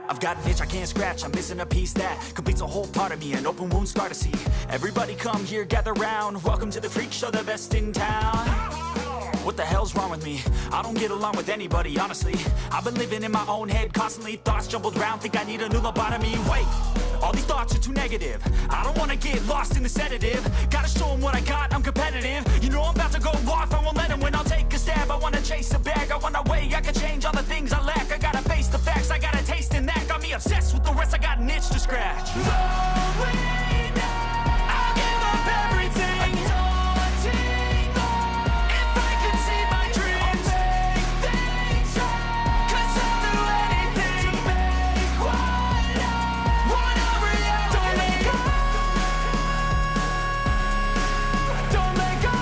I've got an itch I can't scratch, I'm missing a piece that completes a whole part of me, an open wound scar to see. Everybody come here, gather round, welcome to the freak show, the best in town. What the hell's wrong with me? I don't get along with anybody, honestly. I've been living in my own head constantly, thoughts jumbled around, think I need a new lobotomy. Wait, all these thoughts are too negative. I don't wanna get lost in the sedative. Gotta show them what I got, I'm competitive. You know I'm about to go off, I won't let them win. I'll take a stab, I wanna chase a bag. I wanna weigh, I can change all the things I lack. I gotta face the facts, I got a taste in that. Got me obsessed with the rest, I got an itch to scratch. Going now, I'll give up everything. Daunting all, if I could see my dreams, I'll make things right. 'Cause I'll do anything to make one a reality. Don't let go, don't let go.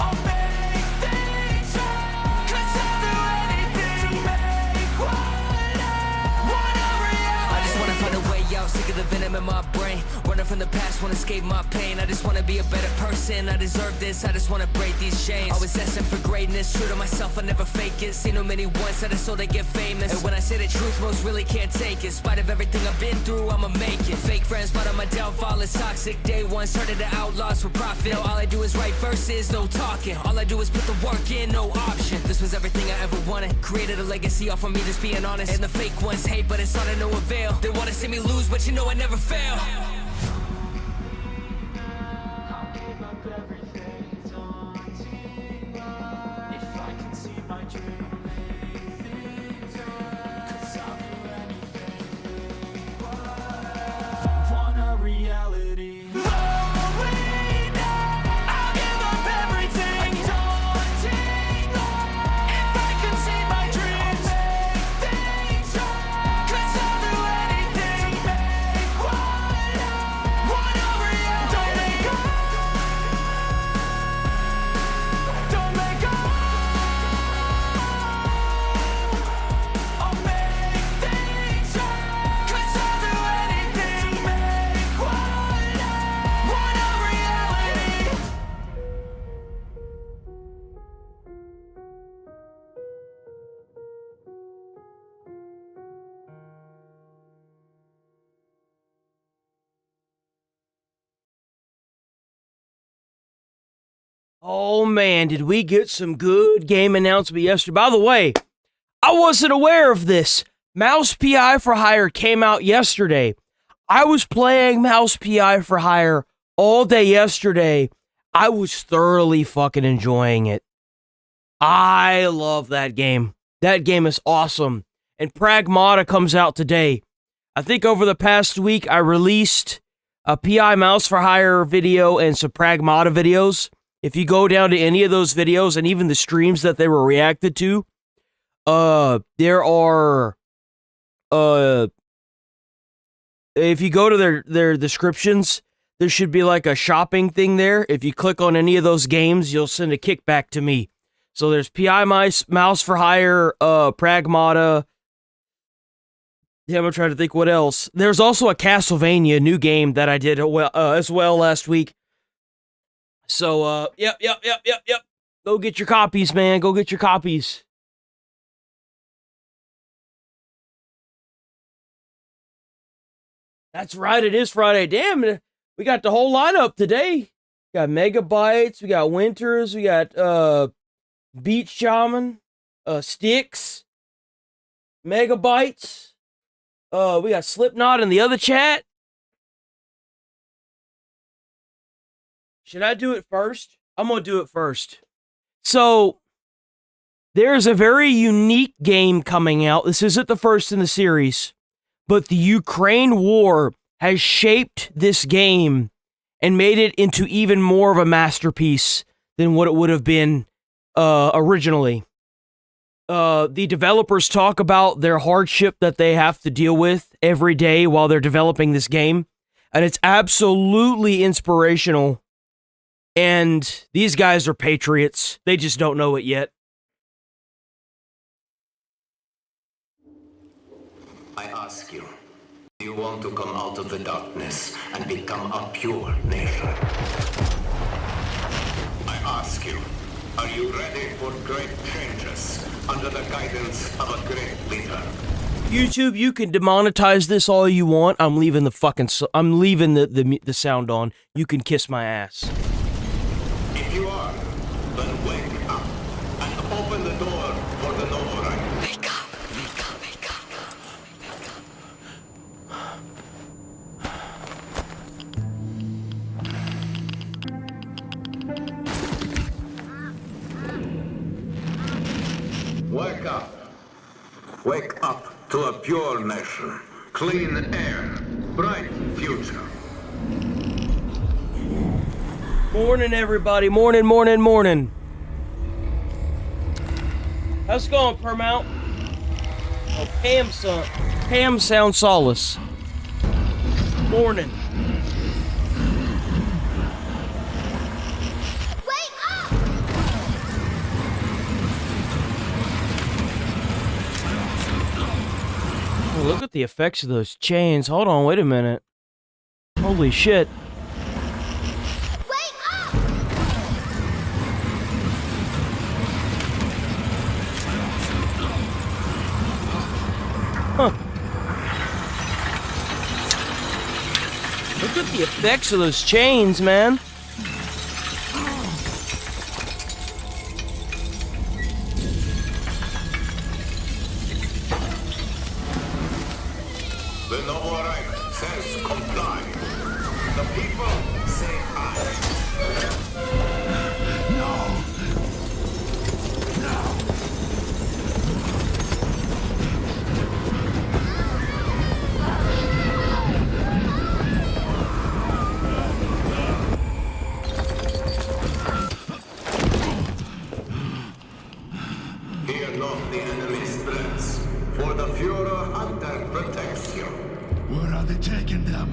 I'll make things right. 'Cause I'll do anything to make one a reality. I just wanna find a way out, sick of the venom in my brain. Running from the past, wanna escape my pain. I just wanna be a better person, I deserve this. I just wanna break these chains. Always asking for greatness, true to myself, I never fake it. Seen too many once, I just so they get famous. And when I say the truth, most really can't take it. In spite of everything I've been through, I'ma make it. Fake friends, but on my downfall is toxic. Day one, started to outlaws for profit. Now all I do is write verses, no talking. All I do is put the work in, no option. This was everything I ever wanted. Created a legacy off of me, just being honest. And the fake ones hate, but it's all to no avail. They wanna see me lose, but you know I never fail. I'll give up everything, daunting all, if I can see my dream, make things right. 'Cause I'll do anything, want a reality. Going now, I'll give up everything, daunting all, if I can see my dreams, make things right. 'Cause I'll do anything to make one a reality. Don't let go, don't let go. I'll make things right. 'Cause I'll do anything to make one a reality. Oh man, did we get some good game announcement yesterday? By the way, I wasn't aware of this. Mouse PI for Hire came out yesterday. I was playing Mouse PI for Hire all day yesterday. I was thoroughly fucking enjoying it. I love that game. That game is awesome. And Pragmata comes out today. I think over the past week, I released a PI Mouse for Hire video and some Pragmata videos. If you go down to any of those videos and even the streams that they were reacted to, there are, if you go to their descriptions, there should be like a shopping thing there. If you click on any of those games, you'll send a kickback to me. So there's PI Mouse for Hire, Pragmata. Yeah, I'm trying to think what else. There's also a Castlevania new game that I did as well last week. So, yep. Go get your copies, man. Go get your copies. That's right, it is Friday. Damn, we got the whole lineup today. We got Megabytes, we got Winters, we got, Beach Shaman, Sticks, Megabytes. We got Slipknot in the other chat. Should I do it first? I'm going to do it first. So, there's a very unique game coming out. This isn't the first in the series, but the Ukraine war has shaped this game and made it into even more of a masterpiece than what it would have been originally. The developers talk about their hardship that they have to deal with every day while they're developing this game, and it's absolutely inspirational. And these guys are patriots. They just don't know it yet. I ask you, do you want to come out of the darkness and become a pure nation? I ask you, Are you ready for great changes under the guidance of a great leader? YouTube, you can demonetize this all you want. I'm leaving the fucking. I'm leaving the sound on. You can kiss my ass. If you are, then wake up and open the door for the Novorite. Wake up, wake up, wake up, wake up. Wake up. Wake up to a pure nation, clean air, bright future. Morning, everybody. Morning, morning, morning. How's it going, Permount? Oh, Pam sound solace. Morning. Oh, look at the effects of those chains. Hold on, wait a minute. Holy shit. Wake up! Huh. Look at the effects of those chains, man. The Novorite says comply. The people say aye. Fear not the enemy's threats, for the Führer Hunter protects you. Where are they taking them?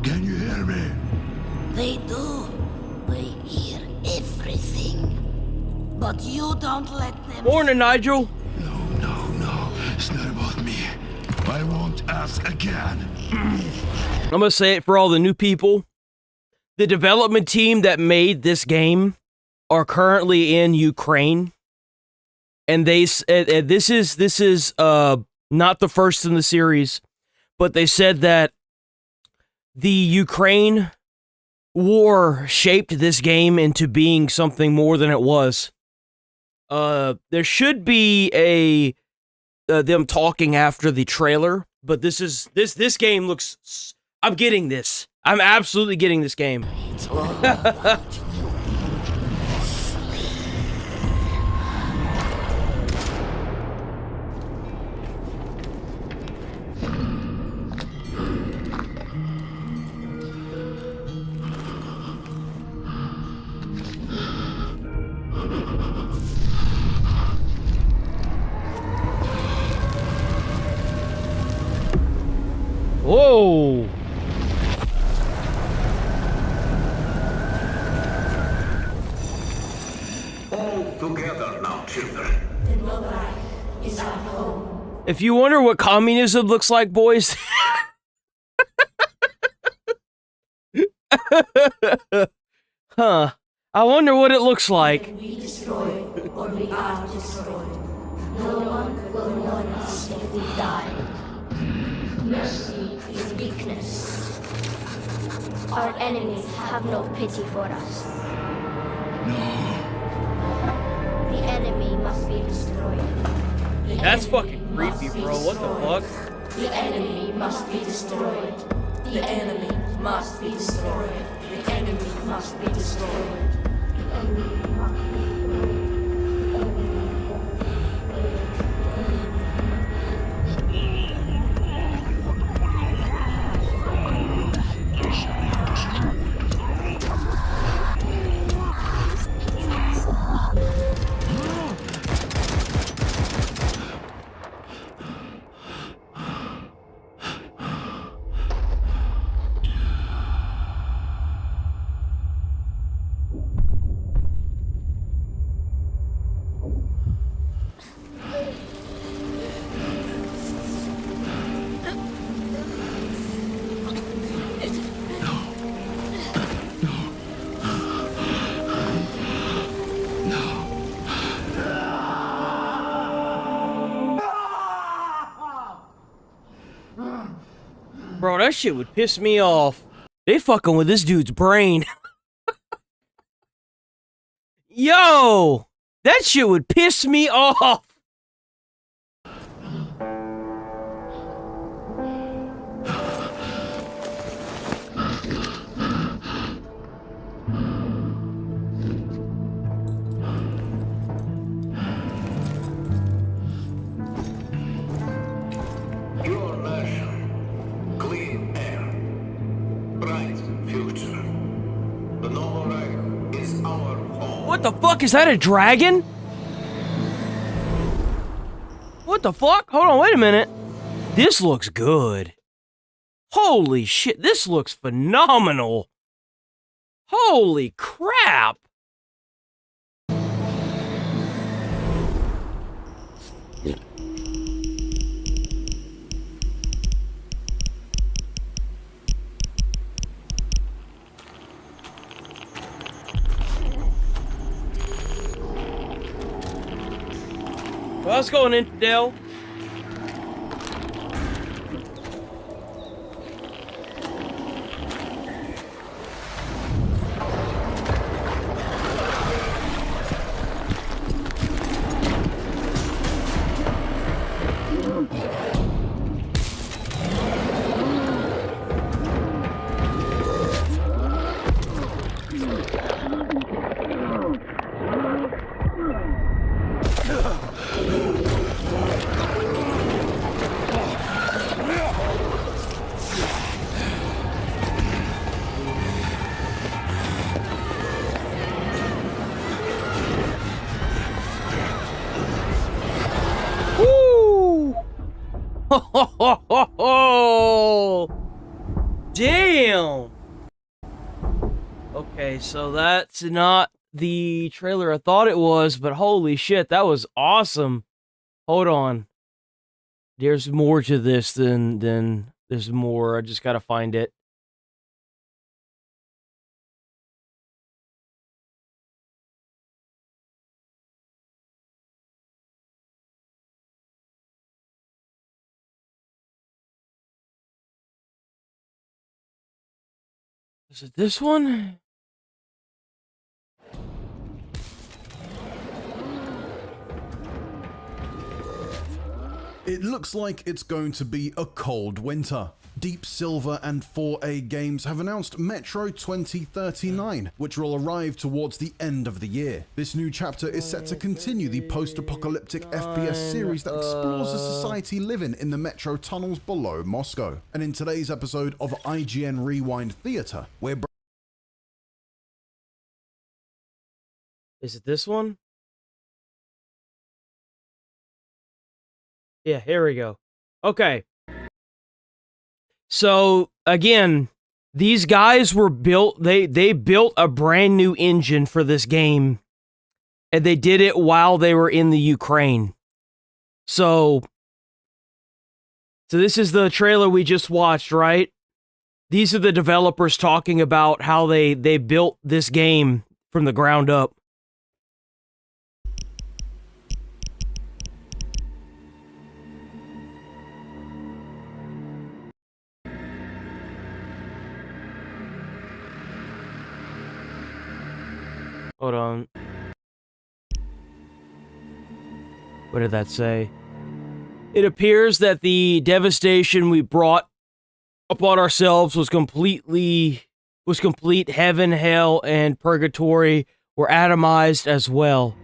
Can you hear me? They do. They hear everything. But you don't let them. Morning, Nigel. No. It's not about me. I won't ask again. I'm gonna say it for all the new people. The development team that made this game are currently in Ukraine, and this is not the first in the series, but they said that the Ukraine war shaped this game into being something more than it was. There should be them talking after the trailer, but this game looks. I'm getting this. I'm absolutely getting this game. It's all about you. Whoa! All together now, children. If you wonder what communism looks like, boys. Huh. I wonder what it looks like. We destroy, or we are destroyed. No one will mourn us if we die. Mercy is weakness. Our enemies have no pity for us. The enemy must be destroyed. That's fucking creepy, bro. What the fuck? The enemy must be destroyed. The enemy must be destroyed. The enemy must be destroyed. Bro, that shit would piss me off. They fucking with this dude's brain. Yo! That shit would piss me off. Pure nation, clean air, bright future. The Novo Reich is our home. What the fuck? Is that a dragon? What the fuck? Hold on, wait a minute. This looks good. Holy shit, this looks phenomenal. Holy crap. Well, let's go in, Dell. Oh, damn. Okay, so that's not the trailer I thought it was, but holy shit, that was awesome. Hold on. There's more to this than there's more. I just gotta find it. Is it this one? It looks like it's going to be a cold winter. Deep Silver and 4A Games have announced Metro 2039, which will arrive towards the end of the year. This new chapter is set to continue the post-apocalyptic FPS series that explores the society living in the metro tunnels below Moscow. And in today's episode of IGN Rewind Theater, we're... Is it this one? Yeah, here we go. Okay. So, again, these guys were built, they built a brand new engine for this game, and they did it while they were in the Ukraine. So this is the trailer we just watched, right? These are the developers talking about how they built this game from the ground up. Hold on. What did that say? It appears that the devastation we brought upon ourselves was complete heaven, hell, and purgatory were atomized as well.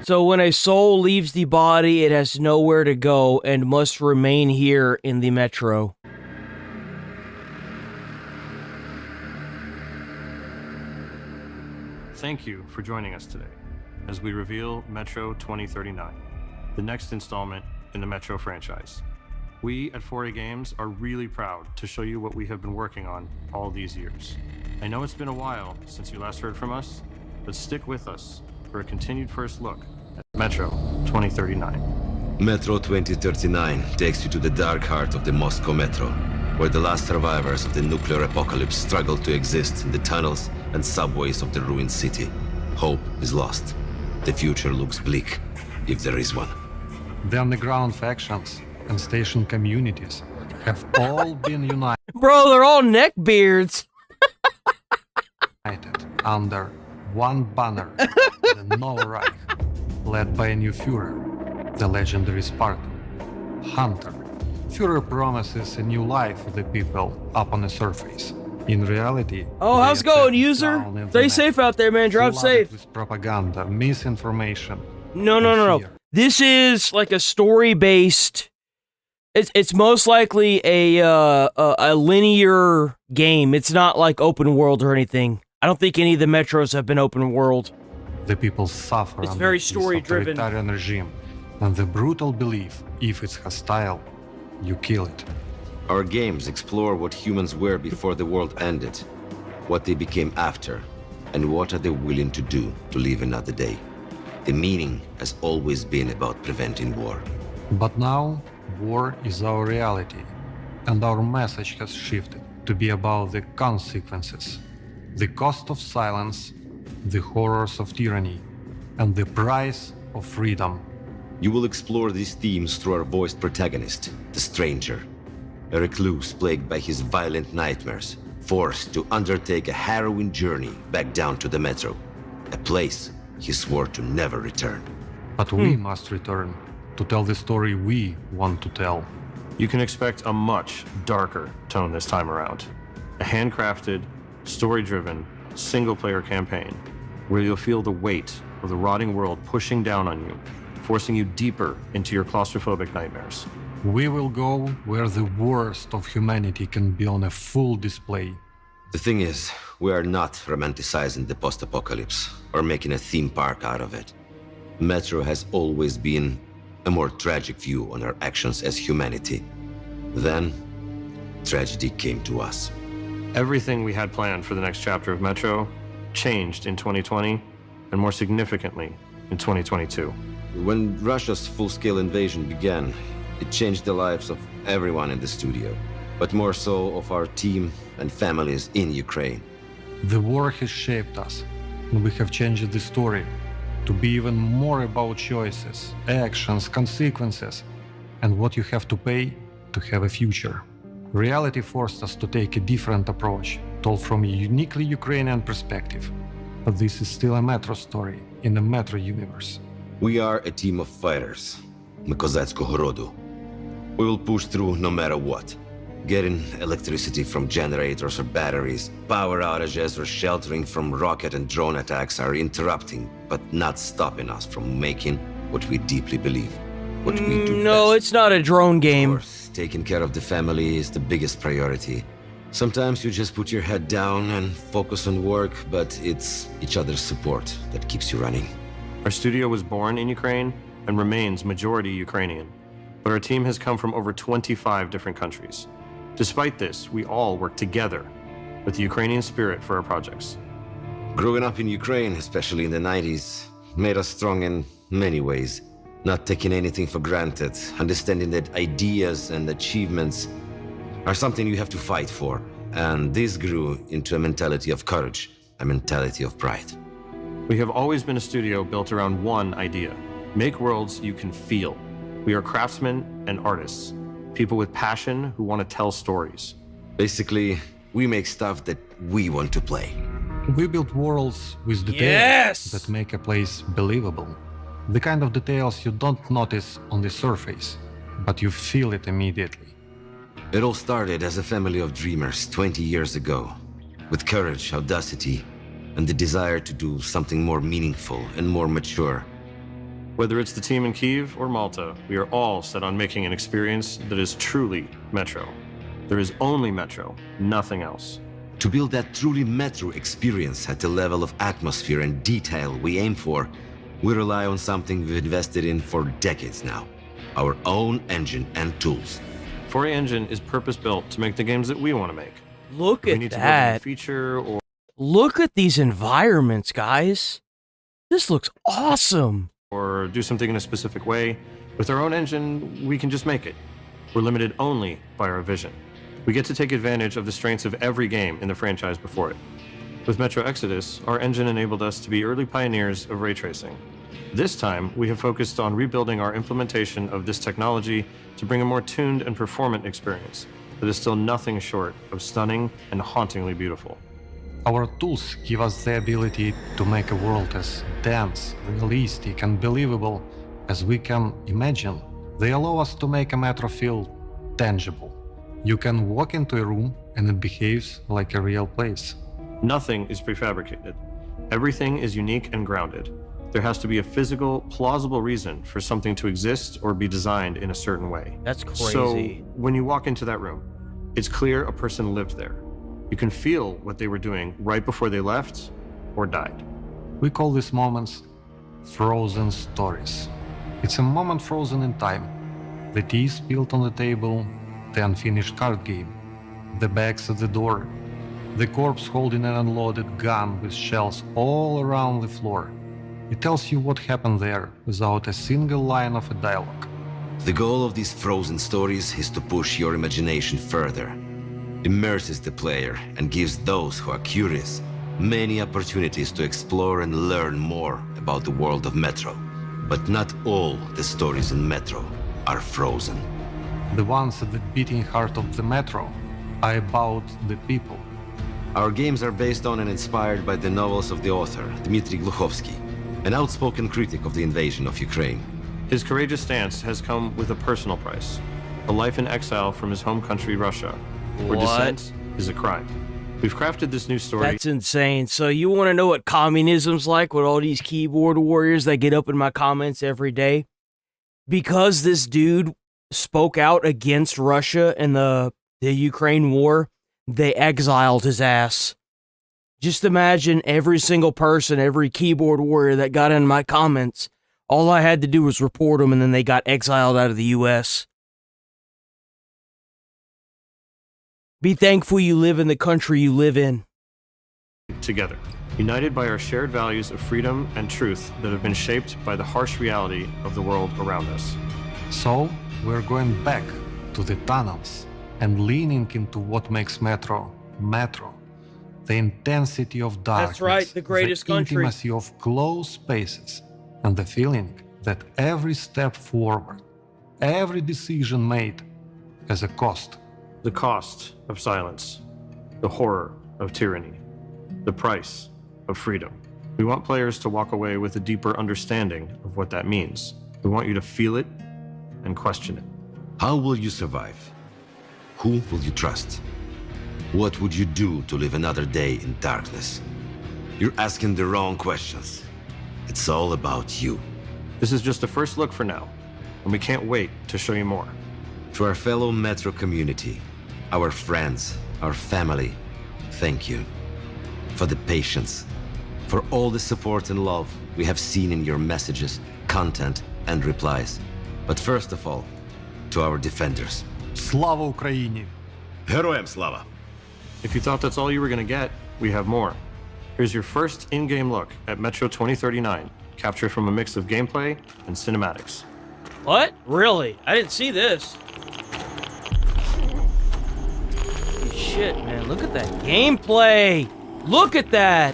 So when a soul leaves the body, it has nowhere to go and must remain here in the metro. Thank you for joining us today as we reveal Metro 2039, the next installment in the Metro franchise. We at 4A Games are really proud to show you what we have been working on all these years. I know it's been a while since you last heard from us, but stick with us for a continued first look at Metro 2039. Metro 2039 takes you to the dark heart of the Moscow Metro, where the last survivors of the nuclear apocalypse struggle to exist in the tunnels and subways of the ruined city. Hope is lost. The future looks bleak, if there is one. The underground factions and station communities have all been united Bro, they're all neckbeards. under one banner, the Novo Reich, led by a new Führer, the legendary Spartan, Hunter. Führer promises a new life for the people up on the surface. In reality, Oh, how's it going, user? Stay safe out there, man. Drive safe. With propaganda, misinformation. No. This is like a story-based. It's most likely a linear game. It's not like open world or anything. I don't think any of the Metros have been open world. The people suffer It's under very this story-driven. authoritarian regime, and the brutal belief, if it's hostile, you kill it. Our games explore what humans were before the world ended, what they became after, and what are they willing to do to live another day. The meaning has always been about preventing war. But now, war is our reality, and our message has shifted to be about the consequences, the cost of silence, the horrors of tyranny, and the price of freedom. You will explore these themes through our voiced protagonist, the Stranger, a recluse plagued by his violent nightmares, forced to undertake a harrowing journey back down to the Metro, a place he swore to never return. But we must return to tell the story we want to tell. You can expect a much darker tone this time around. A handcrafted, story-driven, single-player campaign where you'll feel the weight of the rotting world pushing down on you, forcing you deeper into your claustrophobic nightmares. We will go where the worst of humanity can be on a full display. The thing is, we are not romanticizing the post-apocalypse or making a theme park out of it. Metro has always been a more tragic view on our actions as humanity. Then, tragedy came to us. Everything we had planned for the next chapter of Metro changed in 2020, and more significantly, in 2022. When Russia's full-scale invasion began, it changed the lives of everyone in the studio, but more so of our team and families in Ukraine. The war has shaped us, and we have changed the story to be even more about choices, actions, consequences, and what you have to pay to have a future. Reality forced us to take a different approach, told from a uniquely Ukrainian perspective. But this is still a Metro story in the Metro universe. We are a team of fighters, Kозацького роду. We will push through no matter what. Getting electricity from generators or batteries, power outages or sheltering from rocket and drone attacks are interrupting, but not stopping us from making what we deeply believe. What we do No, best. it's not a drone game. Of course, taking care of the family is the biggest priority. Sometimes you just put your head down and focus on work, but it's each other's support that keeps you running. Our studio was born in Ukraine and remains majority Ukrainian, but our team has come from over 25 different countries. Despite this, we all work together with the Ukrainian spirit for our projects. Growing up in Ukraine, especially in the 90s, made us strong in many ways. Not taking anything for granted, understanding that ideas and achievements are something you have to fight for. And this grew into a mentality of courage, a mentality of pride. We have always been a studio built around one idea: make worlds you can feel. We are craftsmen and artists, people with passion who want to tell stories. Basically, we make stuff that we want to play. We build worlds with details Yes! that make a place believable. The kind of details you don't notice on the surface, but you feel it immediately. It all started as a family of dreamers 20 years ago, with courage, audacity, and the desire to do something more meaningful and more mature. Whether it's the team in Kyiv or Malta, we are all set on making an experience that is truly Metro. There is only Metro, nothing else. To build that truly Metro experience at the level of atmosphere and detail we aim for, we rely on something we've invested in for decades now: our own engine and tools. 4A Engine is purpose-built to make the games that we want to make. Look If we at need to build a new that. feature or Look at these environments, guys. This looks awesome. do something in a specific way, with our own engine, we can just make it. We're limited only by our vision. We get to take advantage of the strengths of every game in the franchise before it. With Metro Exodus, our engine enabled us to be early pioneers of ray tracing. This time, we have focused on rebuilding our implementation of this technology to bring a more tuned and performant experience that is still nothing short of stunning and hauntingly beautiful. Our tools give us the ability to make a world as dense, realistic, and believable as we can imagine. They allow us to make a metro feel tangible. You can walk into a room and it behaves like a real place. Nothing is prefabricated. Everything is unique and grounded. There has to be a physical, plausible reason for something to exist or be designed in a certain way. That's crazy. So, when you walk into that room, it's clear a person lived there. You can feel what they were doing right before they left or died. We call these moments frozen stories. It's a moment frozen in time. The tea spilled on the table, the unfinished card game, the bags at the door, the corpse holding an unloaded gun with shells all around the floor. It tells you what happened there without a single line of a dialogue. The goal of these frozen stories is to push your imagination further, immerses the player, and gives those who are curious many opportunities to explore and learn more about the world of Metro. But not all the stories in Metro are frozen. The ones at the beating heart of the Metro are about the people. Our games are based on and inspired by the novels of the author, Dmitry Gluchovsky, an outspoken critic of the invasion of Ukraine. His courageous stance has come with a personal price, a life in exile from his home country, Russia, where dissent is a crime. We've crafted this new story. That's insane. So you want to know what communism's like with all these keyboard warriors that get up in my comments every day? Because this dude spoke out against Russia and the Ukraine war, they exiled his ass. Just imagine every single person, every keyboard warrior that got in my comments, all I had to do was report them and then they got exiled out of the US. Be thankful you live in the country you live in. Together, united by our shared values of freedom and truth that have been shaped by the harsh reality of the world around us. So, we're going back to the tunnels and leaning into what makes Metro, Metro. The intensity of darkness, that's right, the greatest country. Intimacy of closed spaces, and the feeling that every step forward, every decision made has a cost. The cost of silence, the horror of tyranny, the price of freedom. We want players to walk away with a deeper understanding of what that means. We want you to feel it and question it. How will you survive? Who will you trust? What would you do to live another day in darkness? You're asking the wrong questions. It's all about you. This is just a first look for now, and we can't wait to show you more. To our fellow Metro community, our friends, our family, thank you. For the patience, for all the support and love we have seen in your messages, content, and replies. But first of all, to our defenders. Slava Ukraini! Героям слава! If you thought that's all you were going to get, we have more. Here's your first in-game look at Metro 2039, captured from a mix of gameplay and cinematics. What? Really? I didn't see this. Holy shit, man. Look at that gameplay. Look at that.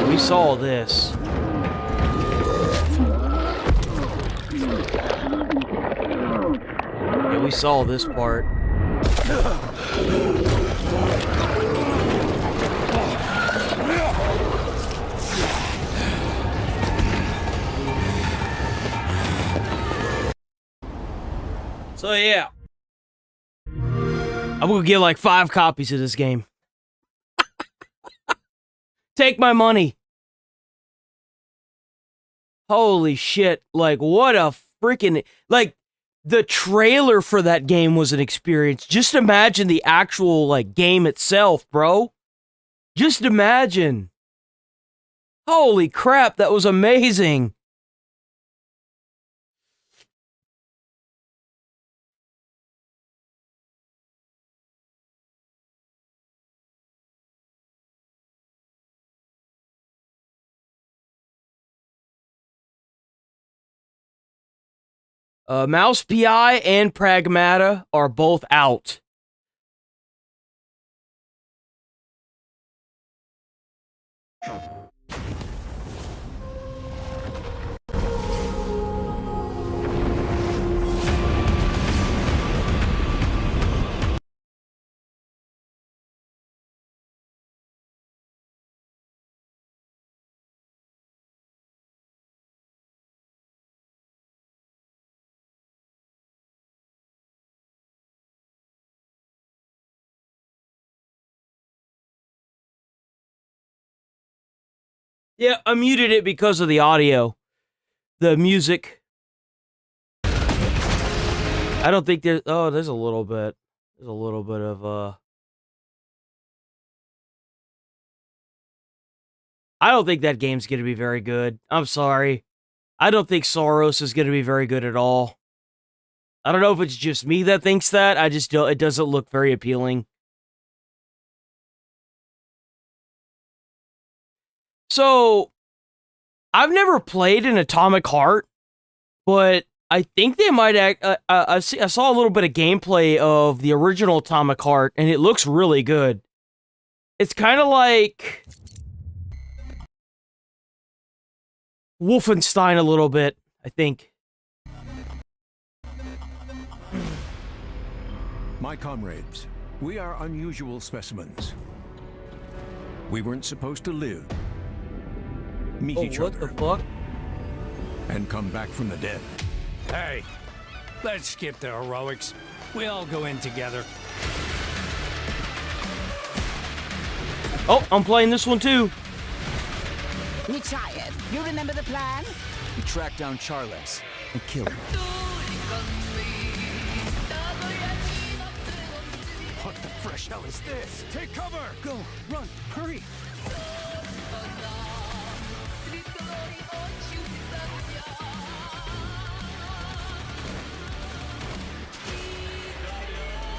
We saw this. Yeah, we saw this part. So yeah. I'm gonna get like 5 copies of this game. Take my money. Holy shit. Like, what a freaking... Like, the trailer for that game was an experience. Just imagine the actual, like, game itself, bro. Just imagine. Holy crap, that was amazing. Mouse PI and Pragmata are both out. Yeah, I muted it because of the audio. The music. I don't think there's... Oh, there's a little bit. There's a little bit of, I don't think that game's going to be very good. I'm sorry. I don't think Soros is going to be very good at all. I don't know if it's just me that thinks that. I just don't... It doesn't look very appealing. So... I've never played an Atomic Heart, but I think they might act... I saw a little bit of gameplay of the original Atomic Heart, and it looks really good. It's kind of like... Wolfenstein a little bit, I think. My comrades, we are unusual specimens. We weren't supposed to live, meet each other, what the fuck? and come back from the dead. Hey, let's skip the heroics. We all go in together. Oh, I'm playing this one too. Michael, you remember the plan? We track down Charles and kill him. What the fresh hell is this? Take cover! Go, run, hurry!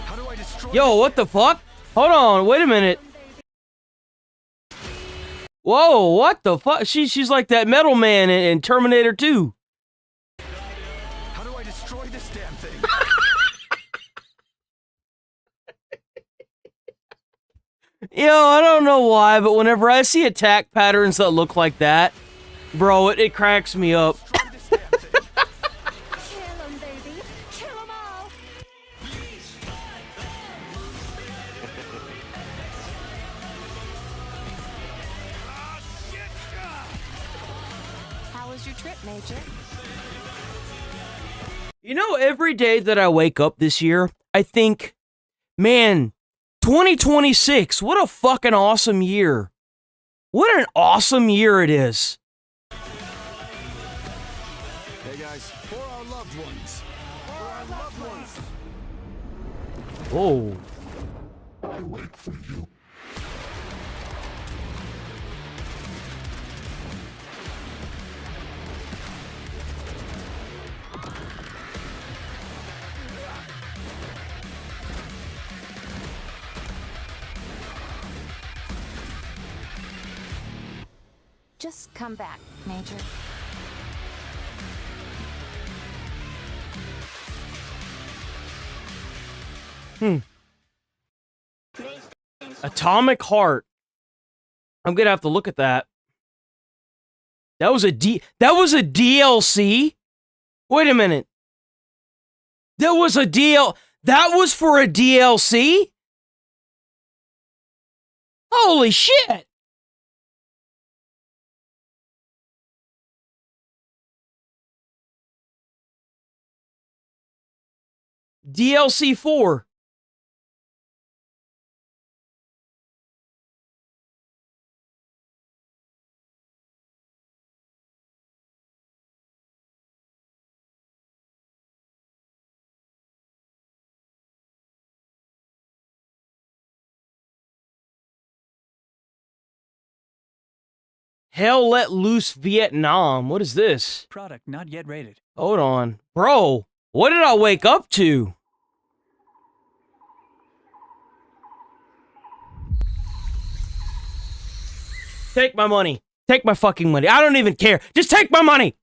How do I destroy Yo, what the fuck? Hold on, wait a minute. Whoa, what the fuck? She's like that Metal Man in Terminator 2. How do I destroy this damn thing? Yo, I don't know why, but whenever I see attack patterns that look like that, bro, it cracks me up. How was your trip, Major? You know, every day that I wake up this year, I think, man, 2026, what a fucking awesome year. What an awesome year it is. Hey guys, for our loved ones. For our loved ones. Whoa. I wait for you. Just come back, Major. Atomic Heart. I'm gonna have to look at that. That was a DLC? Wait a minute. That was for a DLC? Holy shit! DLC 4. Hell Let Loose Vietnam. What is this? Product not yet rated. Hold on. Bro, what did I wake up to? Take my money. Take my fucking money. I don't even care. Just take my money.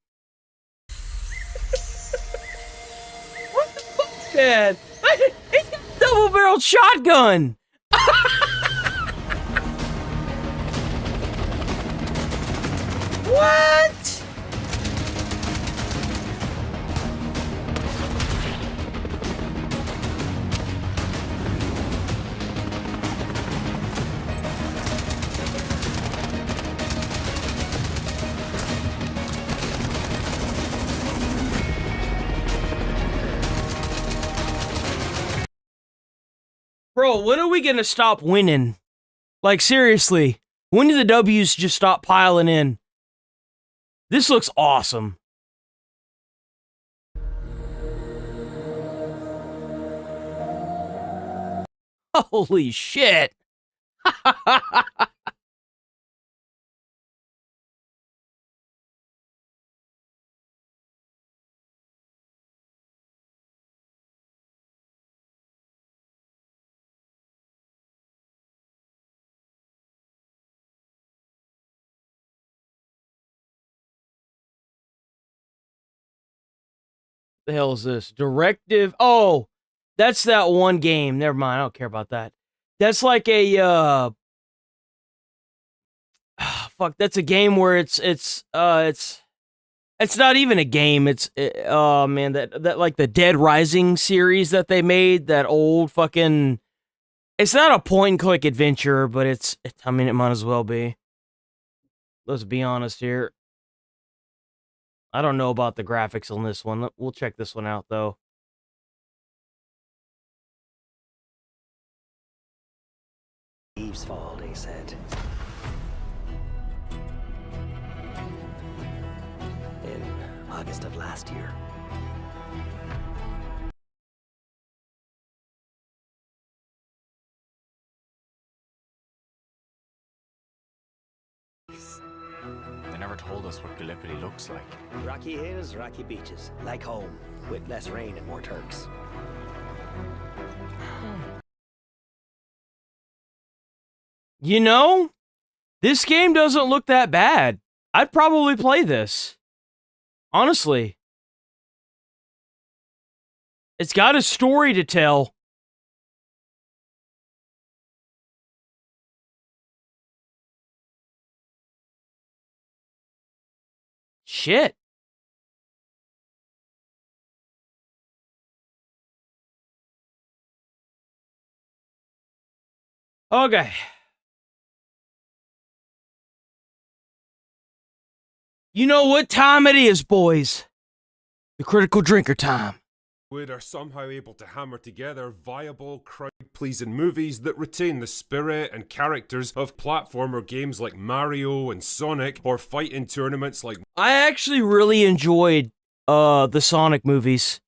man. He's got a double-barreled shotgun. What? Bro, when are we gonna stop winning? Like, seriously, when do the W's just stop piling in? This looks awesome. Holy shit. The hell is this? Directive. Oh, that's that one game. Never mind. I don't care about that. That's like a fuck. That's a game where it's not even a game. It's oh man, that like the Dead Rising series that they made. That old fucking. It's not a point and click adventure, but it's. I mean, it might as well be. Let's be honest here. I don't know about the graphics on this one. We'll check this one out, though. Leaves fall, they said. In August of last year. They never told us what Gallipoli looks like. Rocky hills, rocky beaches. Like home, with less rain and more Turks. You know, this game doesn't look that bad. I'd probably play this. Honestly. It's got a story to tell. Shit. Okay. You know what time it is, boys. The critical drinker time. Wood are somehow able to hammer together viable, crowd-pleasing movies that retain the spirit and characters of platformer games like Mario and Sonic, or fighting tournaments like... I actually really enjoyed the Sonic movies.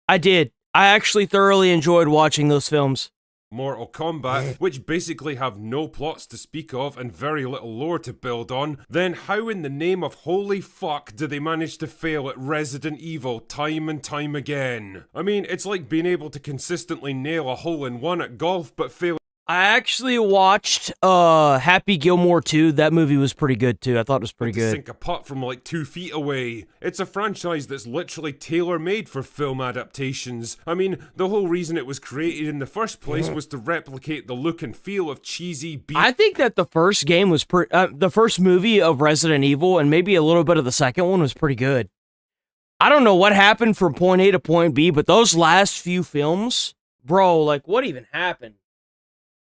I did. I actually thoroughly enjoyed watching those films. Mortal Kombat, which basically have no plots to speak of and very little lore to build on, then how in the name of holy fuck do they manage to fail at Resident Evil time and time again? I mean, it's like being able to consistently nail a hole-in-one at golf but fail... I actually watched Happy Gilmore 2. That movie was pretty good too. I thought it was pretty good. Sink a putt from like 2 feet away. It's a franchise that's literally tailor-made for film adaptations. I mean, the whole reason it was created in the first place was to replicate the look and feel of cheesy B. I think that the first game was the first movie of Resident Evil and maybe a little bit of the second one was pretty good. I don't know what happened from point A to point B, but those last few films, bro, like what even happened?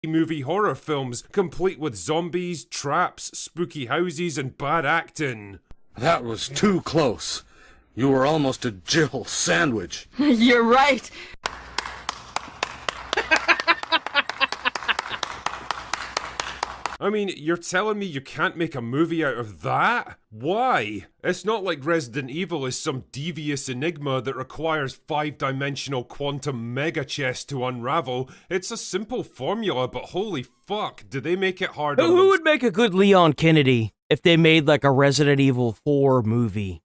Movie horror films, complete with zombies, traps, spooky houses, and bad acting. That was too close. You were almost a Jill sandwich. You're right. I mean, you're telling me you can't make a movie out of that? Why? It's not like Resident Evil is some devious enigma that requires 5-dimensional quantum mega chess to unravel. It's a simple formula, but holy fuck, do they make it hard on Who would make a good Leon Kennedy if they made like a Resident Evil 4 movie?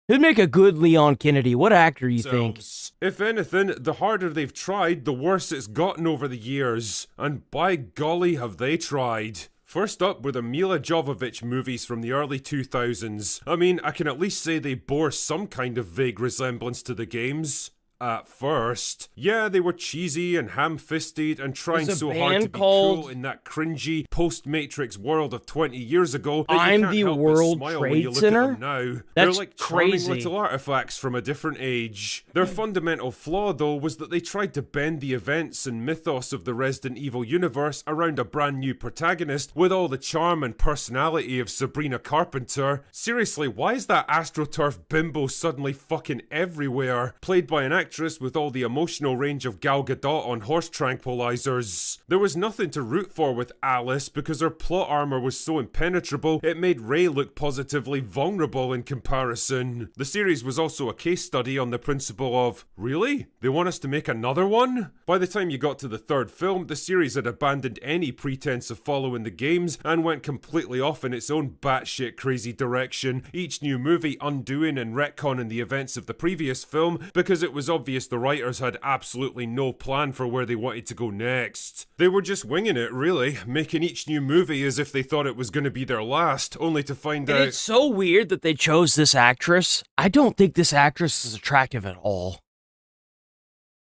Who'd make a good Leon Kennedy? What actor you think? If anything, the harder they've tried, the worse it's gotten over the years. And by golly, have they tried. First up were the Mila Jovovich movies from the early 2000s. I mean, I can at least say they bore some kind of vague resemblance to the games. At first. Yeah, they were cheesy and ham-fisted and trying so hard to be cool in that cringy post-Matrix world of 20 years ago that I'm you can't the help World but smile Trade when you look Center? at them now. That's They're like charming crazy. little artifacts from a different age. Their fundamental flaw, though, was that they tried to bend the events and mythos of the Resident Evil universe around a brand new protagonist with all the charm and personality of Sabrina Carpenter. Seriously, why is that AstroTurf bimbo suddenly fucking everywhere? Played by an actress with all the emotional range of Gal Gadot on horse tranquilizers. There was nothing to root for with Alice because her plot armor was so impenetrable it made Ray look positively vulnerable in comparison. The series was also a case study on the principle of, really? They want us to make another one? By the time you got to the third film, the series had abandoned any pretense of following the games and went completely off in its own batshit crazy direction, each new movie undoing and retconning the events of the previous film because it was obvious the writers had absolutely no plan for where they wanted to go next. They were just winging it, really, making each new movie as if they thought it was going to be their last, only to find out... It's so weird that they chose this actress. I don't think this actress is attractive at all.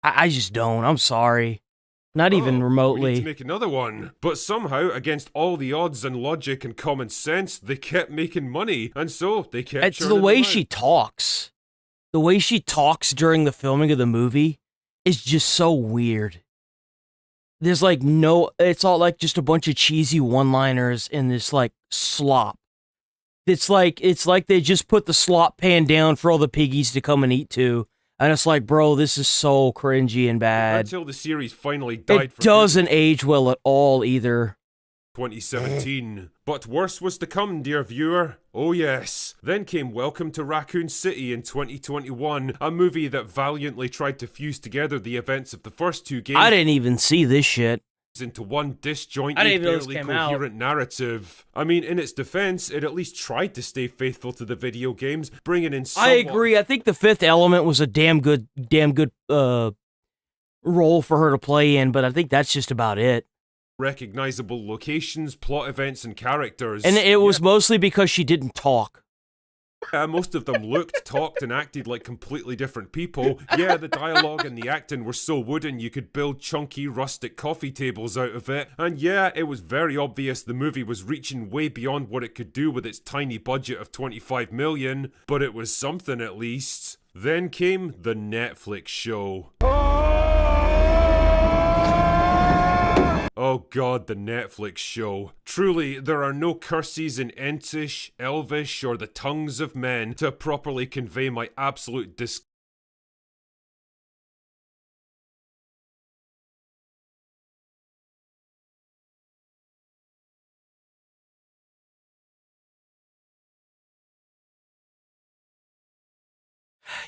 I just don't. I'm sorry. Not even remotely. We need to make another one. But somehow, against all the odds and logic and common sense, they kept making money, and so they kept It's the churning way them she out. talks. The way she talks during the filming of the movie is just so weird. There's like no, it's all like just a bunch of cheesy one-liners in this like slop. It's like they just put the slop pan down for all the piggies to come and eat too. And it's like, bro, this is so cringy and bad. Until the series finally died It for doesn't age well at all either. 2017. But worse was to come, dear viewer. Oh yes. Then came Welcome to Raccoon City in 2021, a movie that valiantly tried to fuse together the events of the first two games I didn't even see this shit. into one disjointed, I didn't even know this barely came out. coherent narrative. I mean, in its defense, it at least tried to stay faithful to the video games, bringing in somewhat... I agree. I think the Fifth Element was a damn good role for her to play in, but I think that's just about it. recognizable locations, plot events, and characters. And it was mostly because she didn't talk. Yeah, most of them looked, talked, and acted like completely different people. Yeah, the dialogue and the acting were so wooden you could build chunky, rustic coffee tables out of it. And yeah, it was very obvious the movie was reaching way beyond what it could do with its tiny budget of 25 million, but it was something at least. Then came the Netflix show. Oh god, the Netflix show. Truly, there are no curses in Entish, Elvish, or the tongues of men to properly convey my absolute disgust.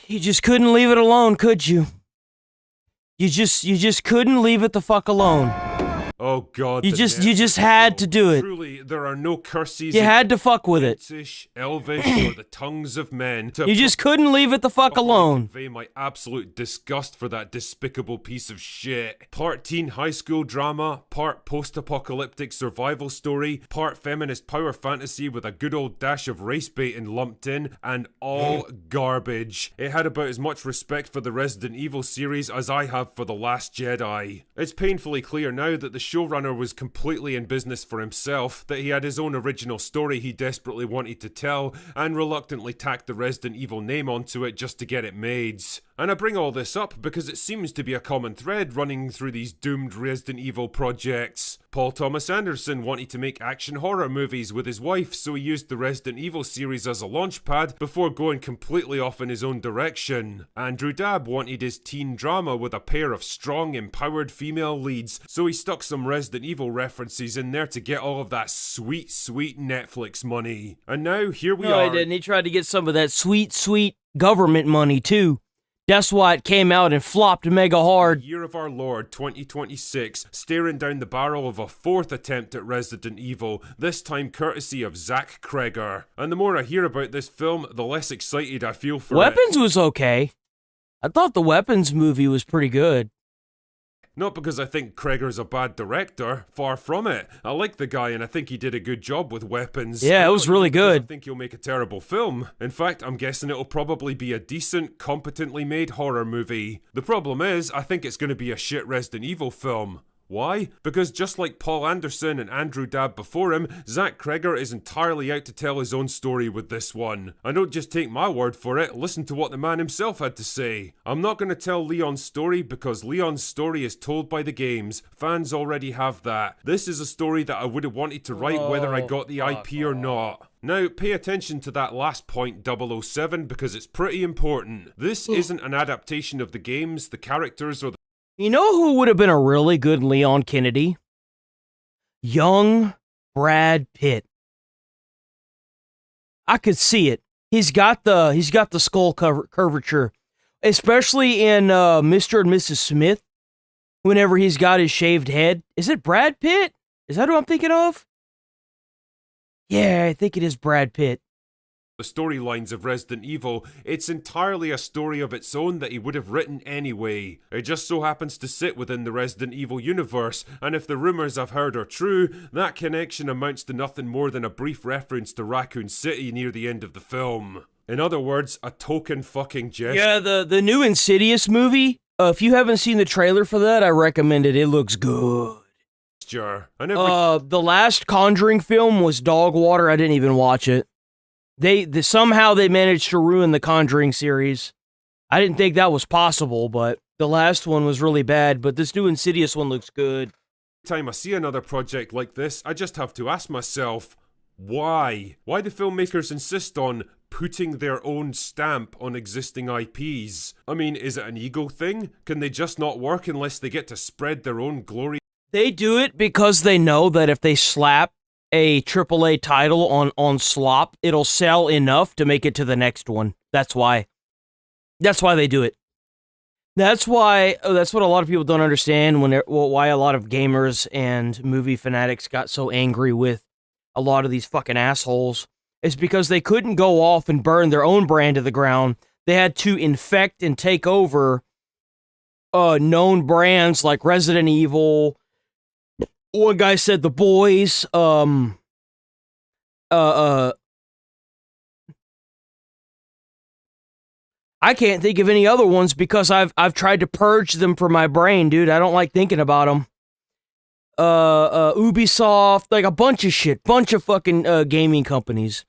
You just couldn't leave it alone, could you? You just couldn't leave it the fuck alone. Oh god, You the just had to do it. Truly, there are no curses You in had to fuck with it. Entish, Elvish, or the tongues of men to You just couldn't leave it the fuck alone. convey my absolute disgust for that despicable piece of shit. Part teen high school drama, part post-apocalyptic survival story, part feminist power fantasy with a good old dash of race baiting lumped in, and all garbage. It had about as much respect for the Resident Evil series as I have for The Last Jedi. It's painfully clear now that the showrunner was completely in business for himself, that he had his own original story he desperately wanted to tell, and reluctantly tacked the Resident Evil name onto it just to get it made. And I bring all this up because it seems to be a common thread running through these doomed Resident Evil projects. Paul Thomas Anderson wanted to make action horror movies with his wife, so he used the Resident Evil series as a launchpad before going completely off in his own direction. Andrew Dabb wanted his teen drama with a pair of strong, empowered female leads, so he stuck some Resident Evil references in there to get all of that sweet, sweet Netflix money. And now, here we No, are. he didn't. He tried to get some of that sweet, sweet government money, too. That's why it came out and flopped mega hard. Year of our Lord 2026, staring down the barrel of a fourth attempt at Resident Evil, this time courtesy of Zach Kreger. And the more I hear about this film, the less excited I feel for Weapons was okay. I thought the Weapons movie was pretty good. Not because I think Kreger's a bad director, far from it. I like the guy and I think he did a good job with weapons. Yeah, it was really good. I think he'll make a terrible film. In fact, I'm guessing it'll probably be a decent, competently made horror movie. The problem is, I think it's going to be a shit Resident Evil film. Why? Because just like Paul Anderson and Andrew Dabb before him, Zach Kreger is entirely out to tell his own story with this one. And don't just take my word for it, listen to what the man himself had to say. I'm not going to tell Leon's story because Leon's story is told by the games. Fans already have that. This is a story that I would have wanted to write whether I got the IP or not. Now, pay attention to that last point, 007, because it's pretty important. This isn't an adaptation of the games, the characters, or the... You know who would have been a really good Leon Kennedy? Young Brad Pitt. I could see it. He's got the skull curvature, especially in Mr. and Mrs. Smith. Whenever he's got his shaved head, is it Brad Pitt? Is that who I'm thinking of? Yeah, I think it is Brad Pitt. The storylines of Resident Evil, it's entirely a story of its own that he would have written anyway. It just so happens to sit within the Resident Evil universe, and if the rumours I've heard are true, that connection amounts to nothing more than a brief reference to Raccoon City near the end of the film. In other words, a token fucking gesture. Yeah, the new Insidious movie, if you haven't seen the trailer for that, I recommend it. It looks good. The last Conjuring film was dog water. I didn't even watch it. They somehow they managed to ruin the Conjuring series. I didn't think that was possible, but the last one was really bad, but this new Insidious one looks good. Every time I see another project like this, I just have to ask myself, why? Why do filmmakers insist on putting their own stamp on existing IPs? I mean, is it an ego thing? Can they just not work unless they get to spread their own glory? They do it because they know that if they slap a AAA title on slop, it'll sell enough to make it to the next one. That's why. That's why they do it. That's why. That's what a lot of people don't understand why a lot of gamers and movie fanatics got so angry with a lot of these fucking assholes. Is because they couldn't go off and burn their own brand to the ground. They had to infect and take over known brands like Resident Evil. One guy said The Boys, I can't think of any other ones because I've tried to purge them from my brain, dude. I don't like thinking about them. Ubisoft, like a bunch of shit, bunch of fucking gaming companies.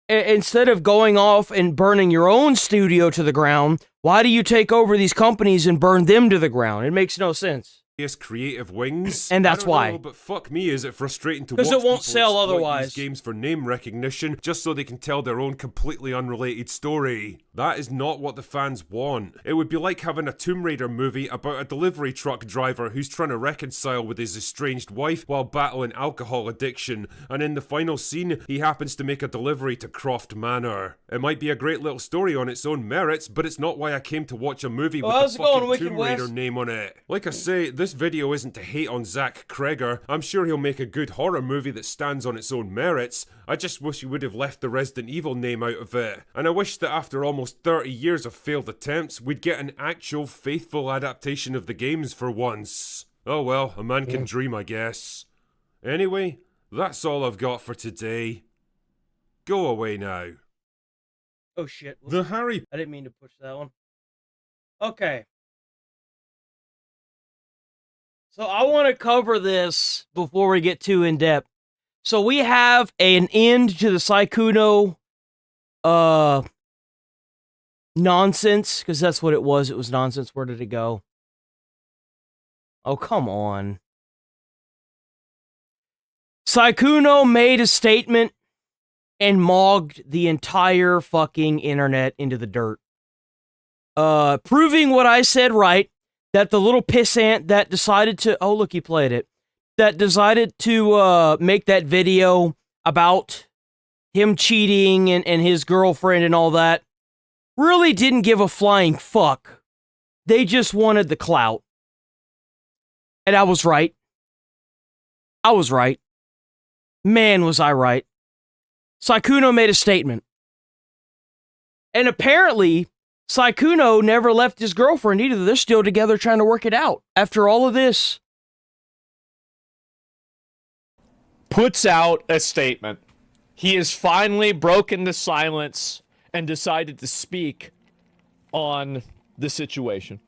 Instead of going off and burning your own studio to the ground, why do you take over these companies and burn them to the ground? It makes no sense. Creative wings, and that's why. Know, but fuck me, is it frustrating to watch because it won't people sell exploit otherwise. These games for name recognition just so they can tell their own completely unrelated story. That is not what the fans want. It would be like having a Tomb Raider movie about a delivery truck driver who's trying to reconcile with his estranged wife while battling alcohol addiction, and in the final scene, he happens to make a delivery to Croft Manor. It might be a great little story on its own merits, but it's not why I came to watch a movie with the fucking Tomb Raider name on it. Like I say, this video isn't to hate on Zach Kreger. I'm sure he'll make a good horror movie that stands on its own merits. I just wish he would have left the Resident Evil name out of it. And I wish that after almost 30 years of failed attempts, we'd get an actual faithful adaptation of the games for once. Oh well, a man can dream, I guess. Anyway, that's all I've got for today. Go away now. Oh shit. The Harry... I didn't mean to push that one. Okay. So I want to cover this before we get too in depth. So we have an end to the Sykkuno nonsense, because that's what it was. It was nonsense. Where did it go? Oh, come on. Sykkuno made a statement and mogged the entire fucking internet into the dirt. Proving what I said right. That the little pissant that decided to... Oh, look, he played it. That decided to make that video about him cheating and his girlfriend and all that really didn't give a flying fuck. They just wanted the clout. And I was right. I was right. Man, was I right. Sykkuno made a statement. And apparently, Saikuno never left his girlfriend either. They're still together trying to work it out after all of this. Puts out a statement. He has finally broken the silence and decided to speak on the situation.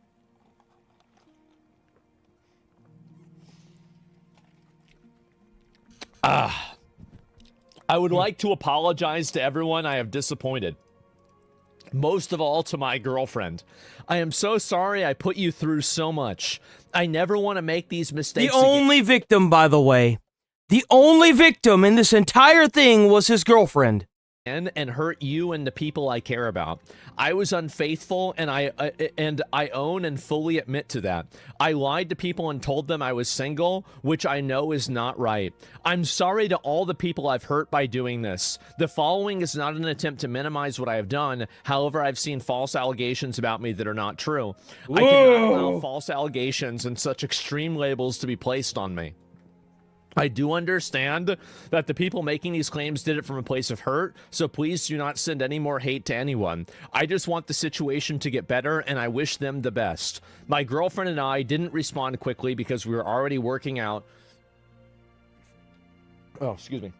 I would like to apologize to everyone I have disappointed. Most of all to my girlfriend. I am so sorry I put you through so much. I never want to make these mistakes The only victim, by the way. The only victim in this entire thing was his girlfriend. And hurt you and the people I care about. I was unfaithful, and I own and fully admit to that. I lied to people and told them I was single, which I know is not right. I'm sorry to all the people I've hurt by doing this. The following is not an attempt to minimize what I have done. However, I've seen false allegations about me that are not true. I cannot allow false allegations and such extreme labels to be placed on me. I do understand that the people making these claims did it from a place of hurt, so please do not send any more hate to anyone. I just want the situation to get better, and I wish them the best. My girlfriend and I didn't respond quickly because we were already working out. Oh, excuse me.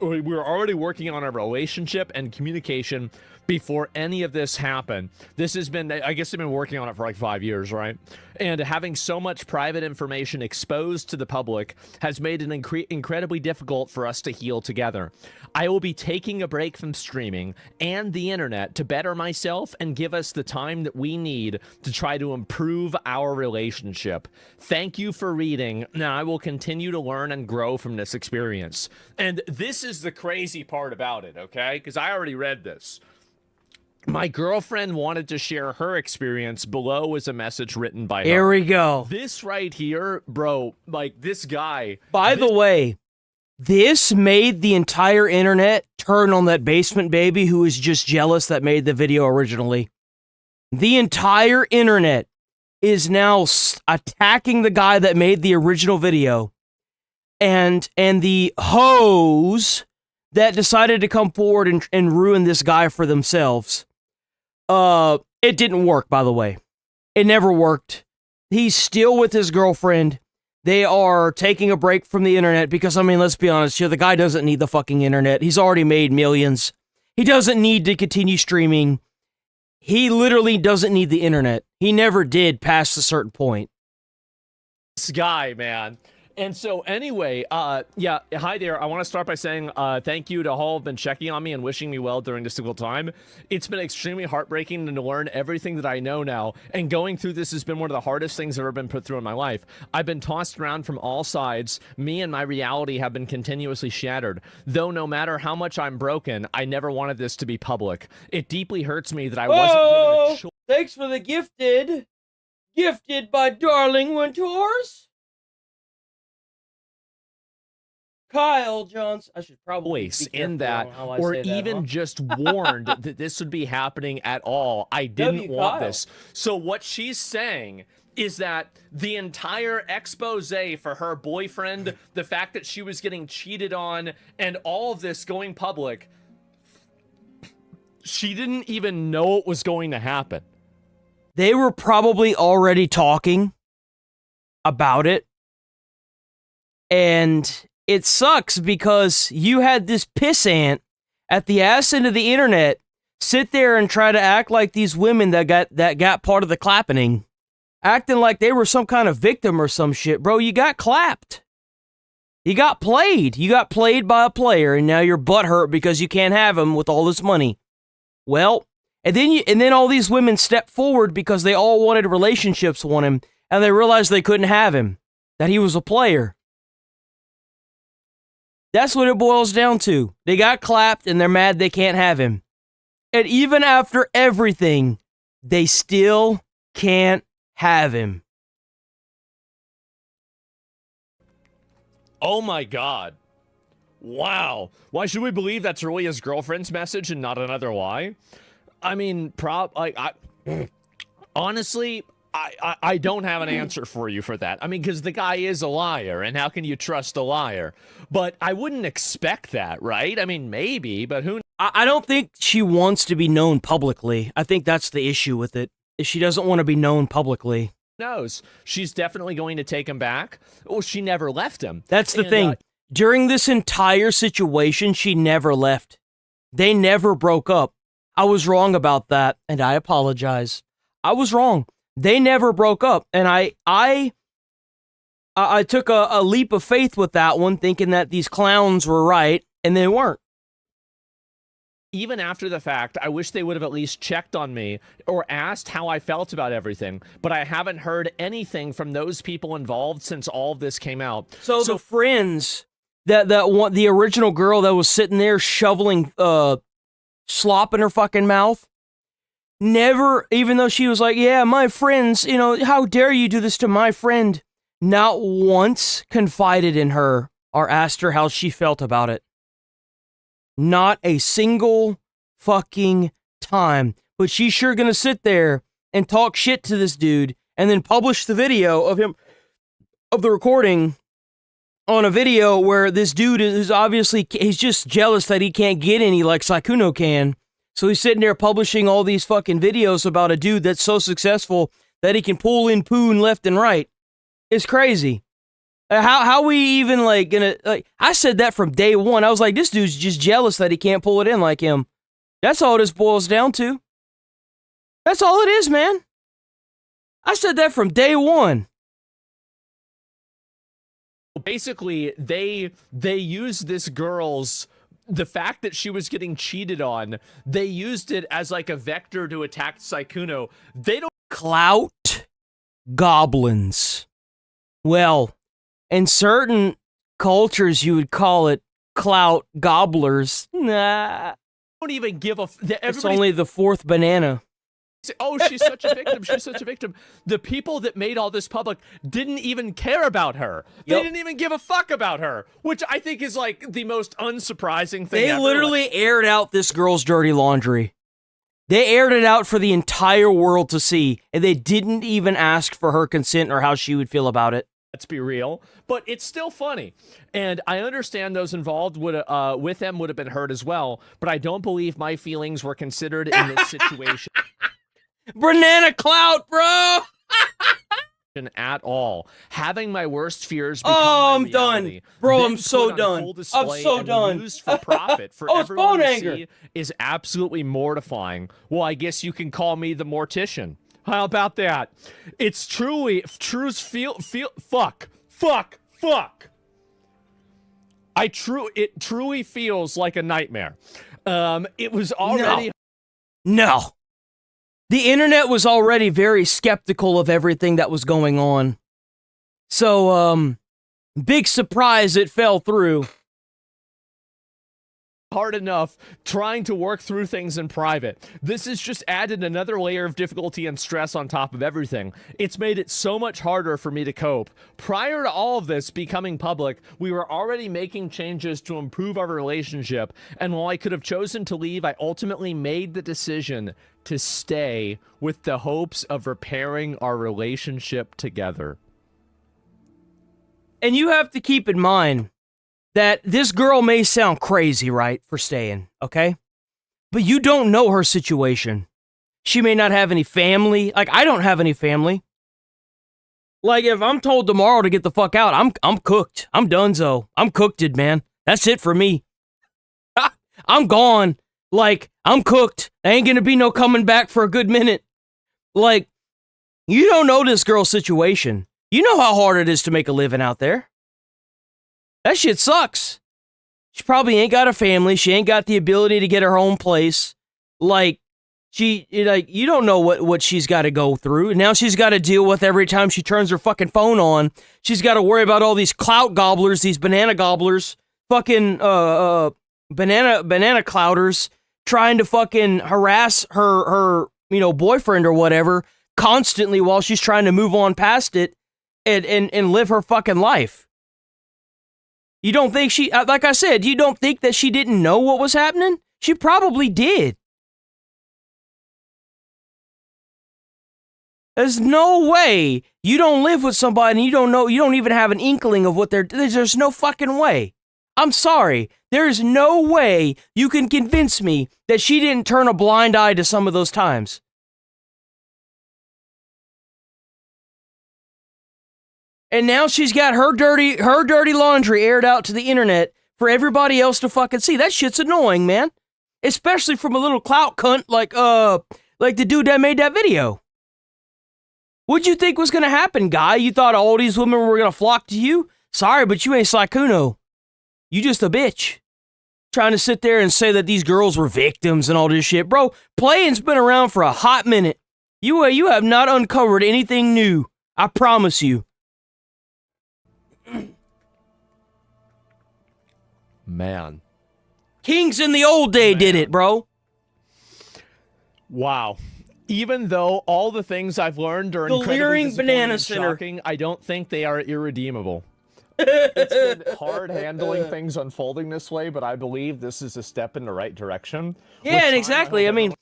We were already working on our relationship and communication before any of this happened. This has been, I guess I've been working on it for like 5 years, right? And having so much private information exposed to the public has made it incredibly difficult for us to heal together. I will be taking a break from streaming and the internet to better myself and give us the time that we need to try to improve our relationship. Thank you for reading. Now I will continue to learn and grow from this experience. And this is the crazy part about it, okay? Because I already read this. My girlfriend wanted to share her experience. Below is a message written by her. Here we go. This right here, bro, like this guy. By the way, this made the entire internet turn on that basement baby who was just jealous that made the video originally. The entire internet is now attacking the guy that made the original video. And the hoes that decided to come forward and ruin this guy for themselves. It didn't work, by the way. It never worked. He's still with his girlfriend. They are taking a break from the internet because, I mean, let's be honest here, the guy doesn't need the fucking internet. He's already made millions. He doesn't need to continue streaming. He literally doesn't need the internet. He never did past a certain point. This guy, man. And so anyway, yeah, hi there. I want to start by saying thank you to all who've been checking on me and wishing me well during this difficult time. It's been extremely heartbreaking to learn everything that I know now, and going through this has been one of the hardest things I've ever been put through in my life. I've been tossed around from all sides. Me and my reality have been continuously shattered. Though no matter how much I'm broken, I never wanted this to be public. It deeply hurts me that I wasn't given a choice. Thanks for the gifted. Gifted by Darling Winters. Kyle Johnson. I should probably in that, or even just warned that this would be happening at all. I didn't want this. So what she's saying is that the entire expose for her boyfriend, the fact that she was getting cheated on, and all of this going public, she didn't even know it was going to happen. They were probably already talking about it. And it sucks because you had this pissant at the ass end of the internet sit there and try to act like these women that got part of the clapping, acting like they were some kind of victim or some shit. Bro, you got clapped. You got played. You got played by a player, and now you're butthurt because you can't have him with all this money. Well, and then all these women stepped forward because they all wanted relationships with him, and they realized they couldn't have him, that he was a player. That's what it boils down to. They got clapped and they're mad they can't have him. And even after everything, they still can't have him. Oh my God. Wow. Why should we believe that's really his girlfriend's message and not another lie? I mean, honestly, I don't have an answer for you for that. I mean, because the guy is a liar, and how can you trust a liar? But I wouldn't expect that, right? I mean, maybe, but who? I don't think she wants to be known publicly. I think that's the issue with it. Is she doesn't want to be known publicly. Knows? She's definitely going to take him back. Well, she never left him. That's the thing. During this entire situation, she never left. They never broke up. I was wrong about that, and I apologize. I was wrong. They never broke up, and I took a leap of faith with that one, thinking that these clowns were right, and they weren't. Even after the fact, I wish they would have at least checked on me or asked how I felt about everything, but I haven't heard anything from those people involved since all of this came out. So the friends, the original girl that was sitting there shoveling slop in her fucking mouth, never, even though she was like, yeah, my friends, you know, how dare you do this to my friend, not once confided in her or asked her how she felt about it. Not a single fucking time. But she's sure gonna sit there and talk shit to this dude and then publish the video of him, of the recording on a video where this dude is obviously, he's just jealous that he can't get any like Sykkuno can. So he's sitting there publishing all these fucking videos about a dude that's so successful that he can pull in poon left and right. It's crazy. How we even like gonna, like, I said that from day one. I was like, this dude's just jealous that he can't pull it in like him. That's all this boils down to. That's all it is, man. I said that from day one. Basically, they used this girl's, the fact that she was getting cheated on, they used it as like a vector to attack Sykkuno. They don't clout goblins. Well, in certain cultures, you would call it clout gobblers. Nah. Don't even give a... It's only the fourth banana. Oh, she's such a victim. She's such a victim. The people that made all this public didn't even care about her. They didn't even give a fuck about her, which I think is like the most unsurprising thing They ever. literally aired out this girl's dirty laundry. They aired it out for the entire world to see, and they didn't even ask for her consent or how she would feel about it. Let's be real, but it's still funny, and I understand those involved would with them would have been hurt as well, but I don't believe my feelings were considered in this situation. Banana clout, bro! At all. Having my worst fears become I'm my reality, done. Bro, then I'm so put on done. full I'm display so and done. used for profit for Oh, it's everyone bone to anger. see is absolutely mortifying. Well, I guess you can call me the mortician. How about that? It's truly, fuck. It truly feels like a nightmare. It was already... No. The internet was already very skeptical of everything that was going on. So, big surprise it fell through. Hard enough trying to work through things in private. This has just added another layer of difficulty and stress on top of everything. It's made it so much harder for me to cope. Prior to all of this becoming public, we were already making changes to improve our relationship, and while I could have chosen to leave, I ultimately made the decision to stay with the hopes of repairing our relationship together. And you have to keep in mind that this girl may sound crazy, right, for staying, okay? But you don't know her situation. She may not have any family. Like, I don't have any family. Like, if I'm told tomorrow to get the fuck out, I'm cooked. I'm donezo. I'm cooked, man. That's it for me. I'm gone. Like, I'm cooked. There ain't gonna be no coming back for a good minute. Like, you don't know this girl's situation. You know how hard it is to make a living out there. That shit sucks. She probably ain't got a family. She ain't got the ability to get her own place. Like, you don't know what she's got to go through. And now she's got to deal with every time she turns her fucking phone on. She's got to worry about all these clout gobblers, these banana gobblers, fucking, banana clouters, trying to fucking harass her boyfriend or whatever constantly while she's trying to move on past it and live her fucking life. You don't think she, like I said, you don't think that she didn't know what was happening? She probably did. There's no way you don't live with somebody and you don't even have an inkling of what there's no fucking way. I'm sorry. There's no way you can convince me that she didn't turn a blind eye to some of those times. And now she's got her dirty laundry aired out to the internet for everybody else to fucking see. That shit's annoying, man. Especially from a little clout cunt like the dude that made that video. What'd you think was gonna happen, guy? You thought all these women were gonna flock to you? Sorry, but you ain't Sly Kuno. You just a bitch. Trying to sit there and say that these girls were victims and all this shit. Bro, playing's been around for a hot minute. You have not uncovered anything new. I promise you. Man. Kings in the old day did it, bro. Wow. Even though all the things I've learned are incredibly Delirium disappointing Banana and Center. shocking, I don't think they are irredeemable. It's been hard handling things unfolding this way, but I believe this is a step in the right direction. Yeah, and exactly. I mean,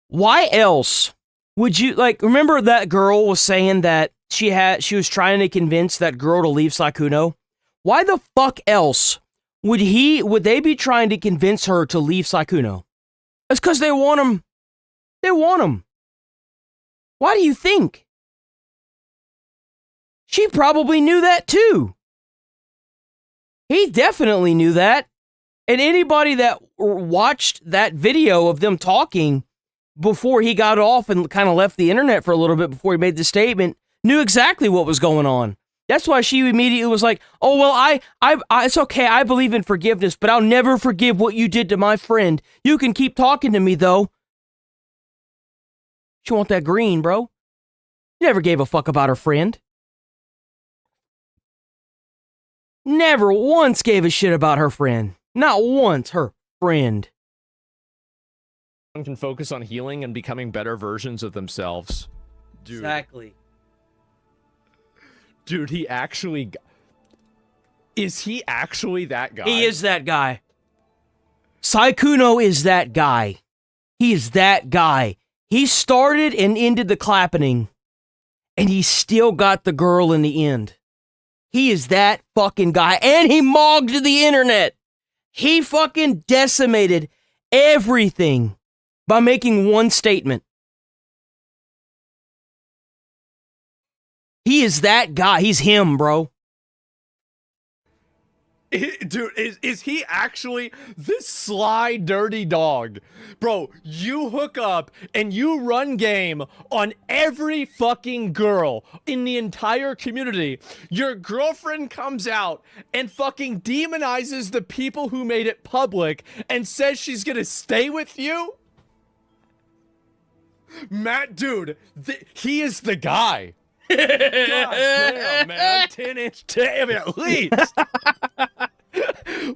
why else would you, like, remember that girl was saying that she was trying to convince that girl to leave Sly Kuno? Why the fuck else would they be trying to convince her to leave Sly Kuno? It's because they want him. They want him. Why do you think? She probably knew that too. He definitely knew that. And anybody that watched that video of them talking before he got off and kind of left the internet for a little bit before he made the statement knew exactly what was going on. That's why she immediately was like, oh, well, I it's okay. I believe in forgiveness, but I'll never forgive what you did to my friend. You can keep talking to me, though. She want that green, bro. Never gave a fuck about her friend. Never once gave a shit about her friend. Not once, her friend. Can focus on healing and becoming better versions of themselves. Dude. Exactly. Dude, is he actually that guy? He is that guy. Sly Kuno is that guy. He is that guy. He started and ended the clapping, and he still got the girl in the end. He is that fucking guy, and he mogged the internet. He fucking decimated everything by making one statement. He is that guy. He's him, bro. Dude, is he actually this sly, dirty dog? Bro, you hook up and you run game on every fucking girl in the entire community. Your girlfriend comes out and fucking demonizes the people who made it public and says she's gonna stay with you? Matt, dude, he is the guy. God damn, man. 10-inch damn at least.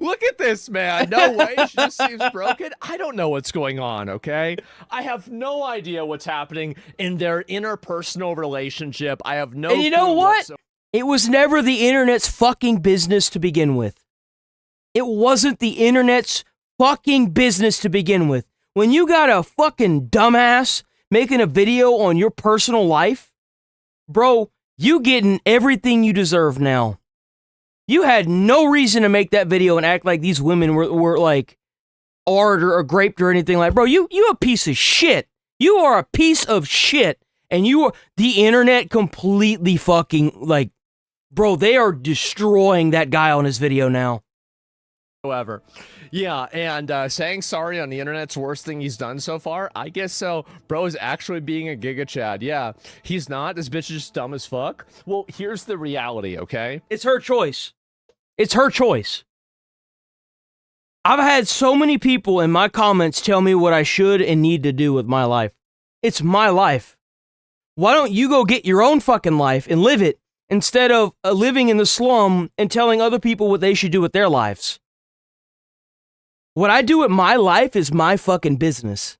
Look at this, man. No way. She just seems broken. I don't know what's going on, okay? I have no idea what's happening in their interpersonal relationship. I have no And you know clue what? It was never the internet's fucking business to begin with. It wasn't the internet's fucking business to begin with. When you got a fucking dumbass making a video on your personal life, bro, you getting everything you deserve now. You had no reason to make that video and act like these women were like art or graped or anything like. Bro, you a piece of shit. You are a piece of shit, and you are the internet completely fucking like, bro. They are destroying that guy on his video now. However, yeah, and saying sorry on the internet's worst thing he's done so far? I guess so. Bro is actually being a Giga Chad. Yeah, he's not. This bitch is just dumb as fuck. Well, here's the reality, okay? It's her choice. It's her choice. I've had so many people in my comments tell me what I should and need to do with my life. It's my life. Why don't you go get your own fucking life and live it instead of living in the slum and telling other people what they should do with their lives? What I do with my life is my fucking business.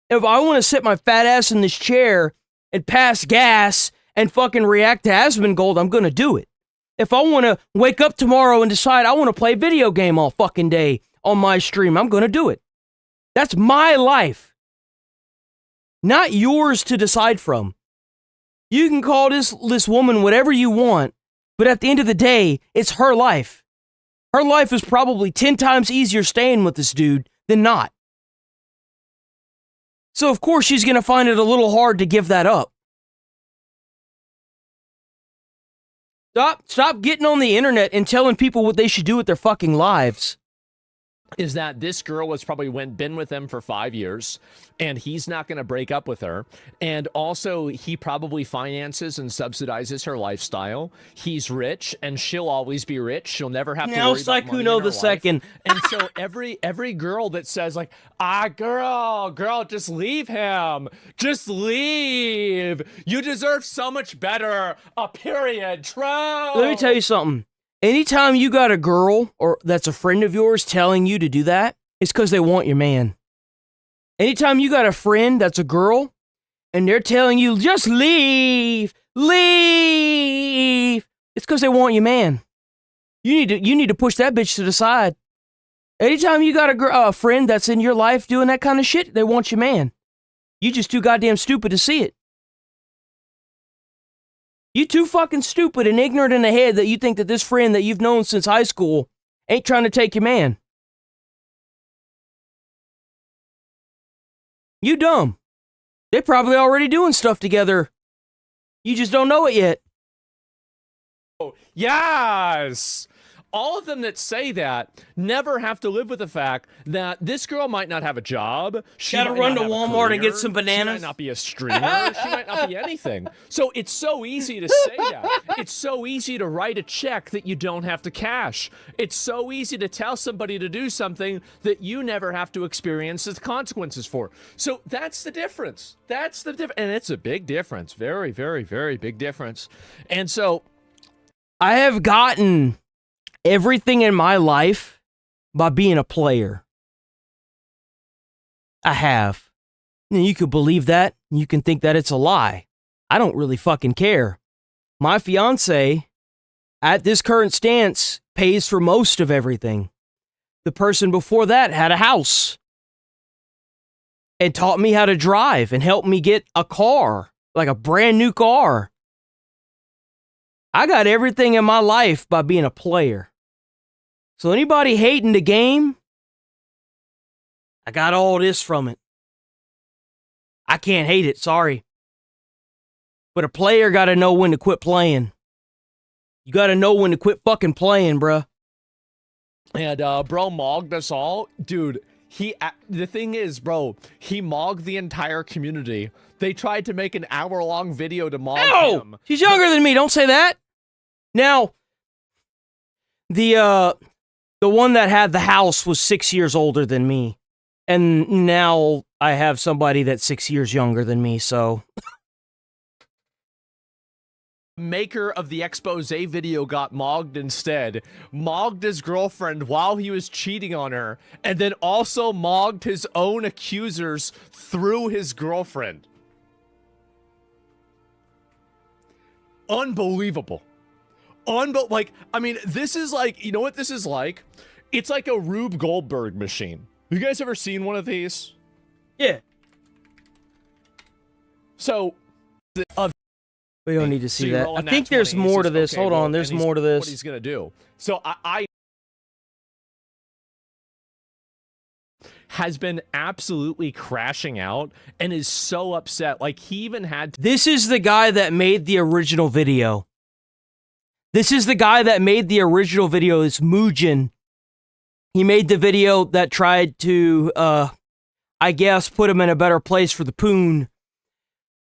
If I want to sit my fat ass in this chair and pass gas and fucking react to Asmongold, I'm going to do it. If I want to wake up tomorrow and decide I want to play video game all fucking day on my stream, I'm going to do it. That's my life. Not yours to decide from. You can call this woman whatever you want, but at the end of the day, it's her life. Her life is probably 10 times easier staying with this dude than not. So of course she's going to find it a little hard to give that up. Stop getting on the internet and telling people what they should do with their fucking lives. Is that this girl has probably been with him for 5 years, and he's not going to break up with her. And also, he probably finances and subsidizes her lifestyle. He's rich, and she'll always be rich. She'll never have to worry about money in her life. Second. And so every girl that says like, girl, just leave him. Just leave. You deserve so much better. A period. True. Let me tell you something. Anytime you got a girl or that's a friend of yours telling you to do that, it's because they want your man. Anytime you got a friend that's a girl and they're telling you, just leave, it's because they want your man. You need to push that bitch to the side. Anytime you got a friend that's in your life doing that kind of shit, they want your man. You just too goddamn stupid to see it. You too fucking stupid and ignorant in the head that you think that this friend that you've known since high school ain't trying to take your man. You dumb. They're probably already doing stuff together. You just don't know it yet. Yes! All of them that say that never have to live with the fact that this girl might not have a job. She gotta run to Walmart and get some bananas. She might not be a streamer. She might not be anything. So it's so easy to say that. It's so easy to write a check that you don't have to cash. It's so easy to tell somebody to do something that you never have to experience the consequences for. So that's the difference. That's the difference. And it's a big difference. Very, very, very big difference. And so I have gotten everything in my life by being a player. I have. And you could believe that. You can think that it's a lie. I don't really fucking care. My fiance, at this current stance, pays for most of everything. The person before that had a house and taught me how to drive and helped me get a car, like a brand new car. I got everything in my life by being a player. So anybody hating the game, I got all this from it. I can't hate it, sorry. But a player got to know when to quit playing. You got to know when to quit fucking playing, bruh. And bro mogged us all. Dude, the thing is, bro, he mogged the entire community. They tried to make an hour-long video to mog him. She's younger than me, don't say that. Now, the one that had the house was 6 years older than me. And now I have somebody that's 6 years younger than me, so. Maker of the expose video got mogged instead. Mogged his girlfriend while he was cheating on her. And then also mogged his own accusers through his girlfriend. Unbelievable. Like, I mean, this is like, you know what this is like? It's like a Rube Goldberg machine. You guys ever seen one of these? Yeah. So, we don't need to see that. I think there's more to this. Hold on, there's more to this. What he's gonna do. So I has been absolutely crashing out and is so upset. Like, he even had This is the guy that made the original video. This is the guy that made the original video. It's Mugen. He made the video that tried to, I guess, put him in a better place for the poon.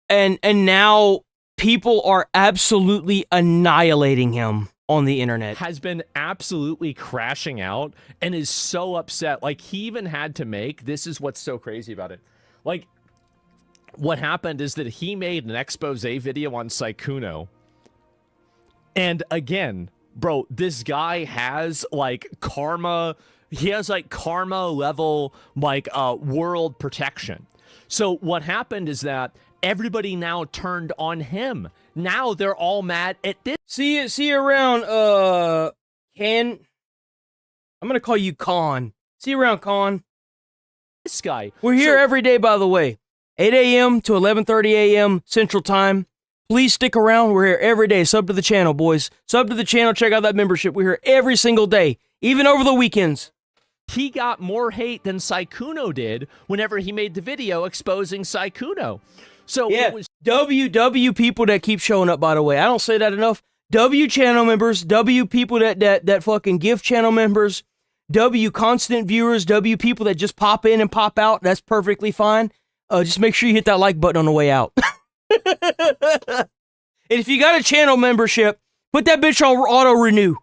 And now people are absolutely annihilating him on the internet. Has been absolutely crashing out and is so upset. Like, he even had to make, this is what's so crazy about it. Like, what happened is that he made an expose video on Sykkuno. And again, bro, this guy has like karma. He has like karma level, like world protection. So what happened is that everybody now turned on him. Now they're all mad at this. See you around, Ken. I'm gonna call you Con. See you around, Con. This guy. We're here every day, by the way. 8 a.m. to 11:30 a.m. Central Time. Please stick around. We're here every day. Sub to the channel, boys. Sub to the channel. Check out that membership. We're here every single day, even over the weekends. He got more hate than Sykkuno did whenever he made the video exposing Sykkuno. So yeah, it was WW people that keep showing up, by the way. I don't say that enough. W channel members, W people that fucking gift channel members, W constant viewers, W people that just pop in and pop out. That's perfectly fine. Just make sure you hit that like button on the way out. And if you got a channel membership, put that bitch on auto renew.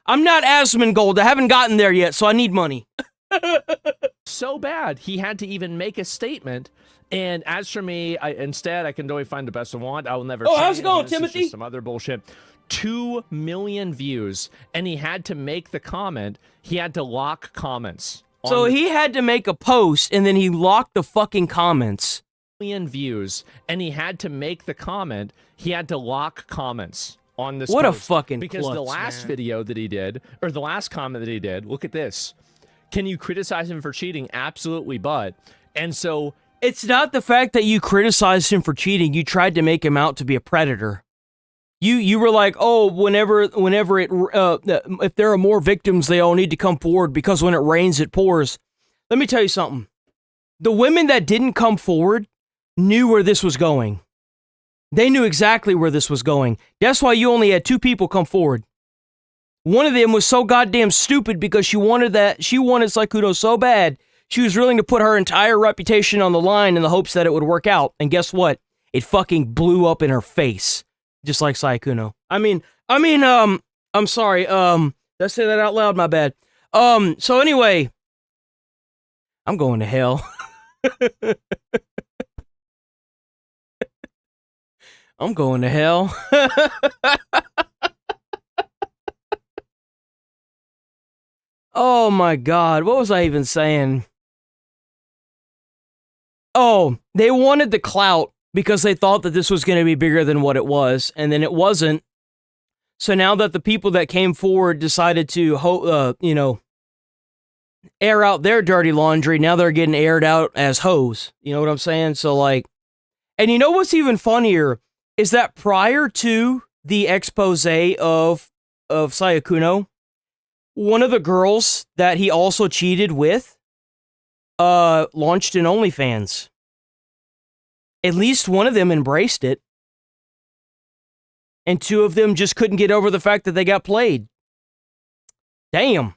I'm not Asmongold. I haven't gotten there yet, so I need money. so bad, he had to even make a statement. And as for me, instead, I can only find the best I want. I will never. Oh, how's it going, Timothy? Some other bullshit. 2 million views, and he had to make the comment. He had to lock comments. So he had to make a post, and then he locked the fucking comments. Million views, and he had to make the comment. He had to lock comments on this. What post a fucking because the klutz, last man. video that he did, or the last comment that he did. Look at this. Can you criticize him for cheating? Absolutely, but and so. It's not the fact that you criticized him for cheating. You tried to make him out to be a predator. You were like, oh, whenever it if there are more victims, they all need to come forward because when it rains, it pours. Let me tell you something. The women that didn't come forward knew where this was going. They knew exactly where this was going. That's why you only had 2 people come forward. One of them was so goddamn stupid because she wanted Sykkuno so bad. She was willing to put her entire reputation on the line in the hopes that it would work out. And guess what? It fucking blew up in her face. Just like Sykkuno. I'm sorry. Did I say that out loud? My bad. So anyway, I'm going to hell. I'm going to hell. Oh my God. What was I even saying? Oh, they wanted the clout because they thought that this was going to be bigger than what it was, and then it wasn't. So now that the people that came forward decided to, air out their dirty laundry, now they're getting aired out as hoes. You know what I'm saying? So, like, and you know what's even funnier is that prior to the expose of Sykkuno, one of the girls that he also cheated with, launched an OnlyFans. At least one of them embraced it. And 2 of them just couldn't get over the fact that they got played. Damn.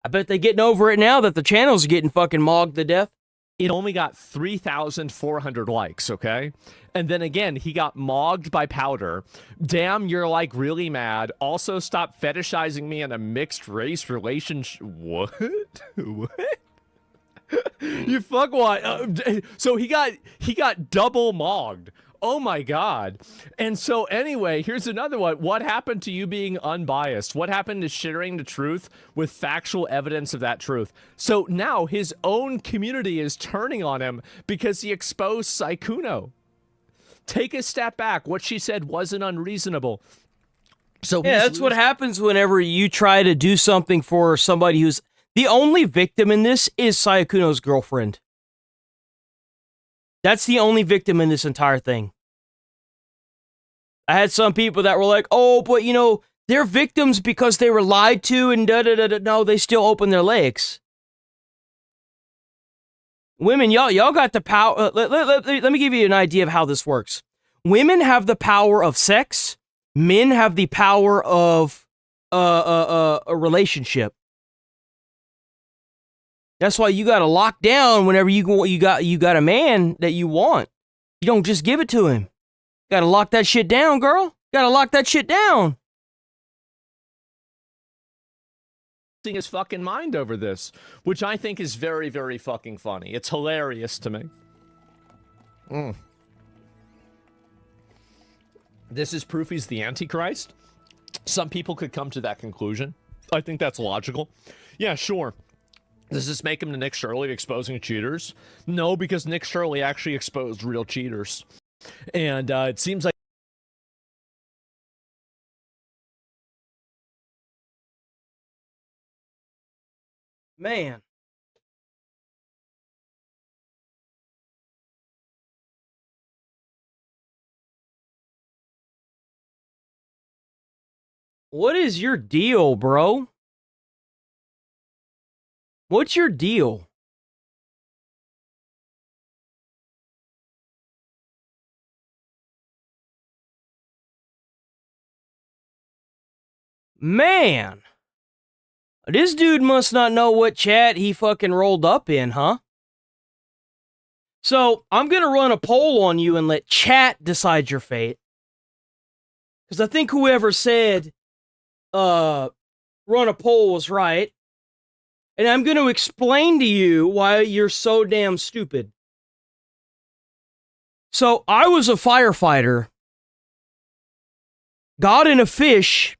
I bet they're getting over it now that the channel's getting fucking mogged to death. It only got 3,400 likes, okay? And then again, he got mogged by Powder. Damn, you're like really mad. Also, stop fetishizing me in a mixed race relationship. What? What? You fuck what? So he got double mogged. Oh my God. And so anyway, here's another one. What happened to you being unbiased? What happened to sharing the truth with factual evidence of that truth? So now his own community is turning on him because he exposed Sykkuno. Take a step back. What she said wasn't unreasonable. So yeah, that's what happens whenever you try to do something for somebody who's... The only victim in this is Sykkuno's girlfriend. That's the only victim in this entire thing. I had some people that were like, oh, but they're victims because they were lied to and da-da-da-da. No, they still open their legs. Women, y'all got the power. Let me give you an idea of how this works. Women have the power of sex. Men have the power of a relationship. That's why you got to lock down whenever you got a man that you want. You don't just give it to him. Got to lock that shit down, girl. Got to lock that shit down. His fucking mind over this, which I think is very, very fucking funny. It's hilarious to me. This is proof he's the Antichrist. Some people could come to that conclusion. I think that's logical. Yeah, sure. Does this make him the Nick Shirley exposing cheaters? No, because Nick Shirley actually exposed real cheaters. And it seems like man. What is your deal, bro? What's your deal? Man. This dude must not know what chat he fucking rolled up in, huh? So, I'm gonna run a poll on you and let chat decide your fate. Because I think whoever said, run a poll was right. And I'm gonna explain to you why you're so damn stupid. So, I was a firefighter. God in a Fish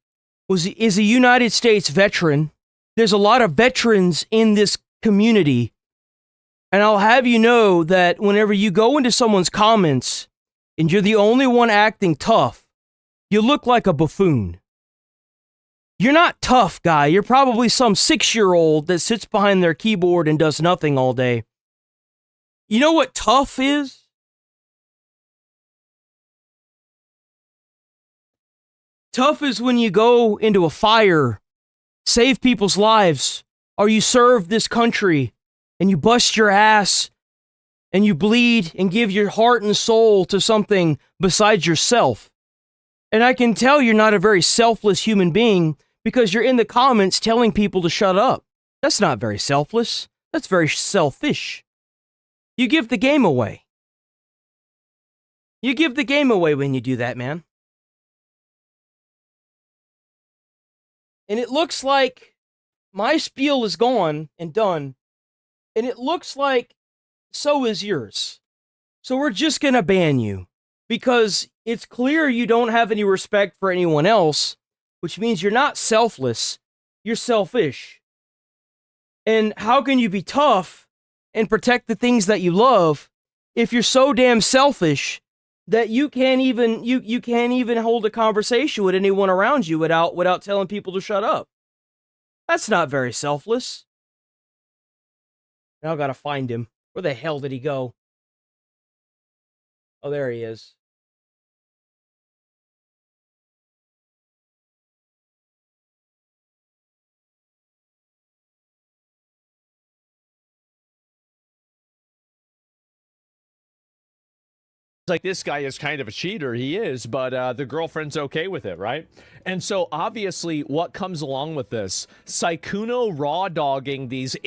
is a United States veteran. There's a lot of veterans in this community. And I'll have you know that whenever you go into someone's comments and you're the only one acting tough, you look like a buffoon. You're not tough, guy. You're probably some 6-year-old that sits behind their keyboard and does nothing all day. You know what tough is? Tough is when you go into a fire, save people's lives, or you serve this country, and you bust your ass, and you bleed and give your heart and soul to something besides yourself. And I can tell you're not a very selfless human being because you're in the comments telling people to shut up. That's not very selfless. That's very selfish. You give the game away. You give the game away when you do that, man. And it looks like my spiel is gone and done. And it looks like so is yours. So we're just going to ban you. Because it's clear you don't have any respect for anyone else. Which means you're not selfless. You're selfish. And how can you be tough and protect the things that you love if you're so damn selfish that you can't even you can't even hold a conversation with anyone around you without telling people to shut up? That's not very selfless. Now I gotta find him. Where the hell did he go? Oh, there he is. Like, this guy is kind of a cheater. He is, but the girlfriend's okay with it, right? And so obviously what comes along with this, Sykkuno raw dogging these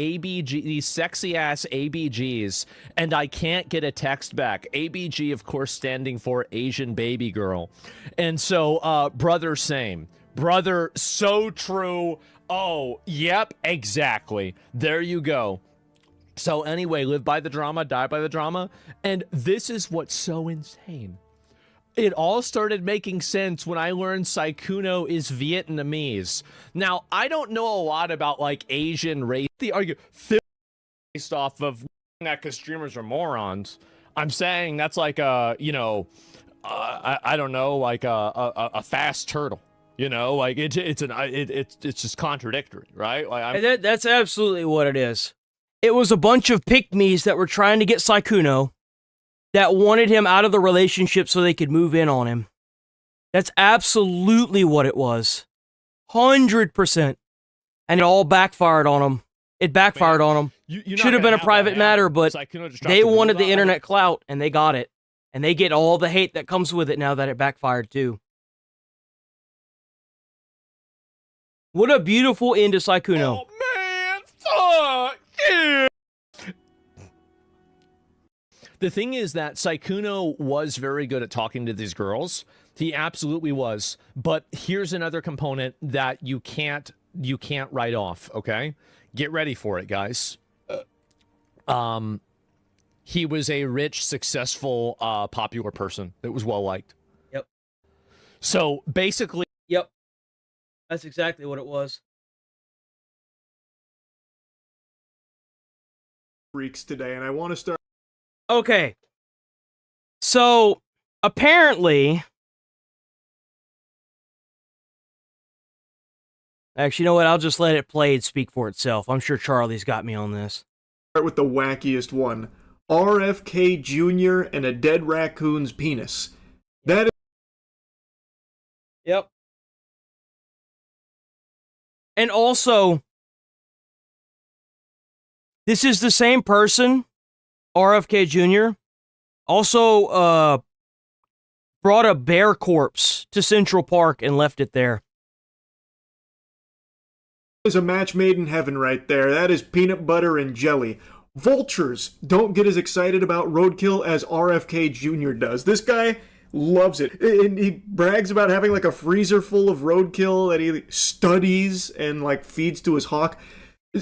sexy ass ABGs, and I can't get a text back. ABG, of course, standing for Asian baby girl. And so brother, same. Brother, so true. Oh, yep, exactly. There you go. So anyway, live by the drama, die by the drama. And this is what's so insane. It all started making sense when I learned Sykkuno is Vietnamese. Now, I don't know a lot about, like, Asian race. The argument based off of that because streamers are morons. I'm saying that's like a, you know, I don't know, like a fast turtle. You know, like it's just contradictory, right? Like that's absolutely what it is. It was a bunch of pick-me's that were trying to get Sykkuno that wanted him out of the relationship so they could move in on him. That's absolutely what it was. 100%. And it all backfired on him. It backfired on him. Should have been a private matter, but they wanted the internet clout, and they got it. And they get all the hate that comes with it now that it backfired, too. What a beautiful end to Sykkuno. Oh, man! Fuck! Yeah. The thing is that Sykkuno was very good at talking to these girls. He absolutely was. But here's another component that you can't write off, okay? Get ready for it, guys. He was a rich, successful, popular person that was well-liked. Yep. So, basically... Yep. That's exactly what it was. Freaks today, and I want to start. Okay. So, apparently... Actually, you know what? I'll just let it play and speak for itself. I'm sure Charlie's got me on this. Start with the wackiest one. RFK Jr. and a dead raccoon's penis. That is... Yep. And also, this is the same person, RFK Jr., also brought a bear corpse to Central Park and left it there. Is a match made in heaven right there. That is peanut butter and jelly. Vultures don't get as excited about roadkill as RFK Jr. does. This guy loves it. And he brags about having like a freezer full of roadkill that he studies and like feeds to his hawk.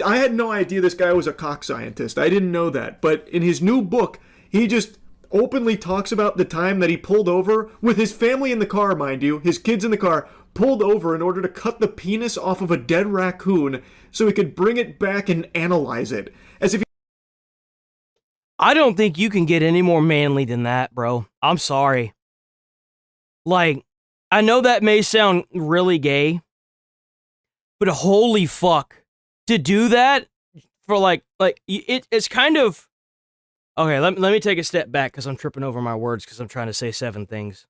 I had no idea this guy was a cock scientist. I didn't know that. But in his new book, he just openly talks about the time that he pulled over with his family in the car, mind you, his kids in the car, pulled over in order to cut the penis off of a dead raccoon so he could bring it back and analyze it. As if he... I don't think you can get any more manly than that, bro. I'm sorry. Like, I know that may sound really gay, but holy fuck. To do that for it's kind of... Okay, let me take a step back because I'm tripping over my words because I'm trying to say 7 things.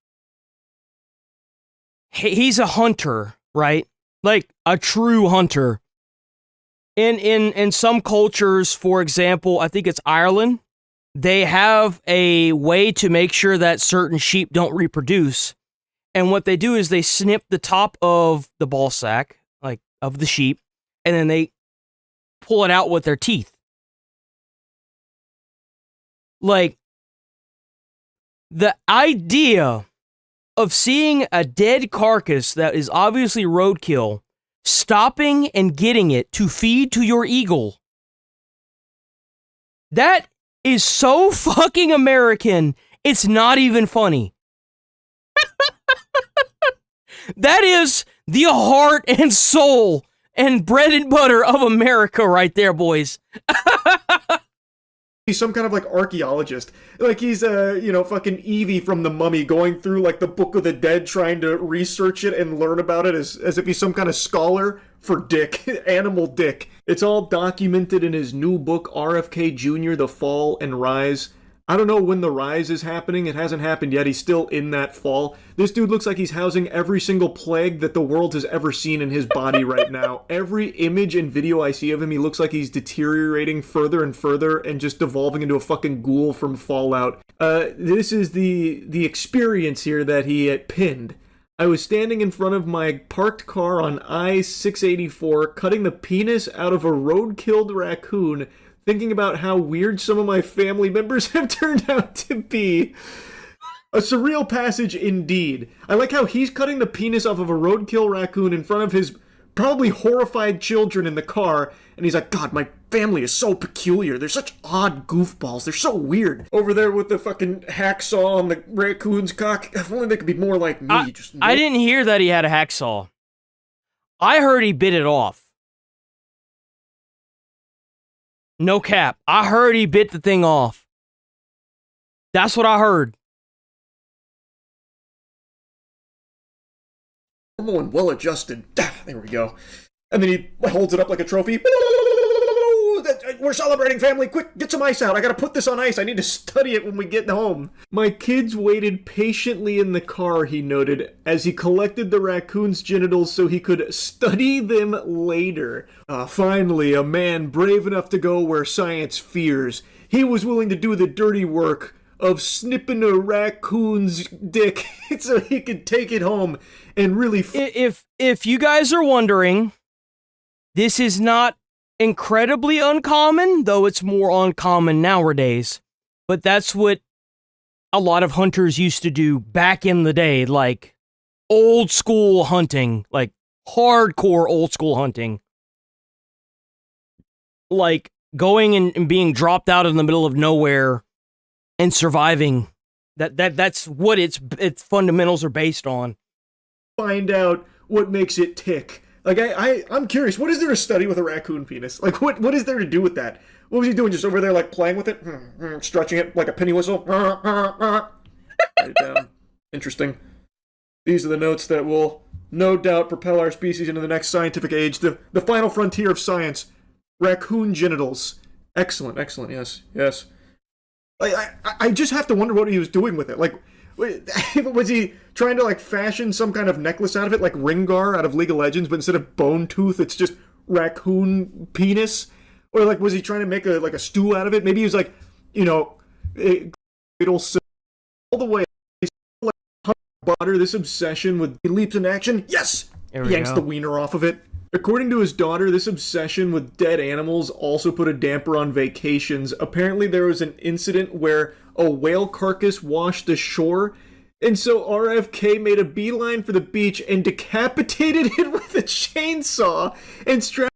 He's a hunter, right? Like a true hunter. In some cultures, for example, I think it's Ireland, they have a way to make sure that certain sheep don't reproduce. And what they do is they snip the top of the ball sack, like of the sheep, and then they pull it out with their teeth. Like, the idea of seeing a dead carcass that is obviously roadkill, stopping and getting it to feed to your eagle, that is so fucking American, it's not even funny. That is the heart and soul and bread and butter of America right there, boys. He's some kind of like archaeologist. Like he's fucking Evie from The Mummy going through like the Book of the Dead trying to research it and learn about it as if he's some kind of scholar for Dick, Animal Dick. It's all documented in his new book, RFK Jr., The Fall and Rise. I don't know when the rise is happening. It hasn't happened yet. He's still in that fall. This dude looks like he's housing every single plague that the world has ever seen in his body right now. Every image and video I see of him, he looks like he's deteriorating further and further and just devolving into a fucking ghoul from Fallout. This is the experience here that he pinned. I was standing in front of my parked car on I-684, cutting the penis out of a road-killed raccoon, thinking about how weird some of my family members have turned out to be. A surreal passage indeed. I like how he's cutting the penis off of a roadkill raccoon in front of his probably horrified children in the car, and he's like, God, my family is so peculiar. They're such odd goofballs. They're so weird. Over there with the fucking hacksaw on the raccoon's cock. If only they could be more like me. I didn't hear that he had a hacksaw. I heard he bit it off. No cap. I heard he bit the thing off. That's what I heard. Normal and well-adjusted. There we go. And then he holds it up like a trophy. We're celebrating, family. Quick, get some ice out. I gotta put this on ice. I need to study it when we get home. My kids waited patiently in the car, he noted, as he collected the raccoon's genitals so he could study them later. Finally, a man brave enough to go where science fears. He was willing to do the dirty work of snipping a raccoon's dick so he could take it home and really... If you guys are wondering, this is not incredibly uncommon, though it's more uncommon nowadays. But that's what a lot of hunters used to do back in the day, like old school hunting, like hardcore old school hunting. Like going and being dropped out in the middle of nowhere and surviving. That's what its fundamentals are based on. Find out what makes it tick. Like, I'm curious, what is there to study with a raccoon penis? Like, what is there to do with that? What was he doing, just over there, like, playing with it? Stretching it like a penny whistle? Write it down. Interesting. These are the notes that will, no doubt, propel our species into the next scientific age, the final frontier of science. Raccoon genitals. Excellent, yes. I just have to wonder what he was doing with it. Like, Was he trying to like fashion some kind of necklace out of it, like Ringar out of League of Legends, but instead of bone tooth, it's just raccoon penis? Or like, was he trying to make a stool out of it? Maybe he was like, it'll all the way. Butter, this obsession with leaps in action. Yes, yanks the wiener off of it. According to his daughter, this obsession with dead animals also put a damper on vacations. Apparently, there was an incident where a whale carcass washed ashore, and so RFK made a beeline for the beach and decapitated it with a chainsaw and strapped.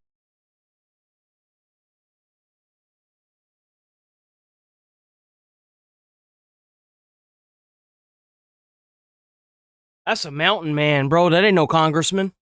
That's a mountain man, bro. That ain't no congressman.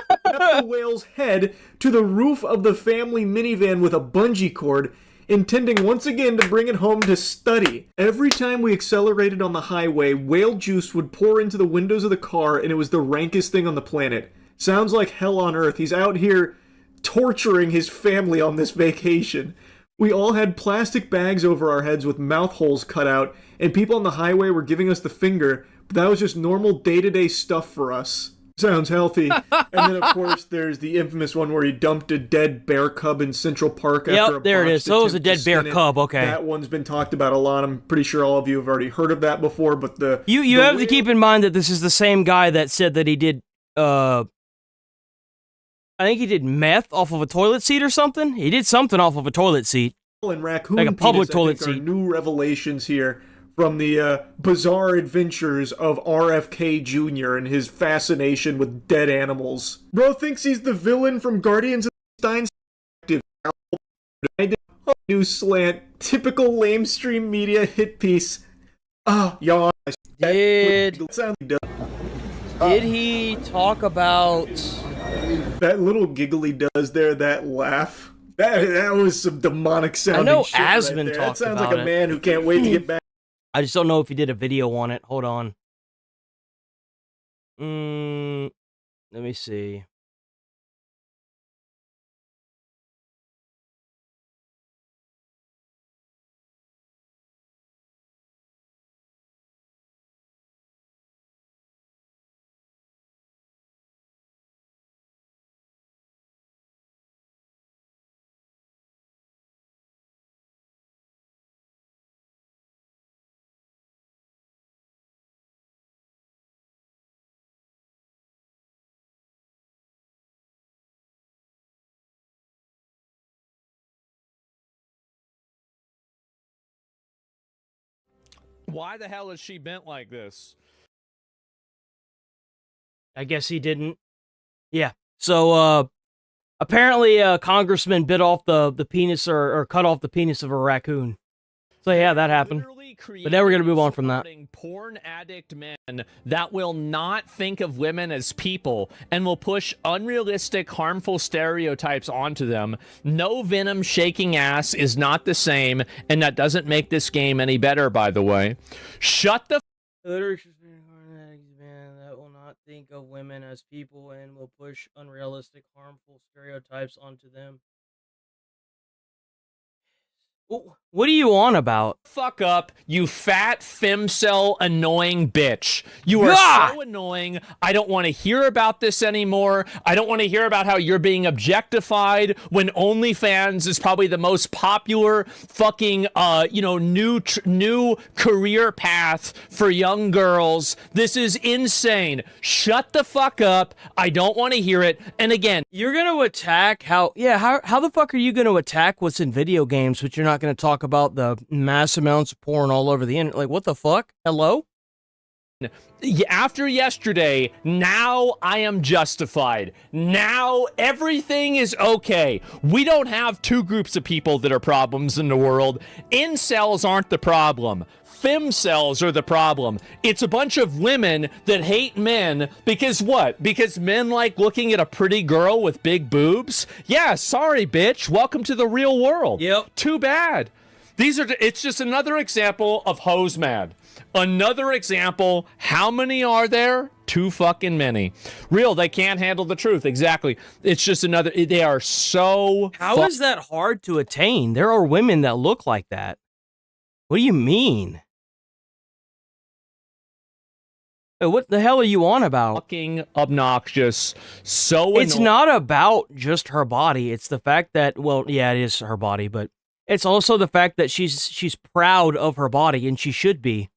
The whale's head to the roof of the family minivan with a bungee cord, intending once again to bring it home to study. Every time we accelerated on the highway, whale juice would pour into the windows of the car, and it was the rankest thing on the planet. Sounds like hell on earth. He's out here torturing his family on this vacation. We all had plastic bags over our heads with mouth holes cut out, and people on the highway were giving us the finger, but that was just normal day-to-day stuff for us. Sounds healthy. And then, of course, there's the infamous one where he dumped a dead bear cub in Central Park after a there it is. So it was a dead bear cub, okay. That one's been talked about a lot. I'm pretty sure all of you have already heard of that before, but You have to keep in mind that this is the same guy that said that he did, I think he did meth off of a toilet seat or something. He did something off of a toilet seat. And raccoon like a public penis, toilet I think, seat. are new revelations here from the bizarre adventures of RFK Jr. and his fascination with dead animals. Bro thinks he's the villain from Guardians of the Stein Perspective. I did a new slant, typical lamestream media hit piece. Yawn. Did he talk about that little giggly does there? That laugh. That was some demonic sounding. I know shit Asmon right there. talked That sounds about like a man who can't wait to get back. I just don't know if he did a video on it. Hold on. Let me see. Why the hell is she bent like this? I guess he didn't. Yeah. So, apparently, congressman bit off the penis or cut off the penis of a raccoon. So, yeah, that happened. But now we're going to move on from that. Porn addict men that will not think of women as people and will push unrealistic, harmful stereotypes onto them. No Venom shaking ass is not the same, and that doesn't make this game any better, by the way. Shut the man that will not think of women as people and will push unrealistic, harmful stereotypes onto them. What are you on about? Fuck up, you fat femcel annoying bitch. You are so annoying. I don't want to hear about this anymore. I don't want to hear about how you're being objectified when OnlyFans is probably the most popular fucking new career path for young girls. This is insane. Shut the fuck up. I don't want to hear it. And again, you're going to attack how the fuck are you going to attack what's in video games, but you're not going to talk about the mass amounts of porn all over the internet? Like, what the fuck? Hello? After yesterday, now I am justified. Now everything is okay. We don't have two groups of people that are problems in the world. Incels aren't the problem. Femcells are the problem. It's a bunch of women that hate men because what? Because men like looking at a pretty girl with big boobs? Yeah, sorry, bitch. Welcome to the real world. Yep. Too bad. It's just another example of hose mad. Another example, how many are there? Too fucking many. Real, they can't handle the truth. Exactly. It's just another, they are so... How is that hard to attain? There are women that look like that. What do you mean? Hey, what the hell are you on about? Fucking obnoxious. So It's not about just her body. It's the fact that, well, yeah, it is her body, but it's also the fact that she's proud of her body, and she should be.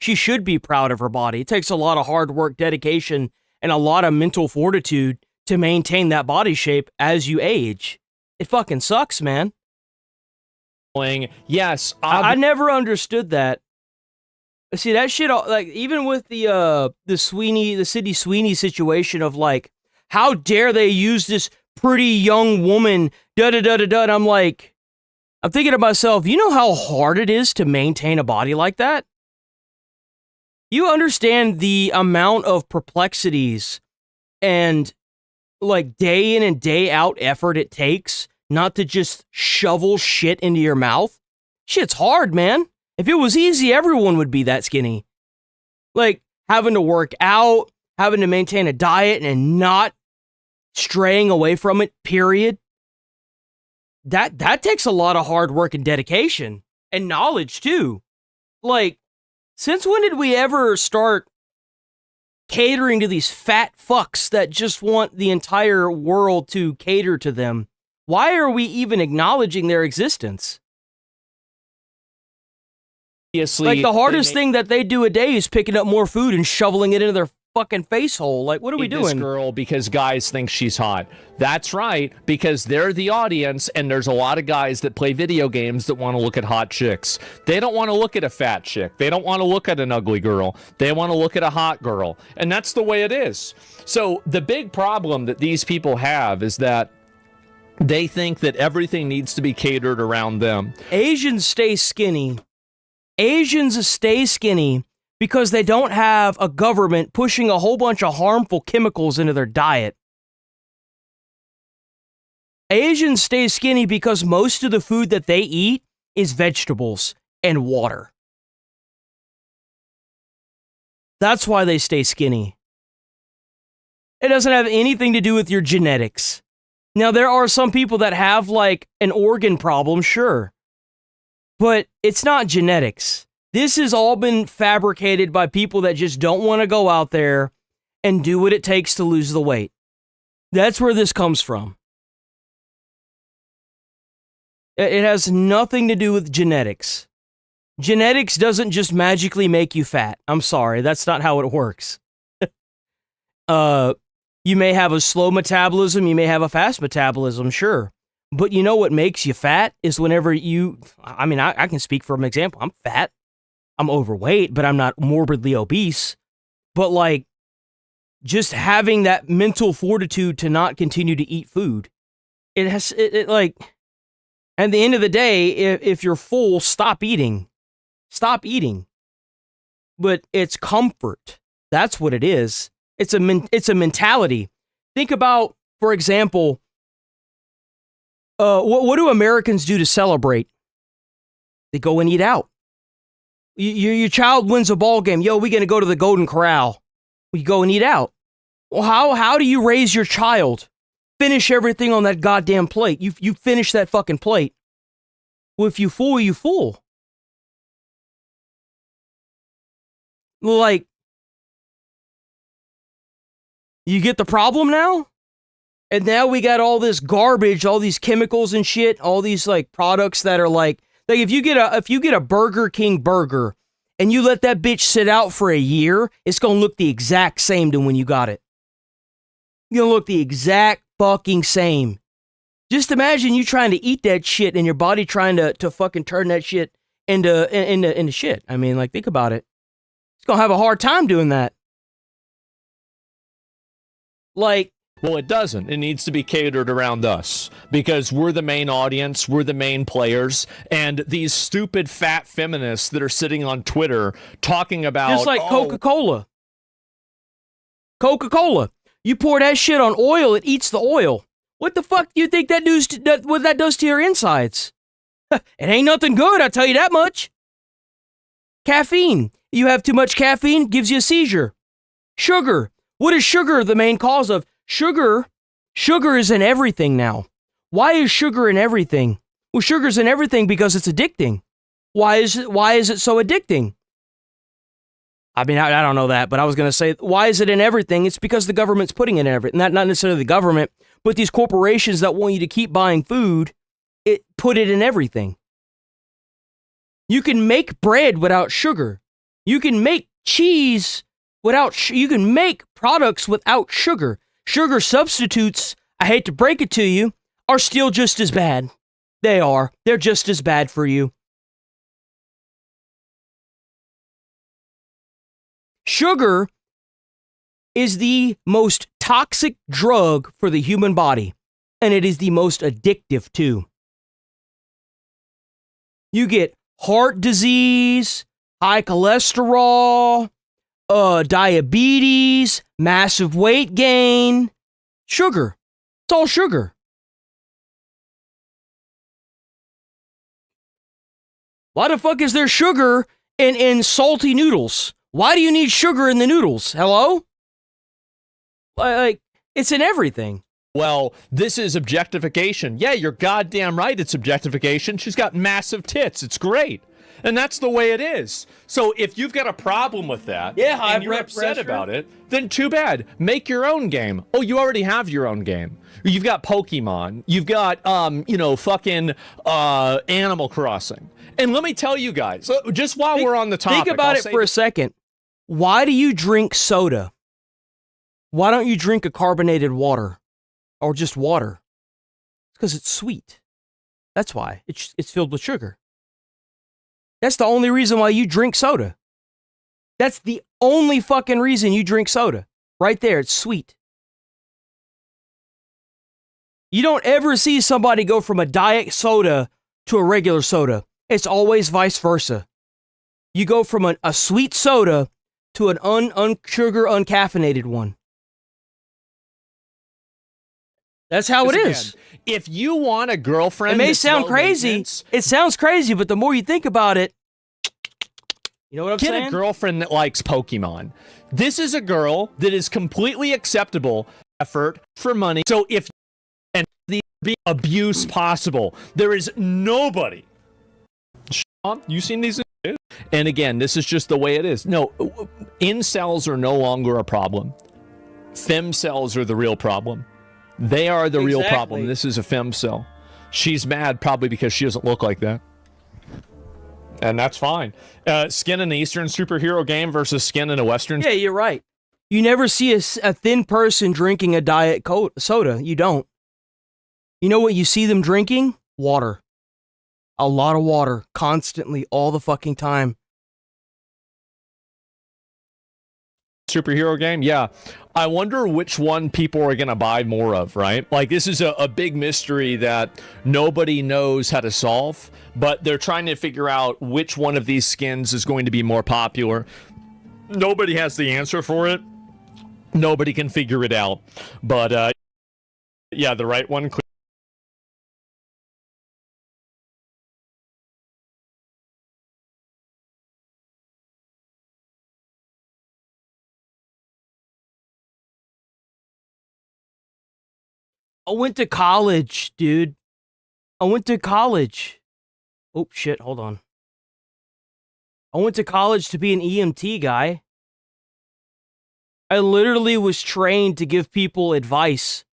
She should be proud of her body. It takes a lot of hard work, dedication, and a lot of mental fortitude to maintain that body shape as you age. It fucking sucks, man. Yes, I never understood that. See, that shit, like, even with the Sydney Sweeney situation of, like, how dare they use this pretty young woman, da-da-da-da-da, I'm like, I'm thinking to myself, you know how hard it is to maintain a body like that? You understand the amount of perplexities and, like, day in and day out effort it takes not to just shovel shit into your mouth? Shit's hard, man. If it was easy, everyone would be that skinny. Like, having to work out, having to maintain a diet, and not straying away from it, period. That takes a lot of hard work and dedication. And knowledge, too. Like, since when did we ever start catering to these fat fucks that just want the entire world to cater to them? Why are we even acknowledging their existence? Like, the hardest thing that they do a day is picking up more food and shoveling it into their fucking face hole. Like, what are we doing? This girl because guys think she's hot. That's right, because they're the audience, and there's a lot of guys that play video games that want to look at hot chicks. They don't want to look at a fat chick. They don't want to look at an ugly girl. They want to look at a hot girl. And that's the way it is. So the big problem that these people have is that they think that everything needs to be catered around them. Asians stay skinny. Asians stay skinny because they don't have a government pushing a whole bunch of harmful chemicals into their diet. Asians stay skinny because most of the food that they eat is vegetables and water. That's why they stay skinny. It doesn't have anything to do with your genetics. Now, there are some people that have, like, an organ problem, sure. But it's not genetics. This has all been fabricated by people that just don't want to go out there and do what it takes to lose the weight. That's where this comes from. It has nothing to do with genetics. Genetics doesn't just magically make you fat. I'm sorry, that's not how it works. You may have a slow metabolism, you may have a fast metabolism, sure. But you know what makes you fat is whenever you, I mean, I can speak from an example. I'm fat. I'm overweight, but I'm not morbidly obese. But, like, just having that mental fortitude to not continue to eat food. Like, at the end of the day, if you're full, stop eating. Stop eating. But it's comfort. That's what it is. It's a mentality. Think about, for example, what do Americans do to celebrate? They go and eat out. Your child wins a ball game. Yo, we're going to go to the Golden Corral. We go and eat out. Well, how do you raise your child? Finish everything on that goddamn plate. You finish that fucking plate. Well, if you fool, you fool. Like, you get the problem now? And now we got all this garbage, all these chemicals and shit, all these, like, products that are like if you get a Burger King burger and you let that bitch sit out for a year, it's gonna look the exact same to when you got it. It's gonna look the exact fucking same. Just imagine you trying to eat that shit and your body trying to fucking turn that shit into shit. I mean, like, think about it. It's gonna have a hard time doing that. Like, well, it doesn't. It needs to be catered around us because we're the main audience, we're the main players, and these stupid fat feminists that are sitting on Twitter talking about just like Coca-Cola. Coca-Cola. You pour that shit on oil, it eats the oil. What the fuck do you think what that does to your insides? It ain't nothing good, I'll tell you that much. Caffeine. You have too much caffeine, gives you a seizure. Sugar. What is sugar the main cause of? Sugar is in everything now. Why is sugar in everything? Well, sugar's in everything because it's addicting. Why is it so addicting? I mean, I don't know that, but I was going to say, why is it in everything? It's because the government's putting it in everything. Not necessarily the government, but these corporations that want you to keep buying food, put it in everything. You can make bread without sugar. You can make cheese without, you can make products without sugar. Sugar substitutes, I hate to break it to you, are still just as bad. They are. They're just as bad for you. Sugar is the most toxic drug for the human body, and it is the most addictive too. You get heart disease, high cholesterol, diabetes, massive weight gain. Sugar. It's all sugar. Why the fuck is there sugar in salty noodles? Why do you need sugar in the noodles? Hello? Like, it's in everything. Well, this is objectification. Yeah, you're goddamn right, it's objectification. She's got massive tits. It's great. And that's the way it is. So if you've got a problem with that, and you're upset about it, then too bad. Make your own game. Oh, you already have your own game. You've got Pokemon. You've got, fucking Animal Crossing. And let me tell you guys, just while we're on the topic, think about it for a second. Why do you drink soda? Why don't you drink a carbonated water? Or just water? Because it's sweet. That's why. It's filled with sugar. That's the only reason why you drink soda. That's the only fucking reason you drink soda. Right there, it's sweet. You don't ever see somebody go from a diet soda to a regular soda. It's always vice versa. You go from a sweet soda to an unsugar, uncaffeinated one. That's how it is. If you want a girlfriend, it may sound crazy. It sounds crazy, but the more you think about it, you know what I'm saying? Get a girlfriend that likes Pokemon. This is a girl that is completely acceptable effort for money. So if and the abuse possible, there is nobody. Sean, you seen these? And again, this is just the way it is. No, incels are no longer a problem. Femcells are the real problem. They are the real problem. This is a femcell. She's mad probably because she doesn't look like that. And that's fine. Skin in an Eastern superhero game versus skin in a Western. Yeah, you're right. You never see a thin person drinking a diet soda. You don't. You know what you see them drinking? Water. A lot of water. Constantly. All the fucking time. Superhero game? Yeah. I wonder which one people are going to buy more of, right? Like, this is a big mystery that nobody knows how to solve, but they're trying to figure out which one of these skins is going to be more popular. Nobody has the answer for it. Nobody can figure it out. But, yeah, the right one. I went to college, dude. I went to college. Oh, shit, hold on. I went to college to be an EMT guy. I literally was trained to give people advice.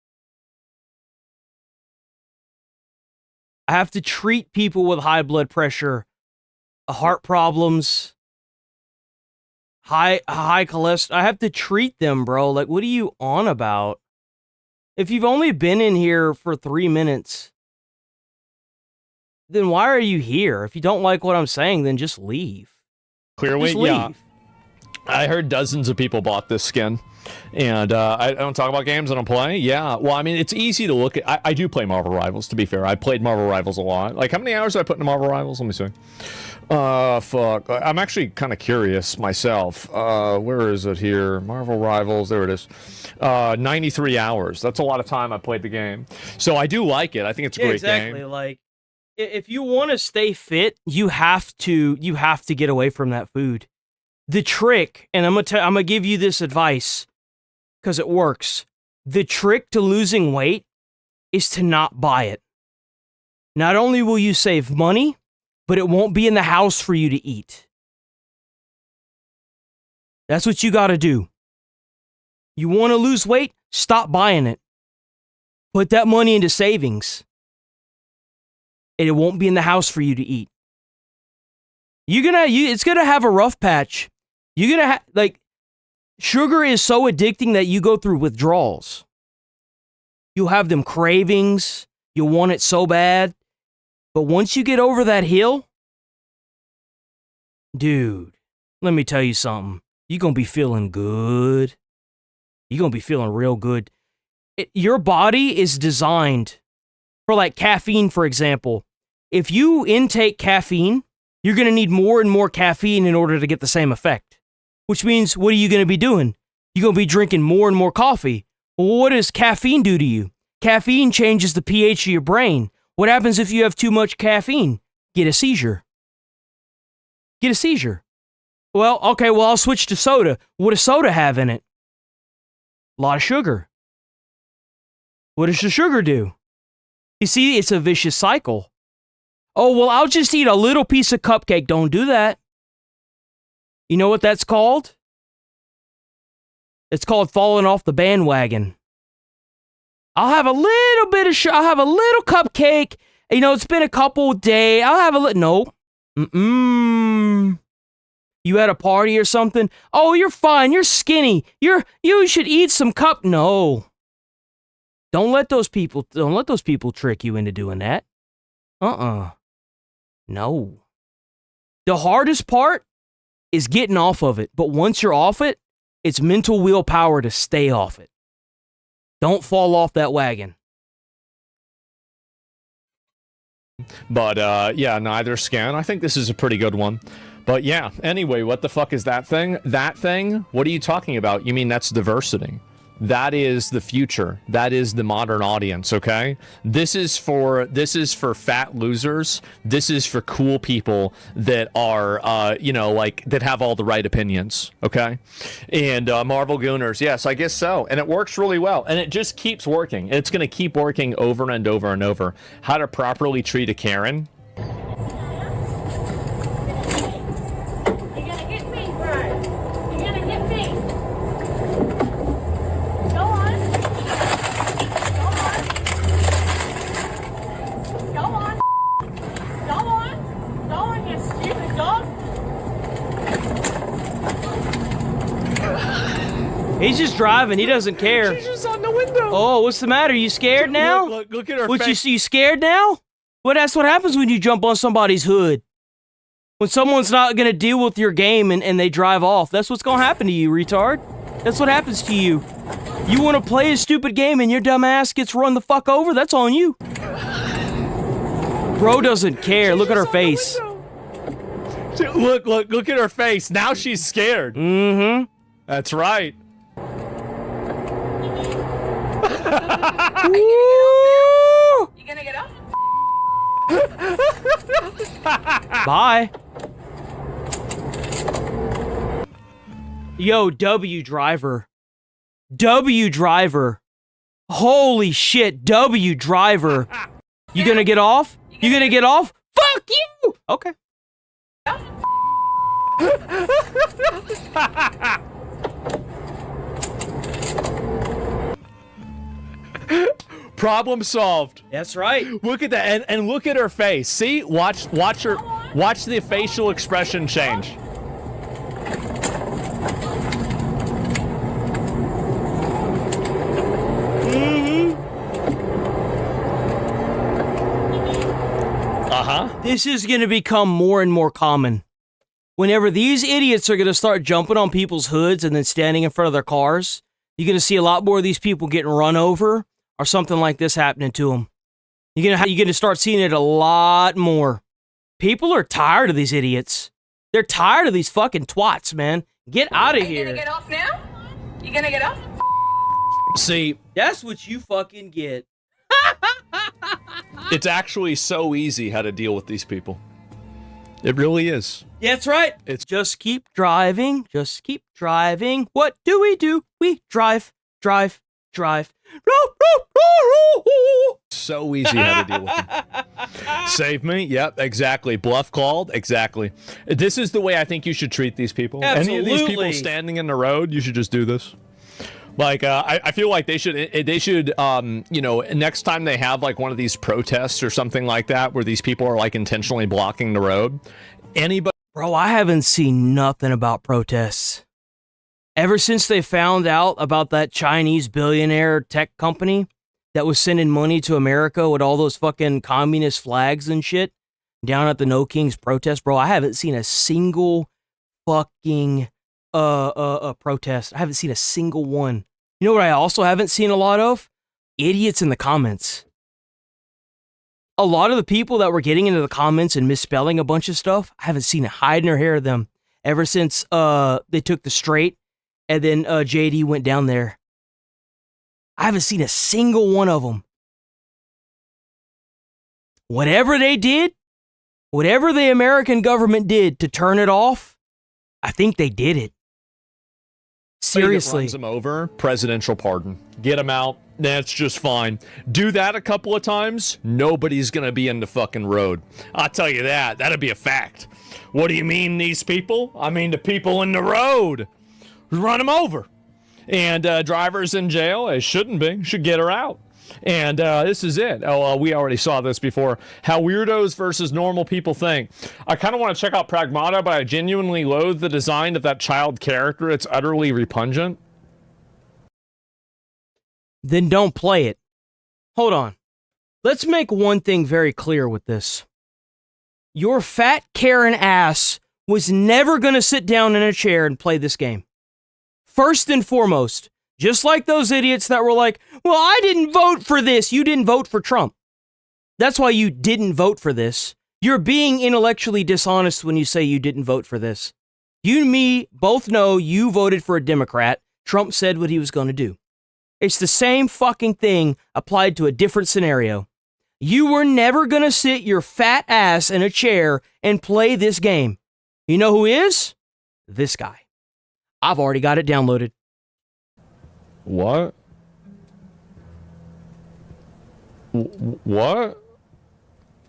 I have to treat people with high blood pressure, heart problems, high cholesterol. I have to treat them, bro. Like, what are you on about? If you've only been in here for 3 minutes, then why are you here? If you don't like what I'm saying, then just leave. Clearly, yeah. I heard dozens of people bought this skin. And I don't talk about games I don't play. Yeah, well, I mean, it's easy to look at. I do play Marvel Rivals, to be fair. I played Marvel Rivals a lot. Like, how many hours did I put into Marvel Rivals? Let me see. Fuck. I'm actually kind of curious myself. Where is it here? Marvel Rivals. There it is. 93 hours. That's a lot of time I played the game. So I do like it. I think it's a great game. Exactly. Like, if you want to stay fit, you have to get away from that food. The trick, and I'm gonna give you this advice because it works. The trick to losing weight is to not buy it. Not only will you save money, but it won't be in the house for you to eat. That's what you got to do. You want to lose weight? Stop buying it. Put that money into savings. And it won't be in the house for you to eat. It's gonna have a rough patch. You're gonna sugar is so addicting that you go through withdrawals. You'll have them cravings. You'll want it so bad. But once you get over that hill, dude, let me tell you something. You're gonna be feeling good. You're gonna be feeling real good. Your body is designed for like caffeine, for example. If you intake caffeine, you're going to need more and more caffeine in order to get the same effect. Which means, what are you going to be doing? You're going to be drinking more and more coffee. Well, what does caffeine do to you? Caffeine changes the pH of your brain. What happens if you have too much caffeine? Get a seizure. Get a seizure. Well, okay, I'll switch to soda. What does soda have in it? A lot of sugar. What does the sugar do? You see, it's a vicious cycle. Oh, well, I'll just eat a little piece of cupcake. Don't do that. You know what that's called? It's called falling off the bandwagon. I'll have a little bit of I'll have a little cupcake. You know, it's been a couple days. I'll have a little. No. You at a party or something? Oh, you're fine. You're skinny. You should eat some No. Don't let those people trick you into doing that. No. The hardest part is getting off of it. But once you're off it, it's mental willpower to stay off it. Don't fall off that wagon. But yeah, neither scan. I think this is a pretty good one. But yeah, anyway, what the fuck is that thing? That thing? What are you talking about? You mean that's diversity? That is the future. That is the modern audience, okay? This is for fat losers. This is for cool people that are, that have all the right opinions, okay? And Marvel Gooners, yes, I guess so. And it works really well. And it just keeps working. It's going to keep working over and over and over. How to properly treat a Karen. He's just driving. He doesn't care. She's just on the window. Oh, what's the matter? You scared now? Look at her face. You scared now? Well, that's what happens when you jump on somebody's hood. When someone's not going to deal with your game and they drive off. That's what's going to happen to you, retard. That's what happens to you. You want to play a stupid game and your dumb ass gets run the fuck over? That's on you. Bro doesn't care. Look at her face. Look at her face. Now she's scared. Mm-hmm. That's right. Are you gonna get off now? You gonna get off? Bye. Yo, W driver. W driver. Holy shit, W driver. You gonna get off? You gonna get off? Fuck you! Okay. Problem solved. That's right. Look at that, and look at her face. See, watch the facial expression change. This is going to become more and more common. Whenever these idiots are going to start jumping on people's hoods and then standing in front of their cars, you're going to see a lot more of these people getting run over or something like this happening to them. You're going to start seeing it a lot more. People are tired of these idiots. They're tired of these fucking twats, man. Get out of here. You gonna get off now? You gonna get off? See, that's what you fucking get. It's actually so easy how to deal with these people. It really is. That's right. It's just keep driving. Just keep driving. What do? We drive. So easy how to deal with them. Save me. Yep, exactly. Bluff called. Exactly. This is the way I think you should treat these people. Absolutely. Any of these people standing in the road, you should just do this. Like, I feel like they should, you know, next time they have like one of these protests or something like that, where these people are like intentionally blocking the road, anybody. Bro, I haven't seen nothing about protests. Ever since they found out about that Chinese billionaire tech company that was sending money to America with all those fucking communist flags and shit down at the No Kings protest, bro, I haven't seen a single fucking protest. I haven't seen a single one. You know what I also haven't seen a lot of? Idiots in the comments. A lot of the people that were getting into the comments and misspelling a bunch of stuff, I haven't seen a hide nor hair of them ever since they took the straight and then JD went down there. I haven't seen a single one of them. Whatever they did, whatever the American government did to turn it off, I think they did it. Seriously. Runs them over, presidential pardon. Get them out. That's just fine. Do that a couple of times, nobody's gonna be in the fucking road. I'll tell you that. That'd be a fact. What do you mean, these people? I mean the people in the road. Run them over. And drivers in jail, they shouldn't be. Should get her out. And this is it. We already saw this before. How weirdos versus normal people think. I kind of want to check out Pragmata, but I genuinely loathe the design of that child character. It's utterly repugnant. Then don't play it. Hold on. Let's make one thing very clear with this. Your fat Karen ass was never going to sit down in a chair and play this game. First and foremost, just like those idiots that were like, well, I didn't vote for this. You didn't vote for Trump. That's why you didn't vote for this. You're being intellectually dishonest when you say you didn't vote for this. You and me both know you voted for a Democrat. Trump said what he was going to do. It's the same fucking thing applied to a different scenario. You were never going to sit your fat ass in a chair and play this game. You know who is? This guy. I've already got it downloaded. What? What?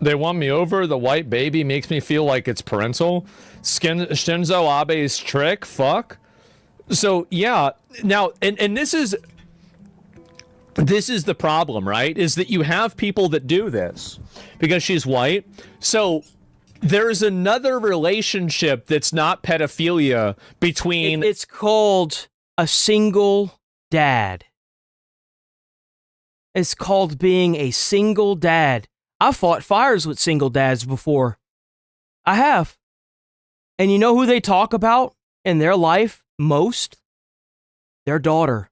They won me over. The white baby makes me feel like it's parental. Shinzo Abe's trick. Fuck. So, yeah. Now, and this is the problem, right? Is that you have people that do this because she's white. So there's another relationship that's not pedophilia between... It's called a single dad. It's called being a single dad. I've fought fires with single dads before. I have. And you know who they talk about in their life most? Their daughter.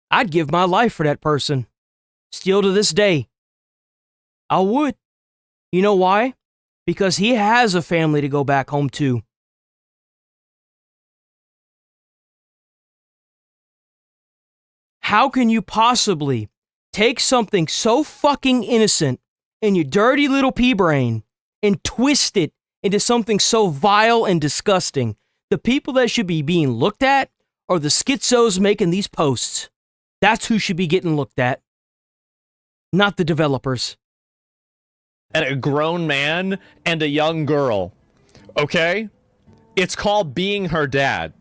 I'd give my life for that person. Still to this day. I would. You know why? Because he has a family to go back home to. How can you possibly take something so fucking innocent in your dirty little pea brain and twist it into something so vile and disgusting? The people that should be being looked at are the schizos making these posts. That's who should be getting looked at, not the developers. And a grown man and a young girl. Okay? It's called being her dad.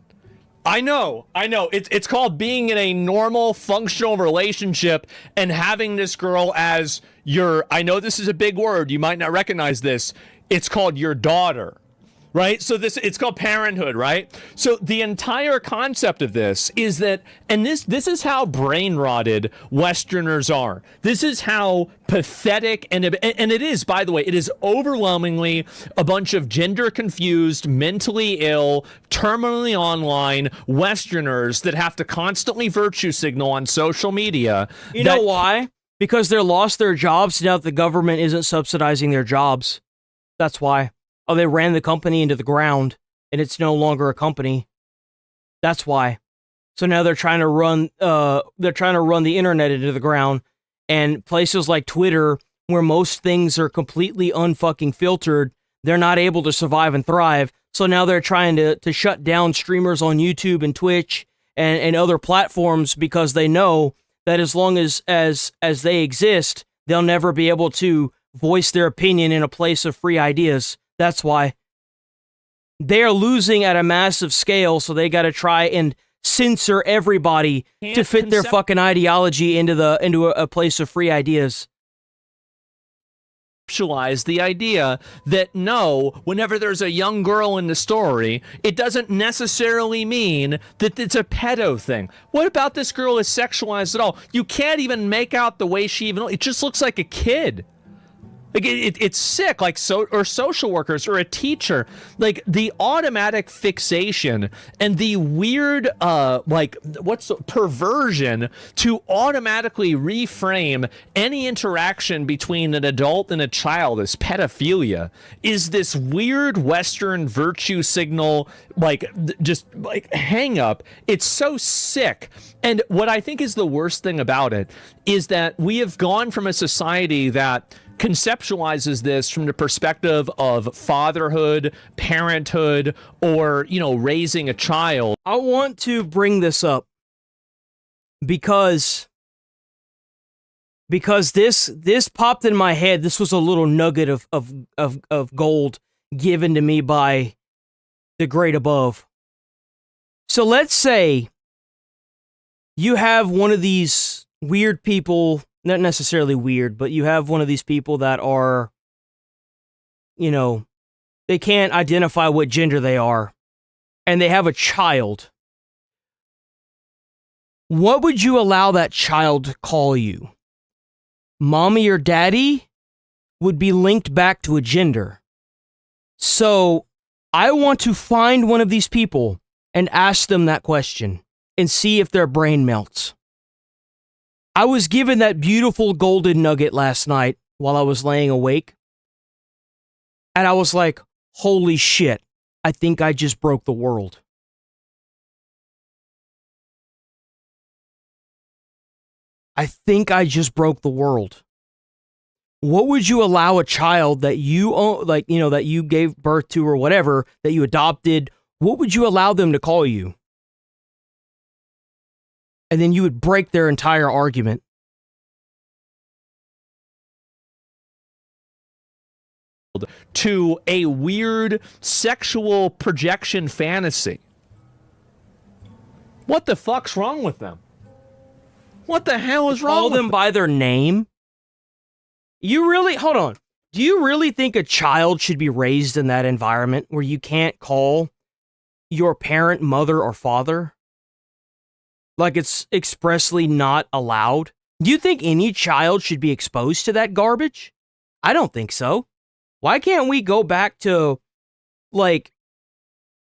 I know. It's called being in a normal, functional relationship and having this girl as your... I know this is a big word. You might not recognize this. It's called your daughter. Right? So it's called parenthood, right? So the entire concept of this is that, and this is how brain rotted Westerners are. This is how pathetic, and it is, by the way, it is overwhelmingly a bunch of gender confused, mentally ill, terminally online Westerners that have to constantly virtue signal on social media. You know why? Because they lost their jobs now that the government isn't subsidizing their jobs. That's why. Oh, they ran the company into the ground, and it's no longer a company. That's why. So now they're trying to run the internet into the ground, and places like Twitter, where most things are completely unfucking filtered, they're not able to survive and thrive. So now they're trying to shut down streamers on YouTube and Twitch and other platforms because they know that as long as they exist, they'll never be able to voice their opinion in a place of free ideas. That's why. They are losing at a massive scale, so they got to try and censor everybody to fit their fucking ideology into a place of free ideas. The idea that no, whenever there's a young girl in the story, it doesn't necessarily mean that it's a pedo thing. What about this girl is sexualized at all? You can't even make out the way she even, it just looks like a kid. Like it's sick, like or social workers or a teacher, like the automatic fixation and the weird, perversion to automatically reframe any interaction between an adult and a child as pedophilia is this weird Western virtue signal, hang up. It's so sick. And what I think is the worst thing about it is that we have gone from a society that conceptualizes this from the perspective of fatherhood, parenthood, or, raising a child. I want to bring this up because this popped in my head. This was a little nugget of gold given to me by the great above. So let's say you have one of these weird people, not necessarily weird, but you have one of these people that are, they can't identify what gender they are, and they have a child. What would you allow that child to call you? Mommy or daddy would be linked back to a gender. So I want to find one of these people and ask them that question and see if their brain melts. I was given that beautiful golden nugget last night while I was laying awake. And I was like, holy shit, I think I just broke the world. I think I just broke the world. What would you allow a child that you own, that you gave birth to or whatever, that you adopted, what would you allow them to call you? And then you would break their entire argument. To a weird sexual projection fantasy. What the fuck's wrong with them? What the hell is wrong with them? Call them by their name? Hold on. Do you really think a child should be raised in that environment where you can't call your parent mother or father? Like it's expressly not allowed? Do you think any child should be exposed to that garbage? I don't think so. Why can't we go back to,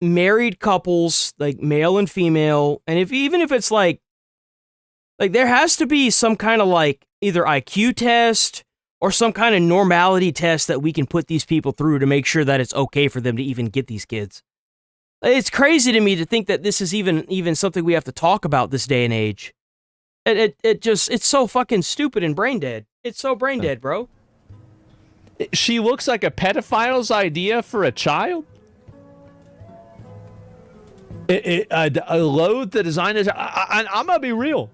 married couples, male and female, and even if it's there has to be some kind of either IQ test or some kind of normality test that we can put these people through to make sure that it's okay for them to even get these kids. It's crazy to me to think that this is even something we have to talk about this day and age. It's so fucking stupid and brain dead. It's so brain dead, bro. She looks like a pedophile's idea for a child. I loathe the design. I'm gonna be real.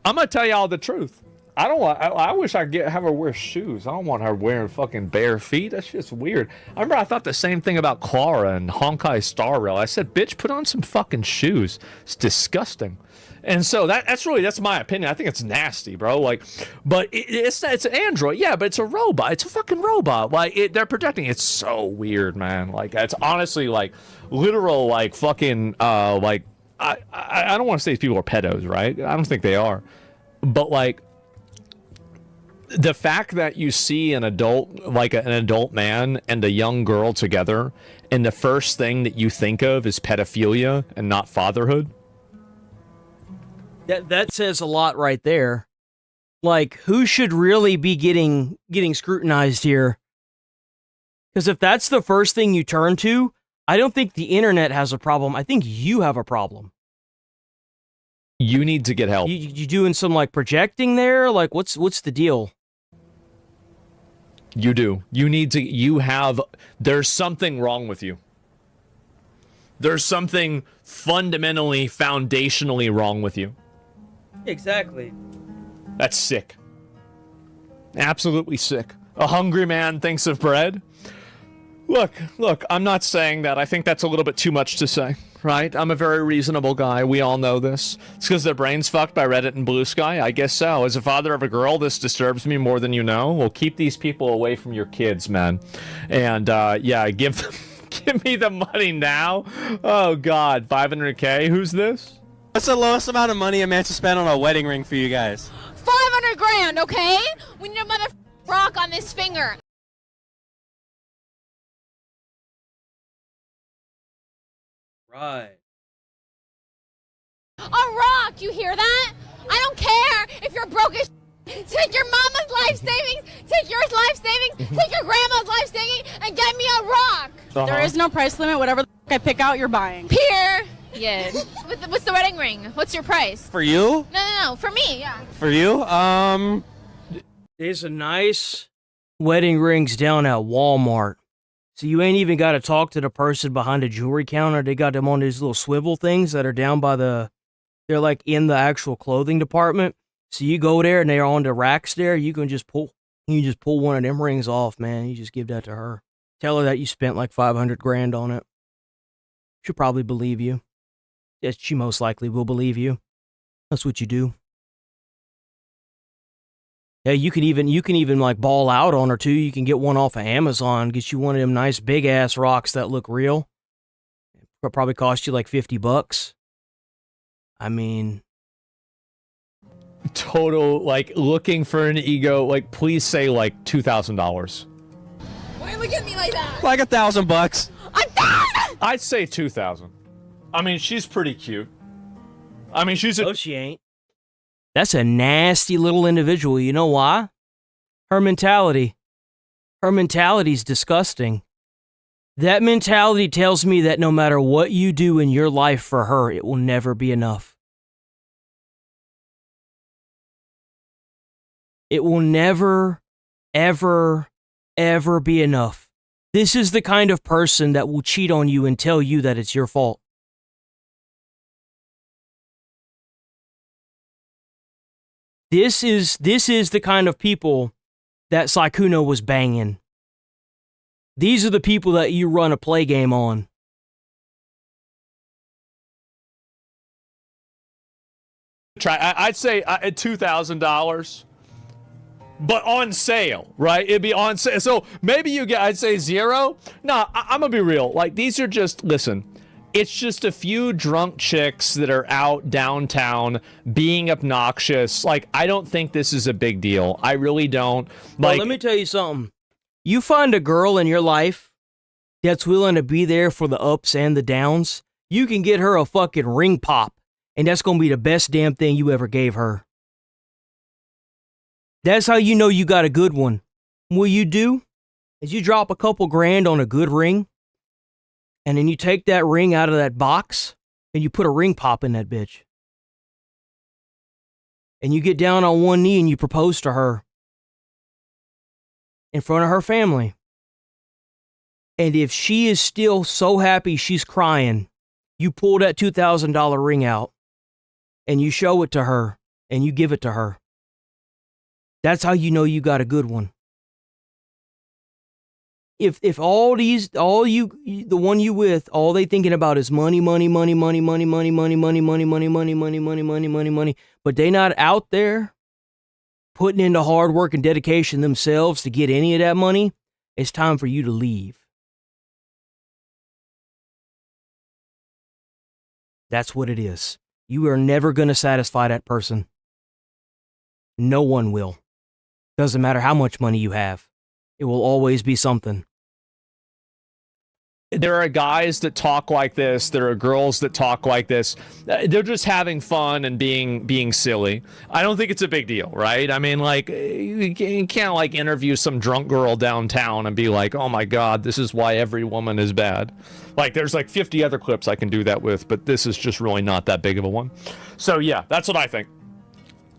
I'm gonna tell y'all the truth. I wish I could have her wear shoes. I don't want her wearing fucking bare feet. That's just weird. I remember I thought the same thing about Clara and Honkai Star Rail. I said, bitch, put on some fucking shoes. It's disgusting. And so that's my opinion. I think it's nasty, bro. But it's an android, yeah, but it's a robot. It's a fucking robot. They're projecting. It's so weird, man. It's honestly literal, fucking, I don't want to say these people are pedos, right? I don't think they are. But the fact that you see an adult, an adult man and a young girl together, and the first thing that you think of is pedophilia and not fatherhood. That says a lot right there. Who should really be getting scrutinized here? Because if that's the first thing you turn to, I don't think the internet has a problem. I think you have a problem. You need to get help. You doing some projecting there? What's the deal? You do. There's something wrong with you. There's something fundamentally, foundationally wrong with you. Exactly. That's sick. Absolutely sick. A hungry man thinks of bread. Look, I'm not saying that. I think that's a little bit too much to say, right? I'm a very reasonable guy. We all know this. It's because their brain's fucked by Reddit and Blue Sky? I guess so. As a father of a girl, this disturbs me more than you know. Well, keep these people away from your kids, man. And, yeah, give me the money now. Oh, God. 500K? Who's this? What's the lowest amount of money a man should spend on a wedding ring for you guys? 500 grand, okay? We need a mother rock on this finger. Right. A rock, you hear that? I don't care if you're broke as take your mama's life savings, take your life savings, take your grandma's life savings, and get me a rock. There is no price limit. Whatever the I pick out, you're buying. Period. What's the wedding ring? What's your price? For you? No. For me, yeah. For you? There's a nice wedding rings down at Walmart. So you ain't even got to talk to the person behind the jewelry counter. They got them on these little swivel things that are down by they're like in the actual clothing department. So you go there and they're on the racks there. You can just pull one of them rings off, man. You just give that to her. Tell her that you spent like 500 grand on it. She'll probably believe you. Yes, she most likely will believe you. That's what you do. Yeah, you can even like ball out on her too. You can get one off of Amazon, get you one of them nice big ass rocks that look real. It'll probably cost you like $50. I mean, total, like, looking for an ego, like, please say like $2,000. Why look at me like that? Like $1,000. $1,000! I'd say 2,000. I mean, she's pretty cute. I mean, no, she ain't. That's a nasty little individual. You know why? Her mentality. Her mentality's disgusting. That mentality tells me that no matter what you do in your life for her, it will never be enough. It will never, ever, ever be enough. This is the kind of person that will cheat on you and tell you that it's your fault. This is the kind of people that Sykkuno was banging. These are the people that you run a play game on. I'd say $2,000, but on sale, right? It'd be on sale. So maybe you get, I'd say zero. No, I'm gonna be real. Like, these are just, listen, it's just a few drunk chicks that are out downtown being obnoxious. Like, I don't think this is a big deal. I really don't. Like, well, let me tell you something. You find a girl in your life that's willing to be there for the ups and the downs, you can get her a fucking ring pop, and that's going to be the best damn thing you ever gave her. That's how you know you got a good one. What you do is you drop a couple grand on a good ring, and then you take that ring out of that box, and you put a ring pop in that bitch. And you get down on one knee and you propose to her in front of her family. And if she is still so happy she's crying, you pull that $2,000 ring out and you show it to her and you give it to her. That's how you know you got a good one. If the one you with, all they thinking about is money, but they not out there putting in the hard work and dedication themselves to get any of that money, it's time for you to leave. That's what it is. You are never going to satisfy that person. No one will. Doesn't matter how much money you have. It will always be something. There are guys that talk like this. There are girls that talk like this. They're just having fun and being silly. I don't think it's a big deal, right? I mean, like, you can't like interview some drunk girl downtown and be like, oh my God, this is why every woman is bad. Like, there's like 50 other clips I can do that with, but this is just really not that big of a one. So yeah, that's what I think.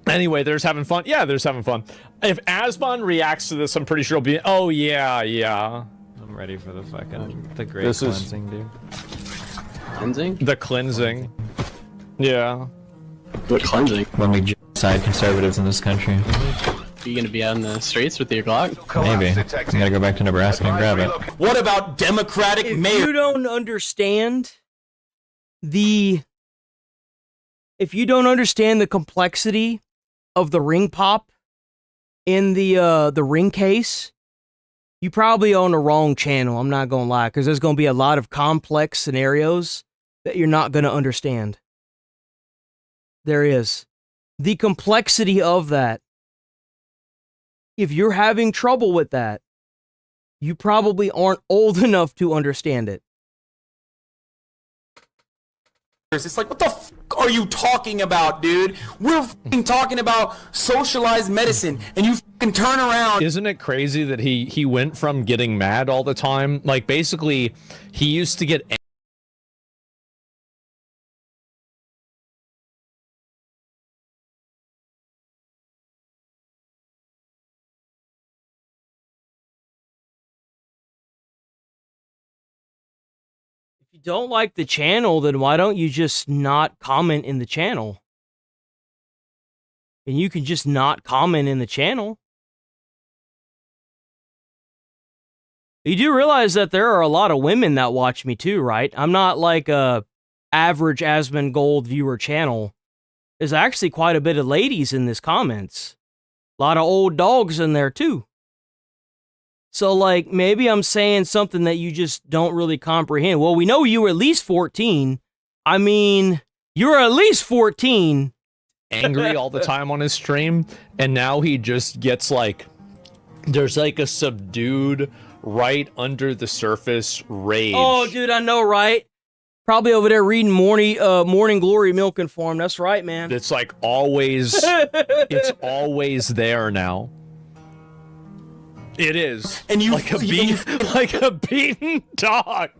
Anyway, there's having fun. Yeah, there's having fun. If Asbon reacts to this, I'm pretty sure he'll be, oh yeah. I'm ready for the great cleansing, dude. Cleansing? The cleansing. Yeah. What cleansing? When we genocide conservatives in this country. You gonna be out in the streets with your Glock? Maybe. I gotta go back to Nebraska and grab it. What about Democratic mayor? If you don't understand the complexity of the ring pop in the ring case, you probably own the wrong channel. I'm not gonna lie, because there's gonna be a lot of complex scenarios that you're not gonna understand. There is the complexity of that. If you're having trouble with that, you probably aren't old enough to understand it. It's like, what the f are you talking about, dude? We're f***ing talking about socialized medicine, and you f***ing turn around. Isn't it crazy that he went from getting mad all the time? Like, basically, he used to get If you don't like the channel, then why don't you just not comment in the channel? And you can just not comment in the channel. You do realize that there are a lot of women that watch me too, right? I'm not like a average Asmongold viewer channel. There's actually quite a bit of ladies in this comments. A lot of old dogs in there too. So, like, maybe I'm saying something that you just don't really comprehend. Well, we know you were at least 14. I mean, you're at least 14. Angry all the time on his stream, and now he just gets, like, there's, like, a subdued, right under the surface rage. Oh, dude, I know, right? Probably over there reading Morning Glory Milk and Form. That's right, man. It's, like, always, it's always there now. It is. And you like a beaten dog.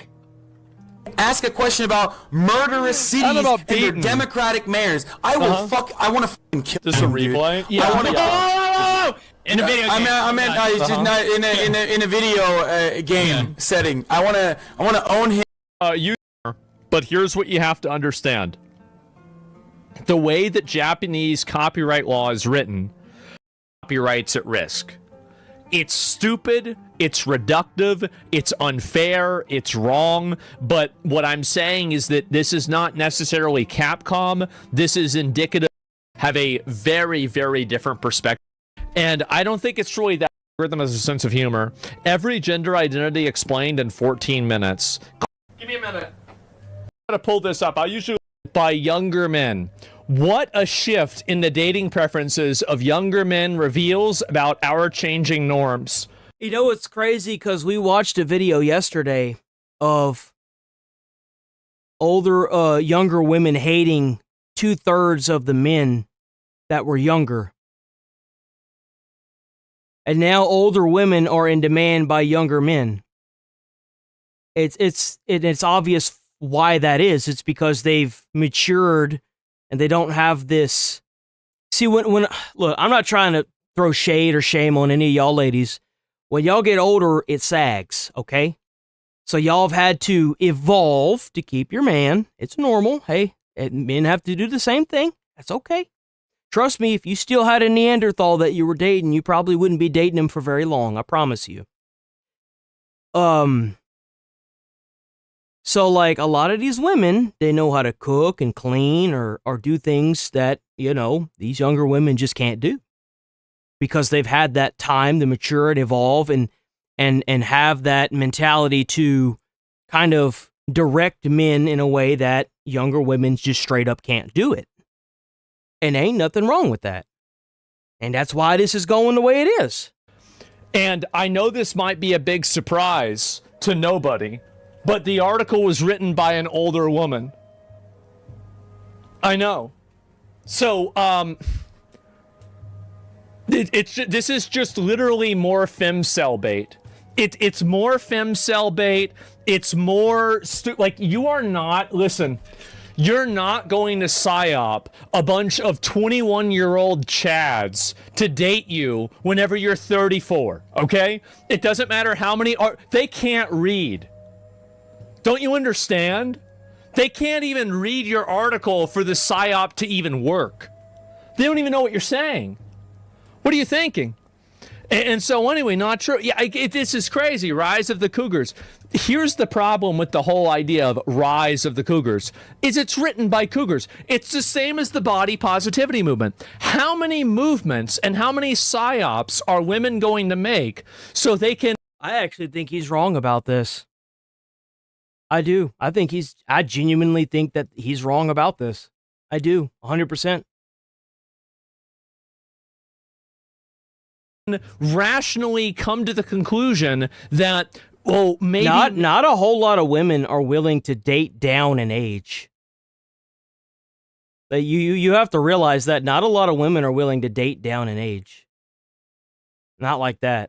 Ask a question about murderous cities and their Democratic mayors. I will I want to fucking kill This him, a replay? Dude. I want to. In a video game. I meant just not in a video game setting. I want to own him. But here's what you have to understand. The way that Japanese copyright law is written, copyright's at risk. It's stupid, it's reductive, it's unfair, it's wrong, but what I'm saying is that this is not necessarily Capcom. This is indicative, have a very, very different perspective. And I don't think it's really that algorithm has a sense of humor. Every gender identity explained in 14 minutes. Give me a minute. I'm gonna pull this up. I usually by younger men. What a shift in the dating preferences of younger men reveals about our changing norms. You know, it's crazy because we watched a video yesterday of younger women hating 2/3 of the men that were younger. And now older women are in demand by younger men. It's obvious why that is. It's because they've matured and they don't have this. See, when look, I'm not trying to throw shade or shame on any of y'all ladies. When y'all get older, it sags, okay? So y'all have had to evolve to keep your man. It's normal. Hey, men have to do the same thing. That's okay. Trust me, if you still had a Neanderthal that you were dating, you probably wouldn't be dating him for very long. I promise you. So, like, a lot of these women, they know how to cook and clean or do things that, you know, these younger women just can't do. Because they've had that time to mature and evolve and have that mentality to kind of direct men in a way that younger women just straight up can't do it. And ain't nothing wrong with that. And that's why this is going the way it is. And I know this might be a big surprise to nobody, but the article was written by an older woman. I know. So, this is just literally more femcel bait. It's more femcel bait. It's more like you are not. Listen, you're not going to psyop a bunch of 21-year-old chads to date you whenever you're 34. Okay? It doesn't matter how many they can't read. Don't you understand? They can't even read your article for the psyop to even work. They don't even know what you're saying. What are you thinking? And so anyway, not true. Yeah, this is crazy. Rise of the Cougars. Here's the problem with the whole idea of Rise of the Cougars is it's written by Cougars. It's the same as the body positivity movement. How many movements and how many psyops are women going to make so they can... I actually think he's wrong about this. I do. I genuinely think that he's wrong about this. I do. 100%. Rationally come to the conclusion that, well, maybe not a whole lot of women are willing to date down in age. That you have to realize that not a lot of women are willing to date down in age. Not like that.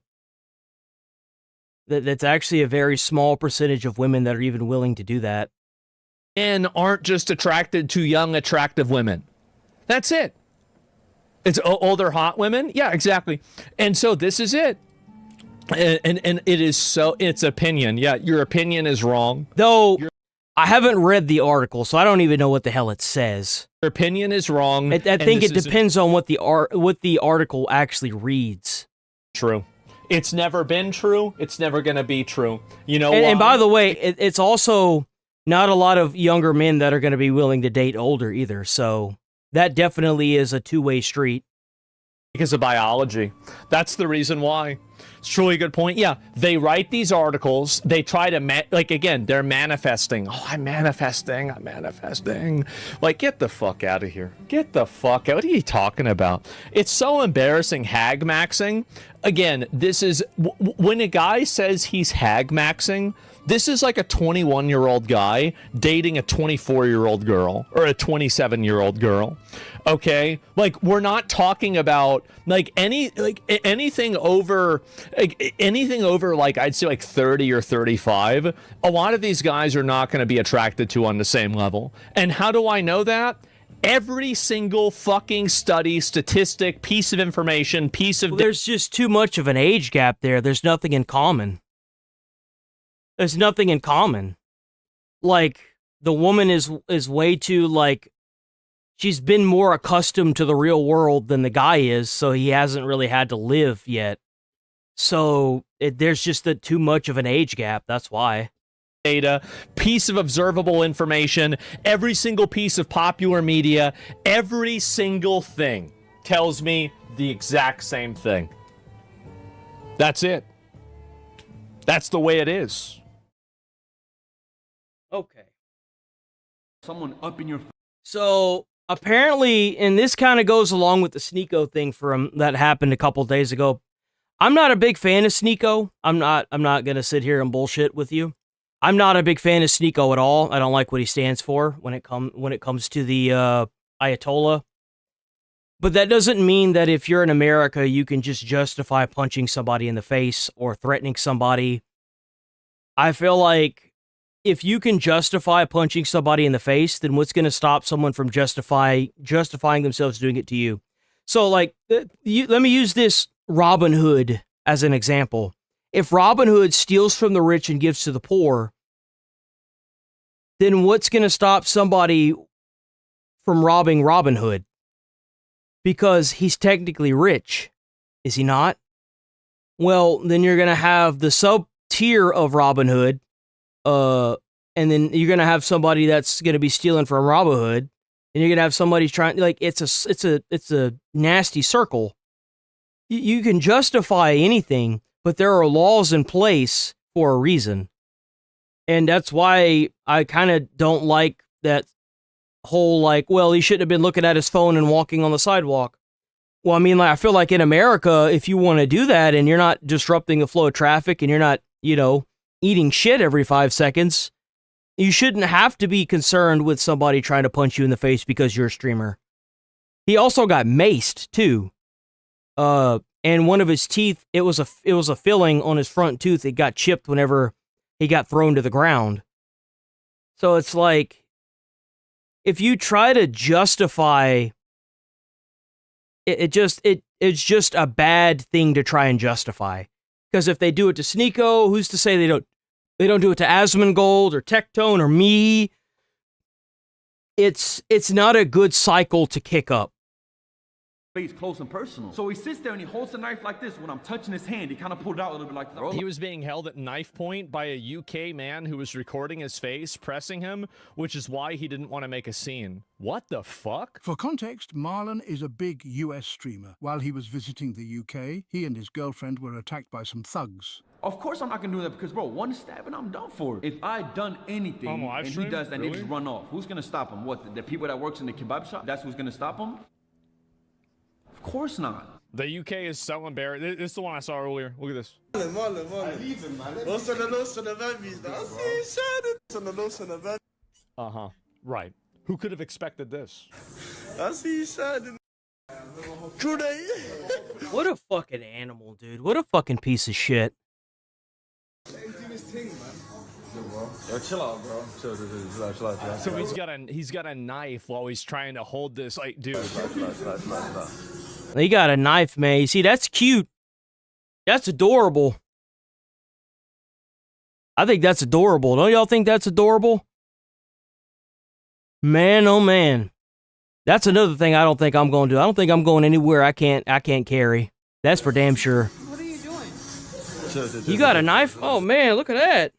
That's actually a very small percentage of women that are even willing to do that. Men aren't just attracted to young, attractive women. That's it. It's older, hot women? Yeah, exactly. And so this is it. And it is so, it's opinion. Yeah, your opinion is wrong. Though, I haven't read the article, so I don't even know what the hell it says. Your opinion is wrong. I think it depends on what the article actually reads. True. It's never been true. It's never going to be true. You know why? And by the way, it's also not a lot of younger men that are going to be willing to date older either, so... That definitely is a two-way street. Because of biology. That's the reason why. It's truly a good point. Yeah, they write these articles. They try to, again, they're manifesting. Oh, I'm manifesting. Like, get the fuck out of here. Get the fuck out. What are you talking about? It's so embarrassing hag maxing. Again, this is, when a guy says he's hag maxing, this is like a 21-year-old guy dating a 24-year-old girl or a 27-year-old girl. Okay? Like, we're not talking about anything over like I'd say like 30 or 35. A lot of these guys are not going to be attracted to on the same level. And how do I know that? Every single fucking study, statistic, piece of information, there's just too much of an age gap there. There's nothing in common. There's nothing in common. Like, the woman is way too, like, she's been more accustomed to the real world than the guy is, so he hasn't really had to live yet. So, there's just too much of an age gap, that's why. Data, piece of observable information, every single piece of popular media, every single thing tells me the exact same thing. That's it. That's the way it is. Okay. Someone up in your... So, apparently, and this kind of goes along with the Sneeko thing that happened a couple days ago. I'm not a big fan of Sneeko. I'm not going to sit here and bullshit with you. I'm not a big fan of Sneeko at all. I don't like what he stands for when it comes to the Ayatollah. But that doesn't mean that if you're in America, you can just justify punching somebody in the face or threatening somebody. I feel like if you can justify punching somebody in the face, then what's going to stop someone from justifying themselves doing it to you? So, like, let me use this Robin Hood as an example. If Robin Hood steals from the rich and gives to the poor, then what's going to stop somebody from robbing Robin Hood? Because he's technically rich, is he not? Well, then you're going to have the sub-tier of Robin Hood, and then you're going to have somebody that's going to be stealing from Robin Hood, and you're going to have somebody trying, like, it's a nasty circle. You can justify anything, but there are laws in place for a reason. And that's why I kind of don't like that whole, like, well, he shouldn't have been looking at his phone and walking on the sidewalk. Well, I mean, like, I feel like in America, if you want to do that and you're not disrupting the flow of traffic and you're not, eating shit every 5 seconds, you shouldn't have to be concerned with somebody trying to punch you in the face because you're a streamer. He also got maced, too. And one of his teeth, it was a filling on his front tooth. It got chipped whenever he got thrown to the ground. So it's like, if you try to justify, it's just a bad thing to try and justify. Because if they do it to Sneeko, who's to say they don't do it to Asmongold or Tectone or me? It's not a good cycle to kick up. face close and personal. So he sits there and he holds the knife like this. When I'm touching his hand, he kind of pulled it out a little bit like that. He was being held at knife point by a UK man who was recording his face, pressing him, which is why he didn't want to make a scene. What the fuck? For context, Marlon is a big US streamer. While he was visiting the UK, he and his girlfriend were attacked by some thugs. Of course I'm not gonna do that because, bro, one stab and I'm done for. If I done anything and he does that, they just run off. Who's gonna stop him? What, the people that works in the kebab shop? That's who's gonna stop him? Of course not. The UK is so embarrassed. This is the one I saw earlier. Look at this. Uh-huh. Right. Who could have expected this? What a fucking animal, dude. What a fucking piece of shit. Yo, chill out, bro. Chill out. So he's got a knife while he's trying to hold this, like, dude. He got a knife, man. You see, that's cute. That's adorable. I think that's adorable. Don't y'all think that's adorable? Man, oh man. That's another thing I don't think I'm going to do. I don't think I'm going anywhere I can't carry. That's for damn sure. What are you doing? You got a knife? Oh man, look at that.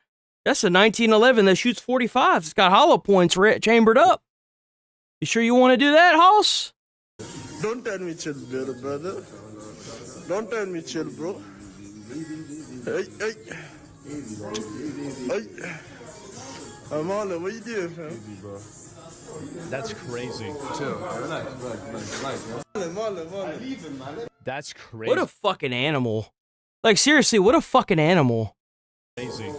That's a 1911 that shoots 45. It's got hollow points chambered up. You sure you want to do that, Hoss? Don't tell me chill, brother. Don't tell me chill, bro. Hey. I'm all what you doing, fam? That's crazy. That's crazy. What a fucking animal. Like, seriously, what a fucking animal. Crazy.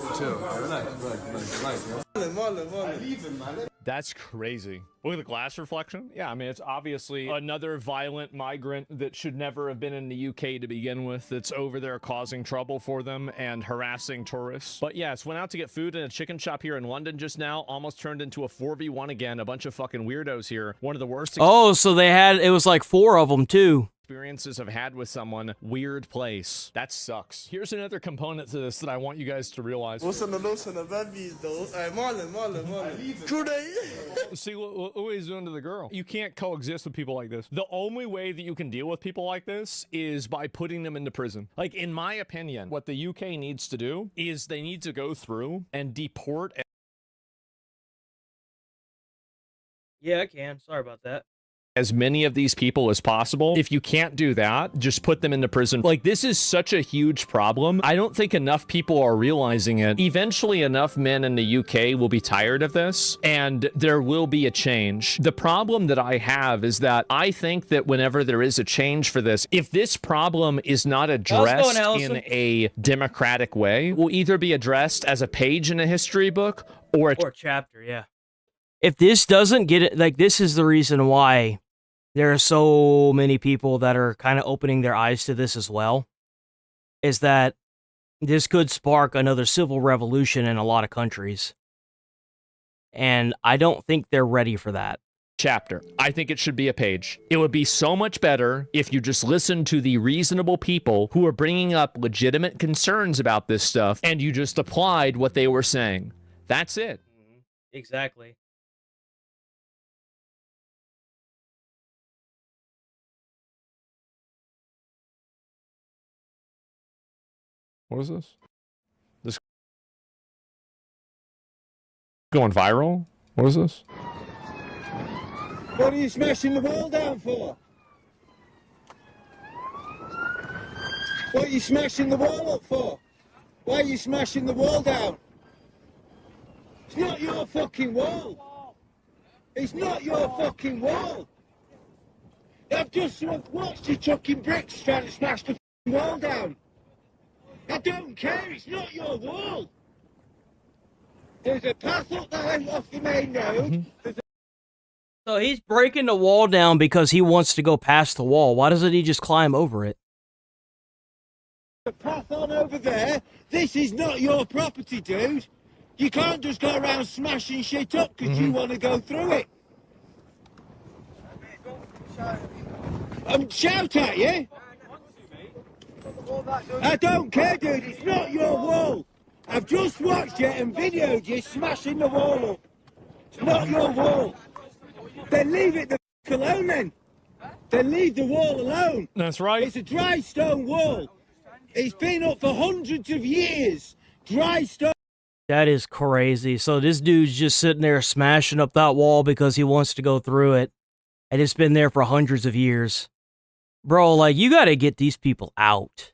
That's crazy. Look at the glass reflection. Yeah, I mean, it's obviously another violent migrant that should never have been in the UK to begin with, that's over there causing trouble for them and harassing tourists. But yes, went out to get food in a chicken shop here in London just now, almost turned into a 4v1 again. A bunch of fucking weirdos here. One of the worst. Oh, so it was like 4 of them too. Experiences I've had with someone. Weird place. That sucks. Here's another component to this that I want you guys to realize. What's on the loose on the babies though? Marlon. See what he's doing to the girl. You can't coexist with people like this. The only way that you can deal with people like this is by putting them into prison. Like, in my opinion, what the UK needs to do is they need to go through and deport. Yeah, I can. Sorry about that. As many of these people as possible. If you can't do that, just put them into prison. Like, this is such a huge problem. I don't think enough people are realizing it. Eventually, enough men in the UK will be tired of this, and there will be a change. The problem that I have is that I think that whenever there is a change for this, if this problem is not addressed in a democratic way, it will either be addressed as a page in a history book or a chapter, yeah. If this doesn't get it, like, this is the reason why there are so many people that are kind of opening their eyes to this as well, is that this could spark another civil revolution in a lot of countries. And I don't think they're ready for that. Chapter. I think it should be a page. It would be so much better if you just listened to the reasonable people who are bringing up legitimate concerns about this stuff and you just applied what they were saying. That's it. Exactly. What is this? This going viral? What is this? What are you smashing the wall down for? What are you smashing the wall up for? Why are you smashing the wall down? It's not your fucking wall. It's not your fucking wall. I've just watched you chucking bricks trying to smash the wall down. I don't care, it's not your wall. There's a path up there off the main road. So he's breaking the wall down because he wants to go past the wall. Why doesn't he just climb over it? The path on over there. This is not your property, dude. You can't just go around smashing shit up because you want to go through it. Shout at you. I don't care, dude. It's not your wall. I've just watched you and videoed you smashing the wall up. It's not your wall. Then leave it the alone then. then leave the wall alone. That's right. It's a dry stone wall. It's been up for hundreds of years. Dry stone. That is crazy. So this dude's just sitting there smashing up that wall because he wants to go through it. And it's been there for hundreds of years. Bro, like, you gotta get these people out.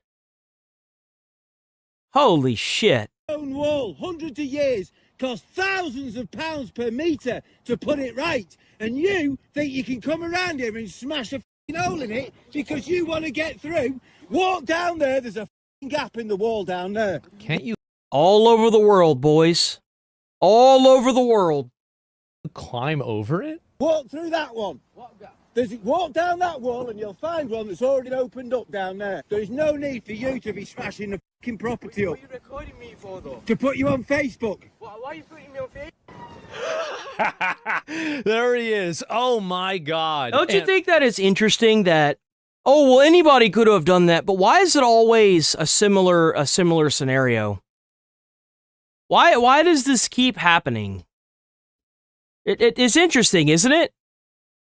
Holy shit. Stone wall, hundreds of years, cost thousands of pounds per metre to put it right. And you think you can come around here and smash a f***ing hole in it because you want to get through? Walk down there, there's a f***ing gap in the wall down there. Can't you All over the world, boys. All over the world. climb over it? Walk through that one. Walk down that wall and you'll find one that's already opened up down there. There's no need for you to be smashing the fucking property up. What are you recording me for, though? To put you on Facebook. Why are you putting me on Facebook? There he is. Oh my God. Don't you think that it's interesting that, oh, well, anybody could have done that, but why is it always a similar scenario? Why does this keep happening? It's interesting, isn't it?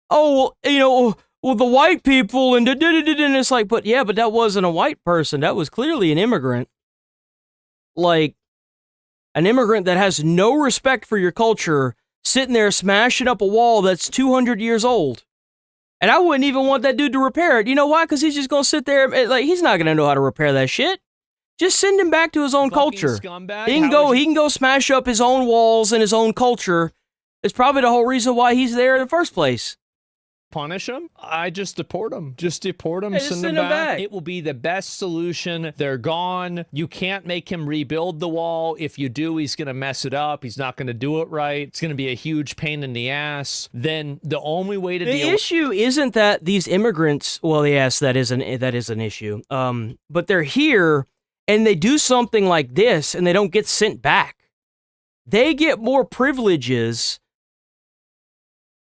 Oh, well, the white people and it's like, but yeah, but that wasn't a white person. That was clearly an immigrant. Like, an immigrant that has no respect for your culture, sitting there smashing up a wall that's 200 years old. And I wouldn't even want that dude to repair it. You know why? Because he's just going to sit there, like, he's not going to know how to repair that shit. Just send him back to his own culture. Scumbag. He can go smash up his own walls and his own culture. It's probably the whole reason why he's there in the first place. Punish him? I just deport him. Just deport him, Yeah, send send him him back. back. It will be the best solution. They're gone. You can't make him rebuild the wall. If you do, he's going to mess it up. He's not going to do it right. It's going to be a huge pain in the ass. Then the only way to The deal issue isn't that these immigrants, well, yes, that is an issue. But they're here and they do something like this and they don't get sent back. They get more privileges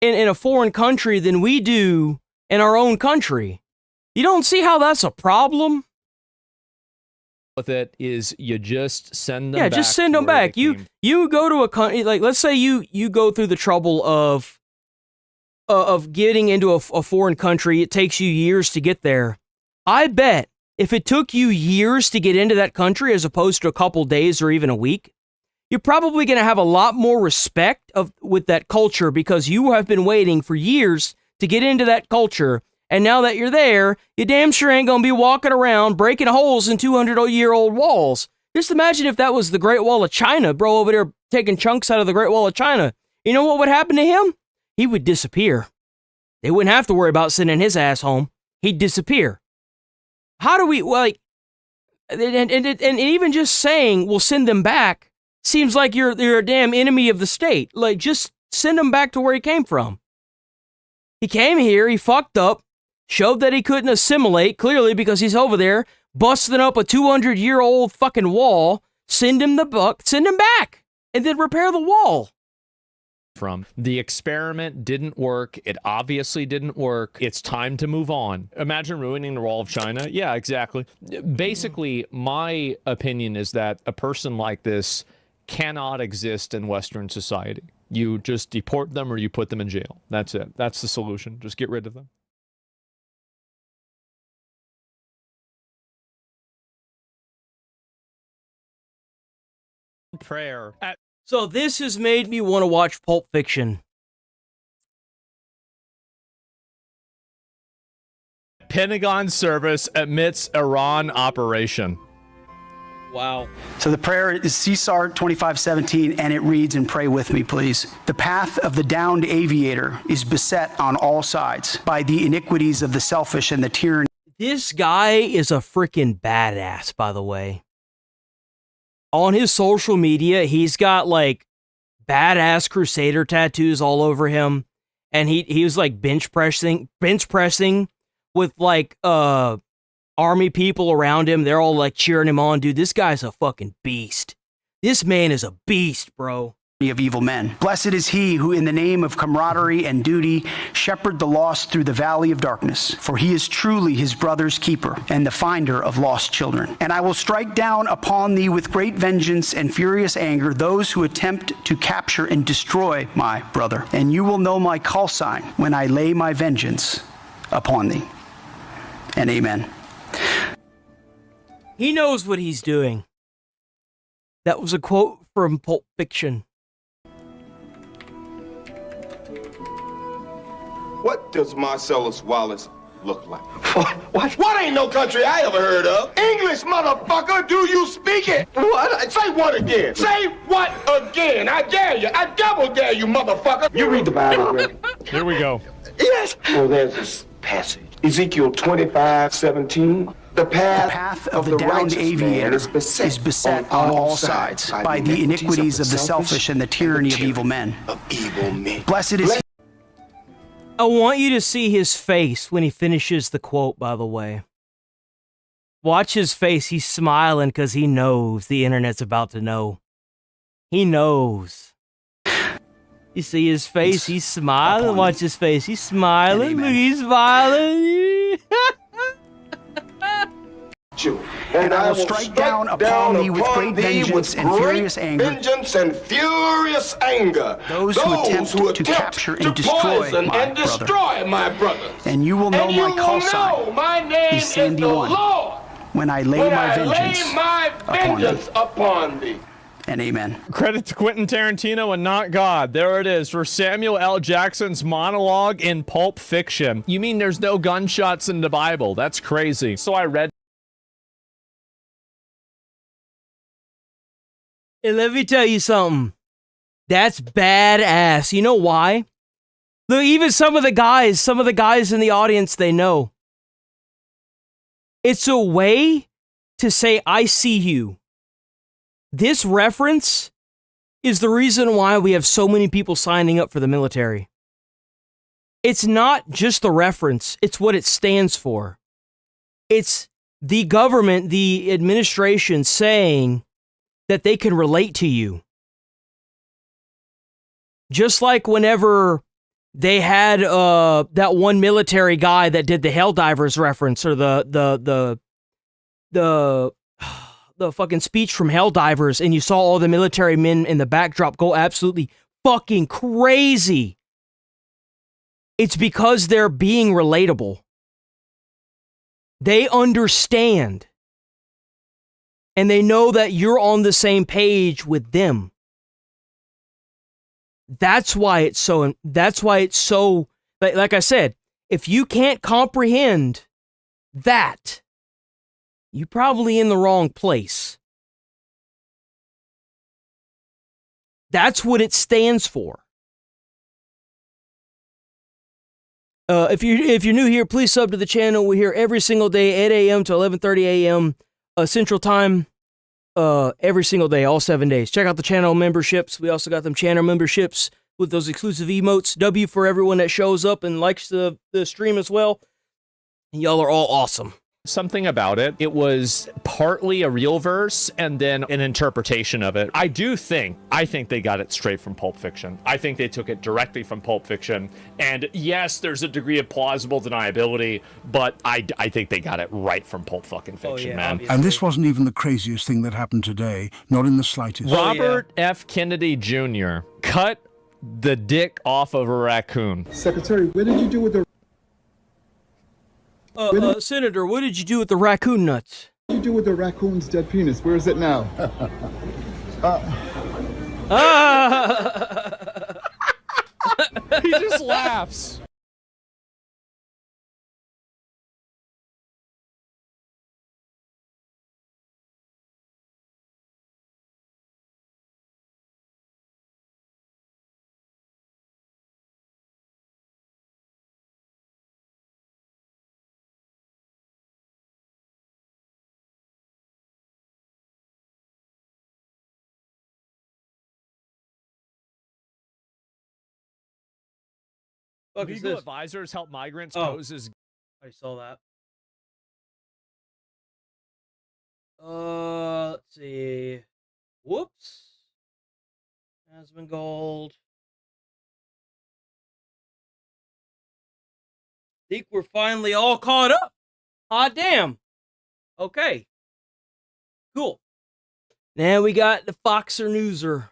in a foreign country than we do in our own country. You don't see how that's a problem? with it is you just send them Yeah, back. just send them back. You go to a country, like, let's say you go through the trouble of getting into a foreign country. It takes you years to get there. I bet if it took you years to get into that country as opposed to a couple days or even a week, you're probably going to have a lot more respect with that culture because you have been waiting for years to get into that culture. And now that you're there, you damn sure ain't going to be walking around breaking holes in 200-year-old walls. Just imagine if that was the Great Wall of China, bro, over there taking chunks out of the Great Wall of China. You know what would happen to him? He would disappear. They wouldn't have to worry about sending his ass home. He'd disappear. How do we, like, and even just saying we'll send them back seems like you're a damn enemy of the state. Like, just send him back to where he came from. He came here, he fucked up, showed that he couldn't assimilate, clearly because he's over there, busting up a 200-year-old fucking wall. Send him back, and then repair the wall. From the experiment didn't work. It obviously didn't work. It's time to move on. Imagine ruining the Wall of China. Yeah, exactly. Basically, my opinion is that a person like this cannot exist in Western society. You just deport them or you put them in jail. That's it. That's the solution. Just get rid of them. Prayer. So this has made me want to watch Pulp Fiction. Pentagon service admits Iran operation. Wow. So the prayer is CSAR 2517, and it reads, and pray with me, please. The path of the downed aviator is beset on all sides by the iniquities of the selfish and the tyranny. This guy is a freaking badass, by the way. On his social media, he's got, like, badass Crusader tattoos all over him. And he was, like, bench pressing with, like, army people around him. They're all, like, cheering him on. Dude, this guy's a fucking beast. This man is a beast, bro. Of evil men. Blessed is he who in the name of camaraderie and duty shepherd the lost through the valley of darkness, for he is truly his brother's keeper and the finder of lost children. And I will strike down upon thee with great vengeance and furious anger those who attempt to capture and destroy my brother. And you will know my call sign when I lay my vengeance upon thee. And amen. He knows what he's doing. That was a quote from Pulp Fiction. What does Marcellus Wallace look like? What ain't no country I ever heard of? English, motherfucker, do you speak it? What? Say what again? Say what again? I dare you. I double dare you, motherfucker. You read the Bible, Greg. Here we go. Yes. Oh, there's this passage. Ezekiel 25:17. The path Of the downed aviator is beset on all sides by the iniquities of the selfish and the tyranny of evil men. Blessed is he. I want you to see his face when he finishes the quote, by the way. Watch his face. He's smiling because he knows the internet's about to know. He knows. You see his face? He's smiling. Watch his face. He's smiling. Look, he's smiling. And I will strike down upon thee with great vengeance and furious anger those who attempt to capture and destroy my brother. And you will know my call sign, the Sandy One, when I lay my vengeance upon thee. And amen. Credit to Quentin Tarantino and not God. There it is for Samuel L. Jackson's monologue in Pulp Fiction. You mean there's no gunshots in the Bible? That's crazy. So I read. And let me tell you something. That's badass. You know why? Look, even some of the guys in the audience, they know. It's a way to say, I see you. This reference is the reason why we have so many people signing up for the military. It's not just the reference, it's what it stands for. It's the government, the administration saying that they can relate to you. Just like whenever they had that one military guy that did the Helldivers reference, or the fucking speech from Helldivers, and you saw all the military men in the backdrop go absolutely fucking crazy. It's because they're being relatable. They understand. And they know that you're on the same page with them. That's why it's so, like I said, if you can't comprehend that, you're probably in the wrong place. That's what it stands for. If you're new here, please sub to the channel. We're here every single day, 8 a.m. to 11:30 a.m. Central Time. Every single day, all 7 days. Check out the channel memberships. We also got them channel memberships with those exclusive emotes. W for everyone that shows up and likes the stream as well. And y'all are all awesome. Something about it. It was partly a real verse and then an interpretation of it. I think they got it straight from Pulp Fiction. I think they took it directly from Pulp Fiction. And yes, there's a degree of plausible deniability, but I think they got it right from Pulp fucking Fiction, man. Obviously. And this wasn't even the craziest thing that happened today, not in the slightest. Robert F. Kennedy Jr. cut the dick off of a raccoon. Secretary, what did you do with the... Senator, what did you do with the raccoon nuts? What did you do with the raccoon's dead penis? Where is it now? He just laughs. Legal advisors help migrants pose as... I saw that. Let's see. Whoops. Aspen Gold. Think we're finally all caught up. Hot damn. Okay. Cool. Now we got the Foxer Newser.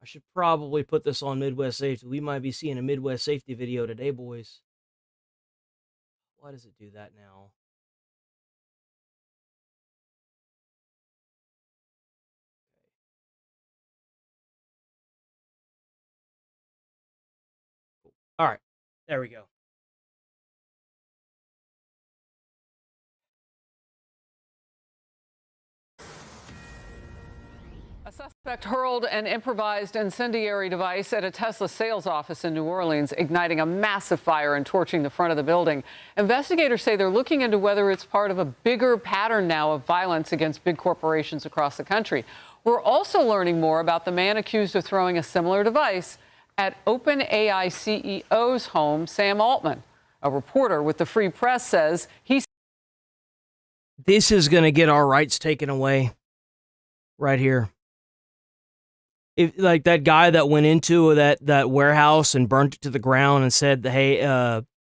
I should probably put this on Midwest Safety. We might be seeing a Midwest Safety video today, boys. Why does it do that now? Cool. All right. There we go. A suspect hurled an improvised incendiary device at a Tesla sales office in New Orleans, igniting a massive fire and torching the front of the building. Investigators say they're looking into whether it's part of a bigger pattern now of violence against big corporations across the country. We're also learning more about the man accused of throwing a similar device at OpenAI CEO's home, Sam Altman. A reporter with the Free Press says This is going to get our rights taken away right here. If, like that guy that went into that warehouse and burnt it to the ground and said, hey,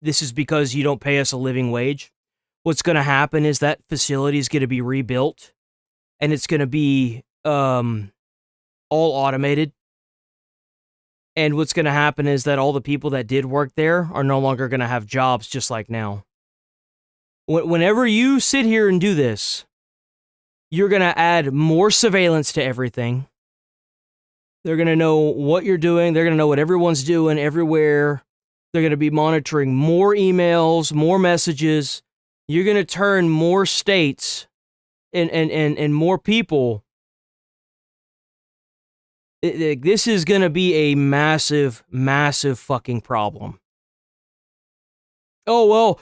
this is because you don't pay us a living wage. What's going to happen is that facility is going to be rebuilt, and it's going to be all automated. And what's going to happen is that all the people that did work there are no longer going to have jobs, just like now. Whenever you sit here and do this, you're going to add more surveillance to everything. They're going to know what you're doing. They're going to know what everyone's doing everywhere. They're going to be monitoring more emails, more messages. You're going to turn more states and more people. This is going to be a massive, massive fucking problem. Oh, well,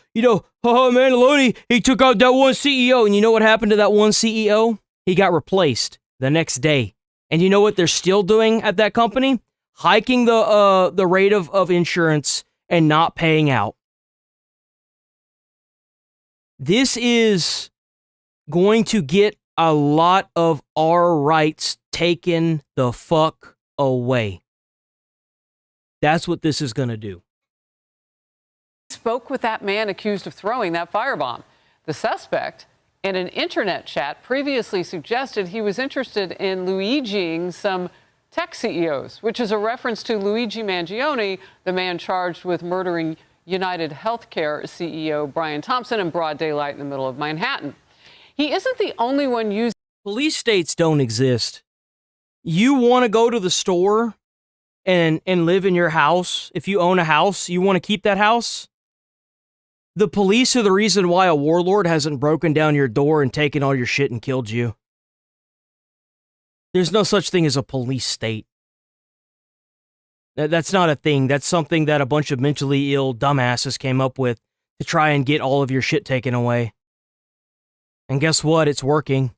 Manaloni, he took out that one CEO. And you know what happened to that one CEO? He got replaced the next day. And you know what they're still doing at that company? Hiking the rate of insurance and not paying out. This is going to get a lot of our rights taken the fuck away. That's what this is going to do. Spoke with that man accused of throwing that firebomb. The suspect, in an internet chat, previously suggested he was interested in Luigiing some tech CEOs, which is a reference to Luigi Mangione, the man charged with murdering United Healthcare CEO Brian Thompson in broad daylight in the middle of Manhattan. He isn't the only one using... Police states don't exist. You want to go to the store and live in your house. If you own a house, you want to keep that house. The police are the reason why a warlord hasn't broken down your door and taken all your shit and killed you. There's no such thing as a police state. That's not a thing. That's something that a bunch of mentally ill dumbasses came up with to try and get all of your shit taken away. And guess what? It's working.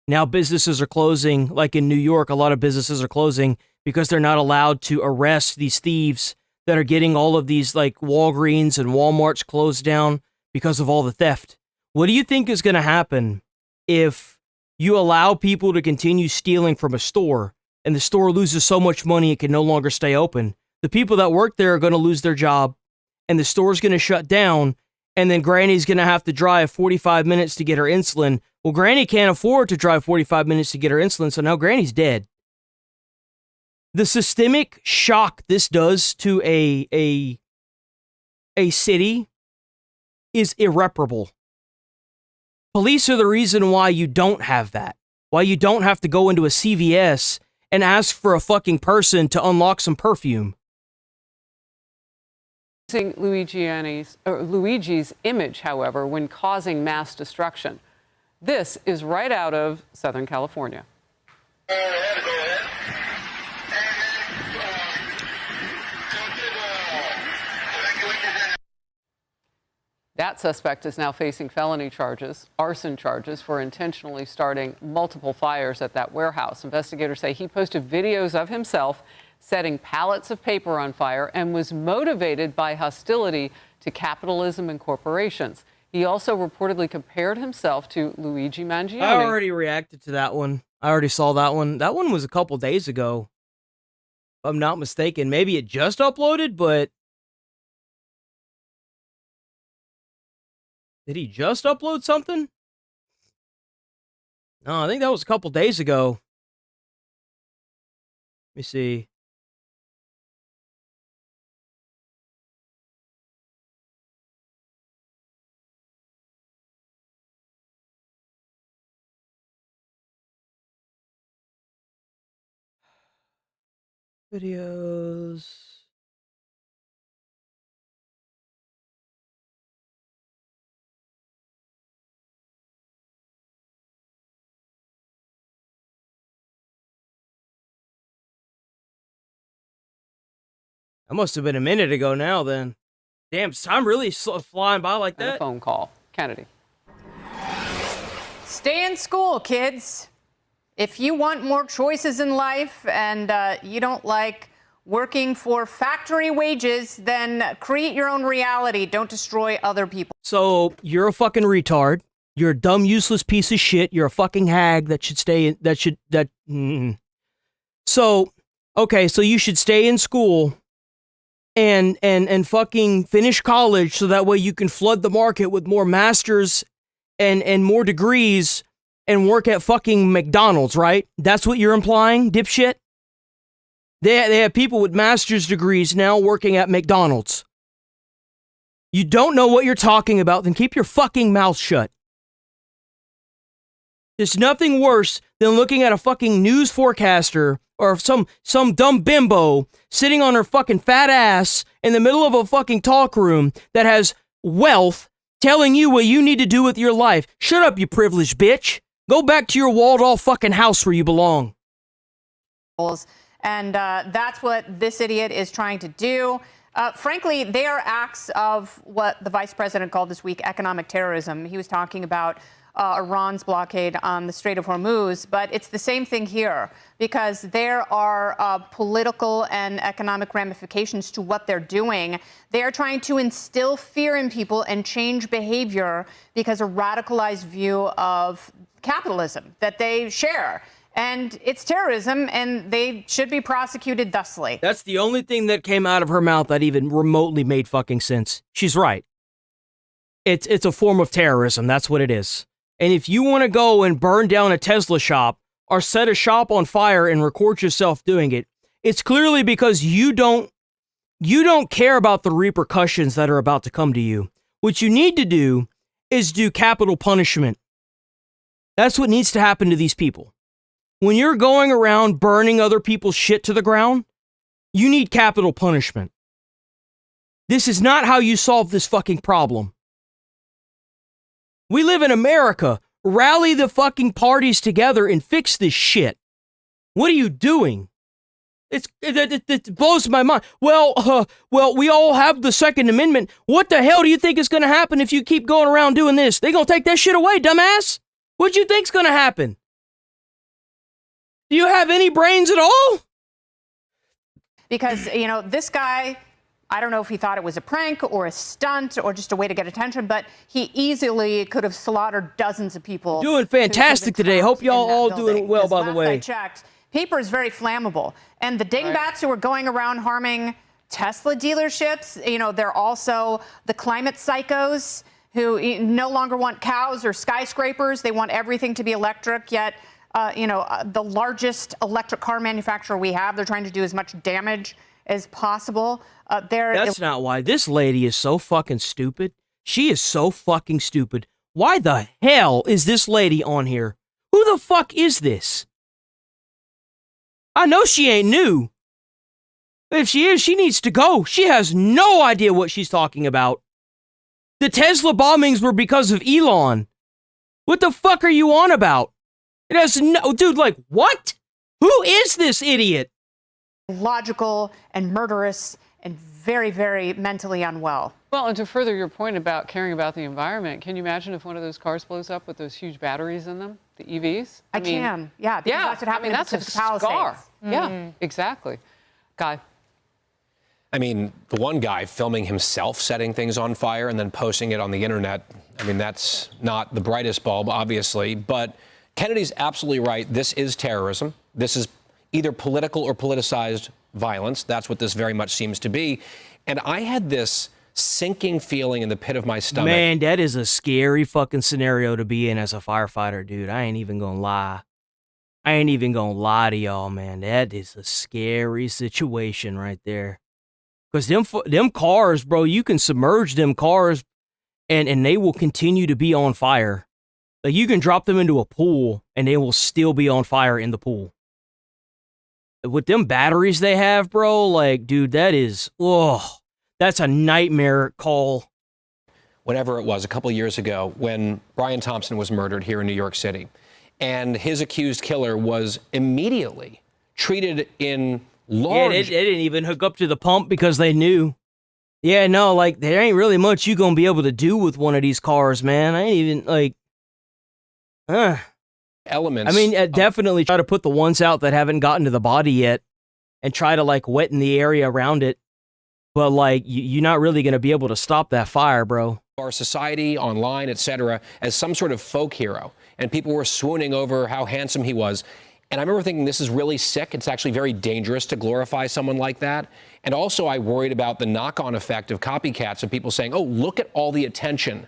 Now businesses are closing. Like in New York, a lot of businesses are closing because they're not allowed to arrest these thieves that are getting all of these like Walgreens and Walmarts closed down because of all the theft. What do you think is going to happen if you allow people to continue stealing from a store and the store loses so much money it can no longer stay open? The people that work there are going to lose their job and the store's going to shut down, and then Granny's going to have to drive 45 minutes to get her insulin. Well, Granny can't afford to drive 45 minutes to get her insulin, so now Granny's dead. The systemic shock this does to a city is irreparable. Police are the reason why you don't have that. Why you don't have to go into a CVS and ask for a fucking person to unlock some perfume. Luigi's image, however, when causing mass destruction. This is right out of Southern California. That suspect is now facing felony charges, arson charges, for intentionally starting multiple fires at that warehouse. Investigators say he posted videos of himself setting pallets of paper on fire and was motivated by hostility to capitalism and corporations. He also reportedly compared himself to Luigi Mangione. I already reacted to that one. I already saw that one. That one was a couple days ago, if I'm not mistaken. Maybe it just uploaded, but... Did he just upload something? No, I think that was a couple days ago. Let me see. Videos. That must have been a minute ago now, then. Damn, time really flying by like that. A phone call. Kennedy. Stay in school, kids. If you want more choices in life and you don't like working for factory wages, then create your own reality. Don't destroy other people. So you're a fucking retard. You're a dumb, useless piece of shit. You're a fucking hag that should stay in. So, okay, so you should stay in school and fucking finish college so that way you can flood the market with more masters and more degrees and work at fucking McDonald's, right? That's what you're implying, dipshit? They have people with master's degrees now working at McDonald's. You don't know what you're talking about, then keep your fucking mouth shut. There's nothing worse than looking at a fucking news forecaster or some dumb bimbo sitting on her fucking fat ass in the middle of a fucking talk room that has wealth telling you what you need to do with your life. Shut up, you privileged bitch. Go back to your walled-off fucking house where you belong. And that's what this idiot is trying to do. Frankly, they are acts of what the vice president called this week economic terrorism. He was talking about Iran's blockade on the Strait of Hormuz, but it's the same thing here because there are political and economic ramifications to what they're doing. They are trying to instill fear in people and change behavior because a radicalized view of capitalism that they share. And it's terrorism, and they should be prosecuted thusly. That's the only thing that came out of her mouth that even remotely made fucking sense. She's right. It's a form of terrorism. That's what it is. And if you want to go and burn down a Tesla shop or set a shop on fire and record yourself doing it, it's clearly because you don't care about the repercussions that are about to come to you. What you need to do is do capital punishment. That's what needs to happen to these people. When you're going around burning other people's shit to the ground, you need capital punishment. This is not how you solve this fucking problem. We live in America. Rally the fucking parties together and fix this shit. What are you doing? It blows my mind. Well, we all have the Second Amendment. What the hell do you think is going to happen if you keep going around doing this? They going to take that shit away, dumbass? What do you think's going to happen? Do you have any brains at all? Because, you know, this guy, I don't know if he thought it was a prank or a stunt or just a way to get attention, but he easily could have slaughtered dozens of people. Doing fantastic today. Hope y'all all doing well, by the way. I checked. Paper is very flammable. And the dingbats who are going around harming Tesla dealerships, you know, they're also the climate psychos who no longer want cows or skyscrapers. They want everything to be electric, yet the largest electric car manufacturer we have, they're trying to do as much damage as possible. That's not why. This lady is so fucking stupid. She is so fucking stupid. Why the hell is this lady on here? Who the fuck is this? I know she ain't new. If she is, she needs to go. She has no idea what she's talking about. The Tesla bombings were because of Elon. What the fuck are you on about? It has no... Dude, like, what? Who is this idiot? Logical and murderous and very, very mentally unwell. Well, and to further your point about caring about the environment, can you imagine if one of those cars blows up with those huge batteries in them, the EVs? I mean, can, yeah. Because that's what happened in the Pacific Palisades. Yeah, exactly. Guy. I mean, the one guy filming himself setting things on fire and then posting it on the internet, I mean, that's not the brightest bulb, obviously, but Kennedy's absolutely right. This is terrorism. This is either political or politicized violence. That's what this very much seems to be. And I had this sinking feeling in the pit of my stomach. Man, that is a scary fucking scenario to be in as a firefighter, dude. I ain't even gonna lie. I ain't even gonna lie to y'all, man. That is a scary situation right there. Because them cars, bro, you can submerge them cars and they will continue to be on fire. Like, you can drop them into a pool and they will still be on fire in the pool. with them batteries they have, bro, like, dude, that's a nightmare call. Whenever it was, a couple years ago, when Brian Thompson was murdered here in New York City, and his accused killer was immediately treated in large... Yeah, they didn't even hook up to the pump because they knew. Yeah, no, like, there ain't really much you gonna be able to do with one of these cars, man. I ain't even, like... Elements. I mean, definitely try to put the ones out that haven't gotten to the body yet and try to, like, wet in the area around it. But, like, you're not really going to be able to stop that fire, bro. Our society, online, etc., as some sort of folk hero. And people were swooning over how handsome he was. And I remember thinking, this is really sick. It's actually very dangerous to glorify someone like that. And also, I worried about the knock-on effect of copycats of people saying, oh, look at all the attention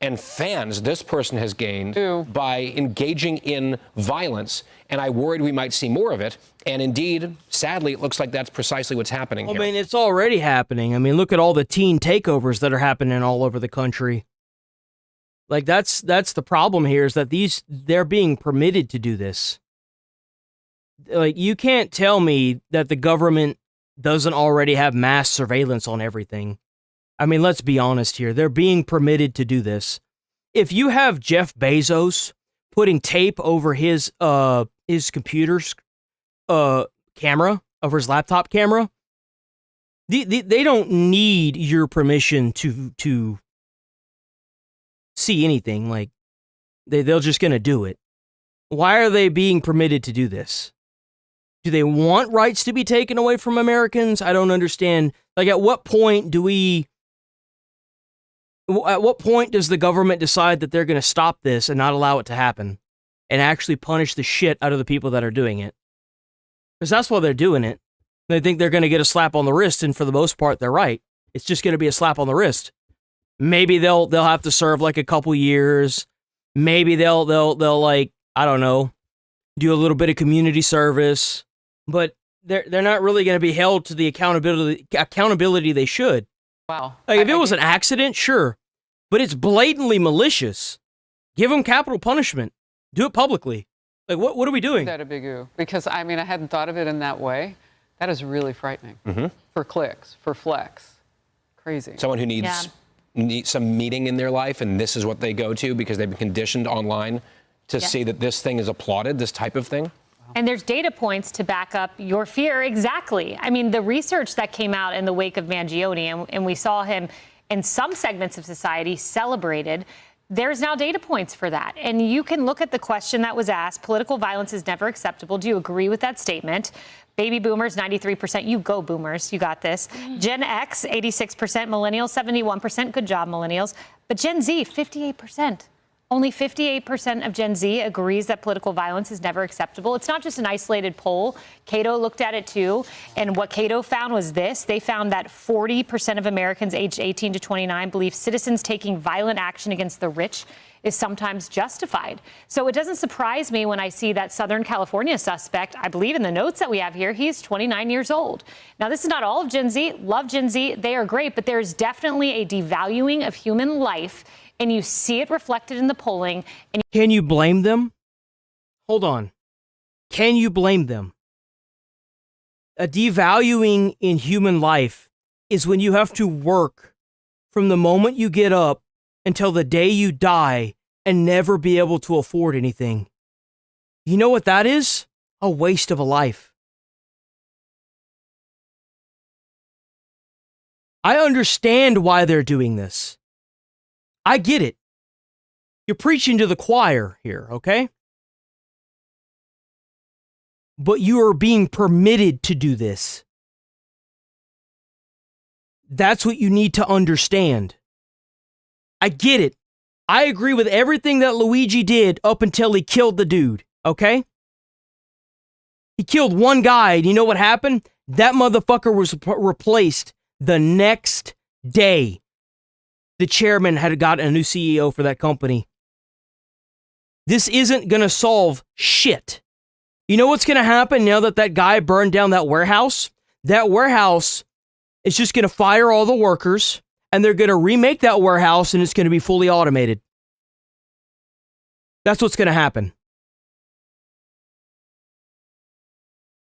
and fans this person has gained by engaging in violence. And I worried we might see more of it. And indeed, sadly, it looks like that's precisely what's happening here. I mean, it's already happening. I mean, look at all the teen takeovers that are happening all over the country. Like, that's the problem here, is that they're being permitted to do this. Like, you can't tell me that the government doesn't already have mass surveillance on everything. I mean, let's be honest here. They're being permitted to do this. If you have Jeff Bezos putting tape over his computer's camera, over his laptop camera, they don't need your permission to see anything. Like, they're just going to do it. Why are they being permitted to do this? Do they want rights to be taken away from Americans? I don't understand. Like, at what point does the government decide that they're going to stop this and not allow it to happen and actually punish the shit out of the people that are doing it? Because that's why they're doing it. They think they're going to get a slap on the wrist, and for the most part, they're right. It's just going to be a slap on the wrist. Maybe they'll have to serve like a couple years. Maybe they'll like, I don't know, do a little bit of community service, but they're not really going to be held to the accountability they should. Wow. Like, if it was an accident, sure. But it's blatantly malicious. Give them capital punishment. Do it publicly. Like, what are we doing? That a big ooh. Because, I mean, I hadn't thought of it in that way. That is really frightening. For clicks, for flex. Crazy. Someone who needs some meaning in their life, and this is what they go to because they've been conditioned online to see that this thing is applauded, this type of thing. And there's data points to back up your fear. Exactly. I mean, the research that came out in the wake of Mangione, and we saw him in some segments of society celebrated, there's now data points for that. And you can look at the question that was asked. Political violence is never acceptable. Do you agree with that statement? Baby boomers, 93%. You go boomers. You got this. Gen X, 86%. Millennials, 71%. Good job, millennials. But Gen Z, 58%. Only 58% of Gen Z agrees that political violence is never acceptable. It's not just an isolated poll. Cato looked at it too. And what Cato found was this. They found that 40% of Americans aged 18 to 29 believe citizens taking violent action against the rich is sometimes justified. So it doesn't surprise me when I see that Southern California suspect, I believe in the notes that we have here, he's 29 years old. Now, this is not all of Gen Z. Love Gen Z. They are great. But there's definitely a devaluing of human life. And you see it reflected in the polling. And can you blame them? Hold on. Can you blame them? A devaluing in human life is when you have to work from the moment you get up until the day you die and never be able to afford anything. You know what that is? A waste of a life. I understand why they're doing this. I get it. You're preaching to the choir here, okay? But you are being permitted to do this. That's what you need to understand. I get it. I agree with everything that Luigi did up until he killed the dude, okay? He killed one guy, and you know what happened? That motherfucker was replaced the next day. The chairman had gotten a new CEO for that company. This isn't going to solve shit. You know what's going to happen now that that guy burned down that warehouse? That warehouse is just going to fire all the workers, and they're going to remake that warehouse, and it's going to be fully automated. That's what's going to happen.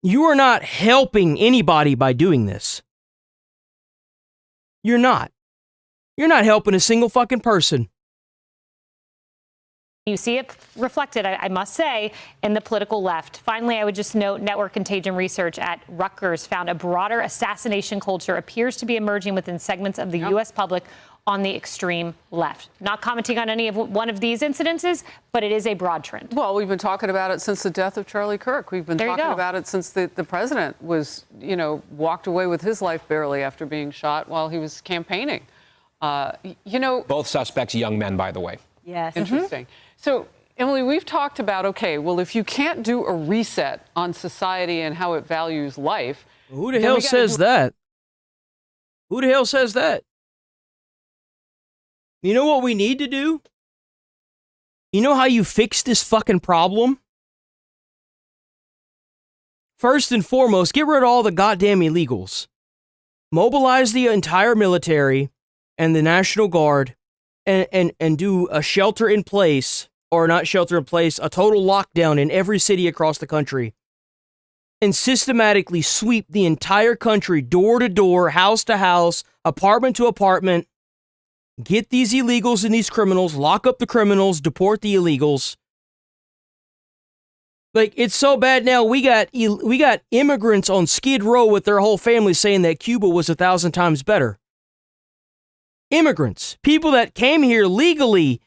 You are not helping anybody by doing this. You're not. You're not helping a single fucking person. You see it reflected, I must say, in the political left. Finally, I would just note network contagion research at Rutgers found a broader assassination culture appears to be emerging within segments of the U.S. public on the extreme left. Not commenting on any of one of these incidences, but it is a broad trend. Well, we've been talking about it since the death of Charlie Kirk. We've been talking about it since the president was, walked away with his life barely after being shot while he was campaigning. Both suspects, young men, by the way. Yes. Interesting. So, Emily, we've talked about, okay, well, if you can't do a reset on society and how it values life. Who the hell says that? Who the hell says that? You know what we need to do? You know how you fix this fucking problem? First and foremost, get rid of all the goddamn illegals. Mobilize the entire military and the National Guard and do a shelter in place, or not shelter in place, a total lockdown in every city across the country. And systematically sweep the entire country, door to door, house to house, apartment to apartment. Get these illegals and these criminals, lock up the criminals, deport the illegals. Like, it's so bad now, we got immigrants on Skid Row with their whole family saying that Cuba was 1,000 times better. Immigrants, people that came here legally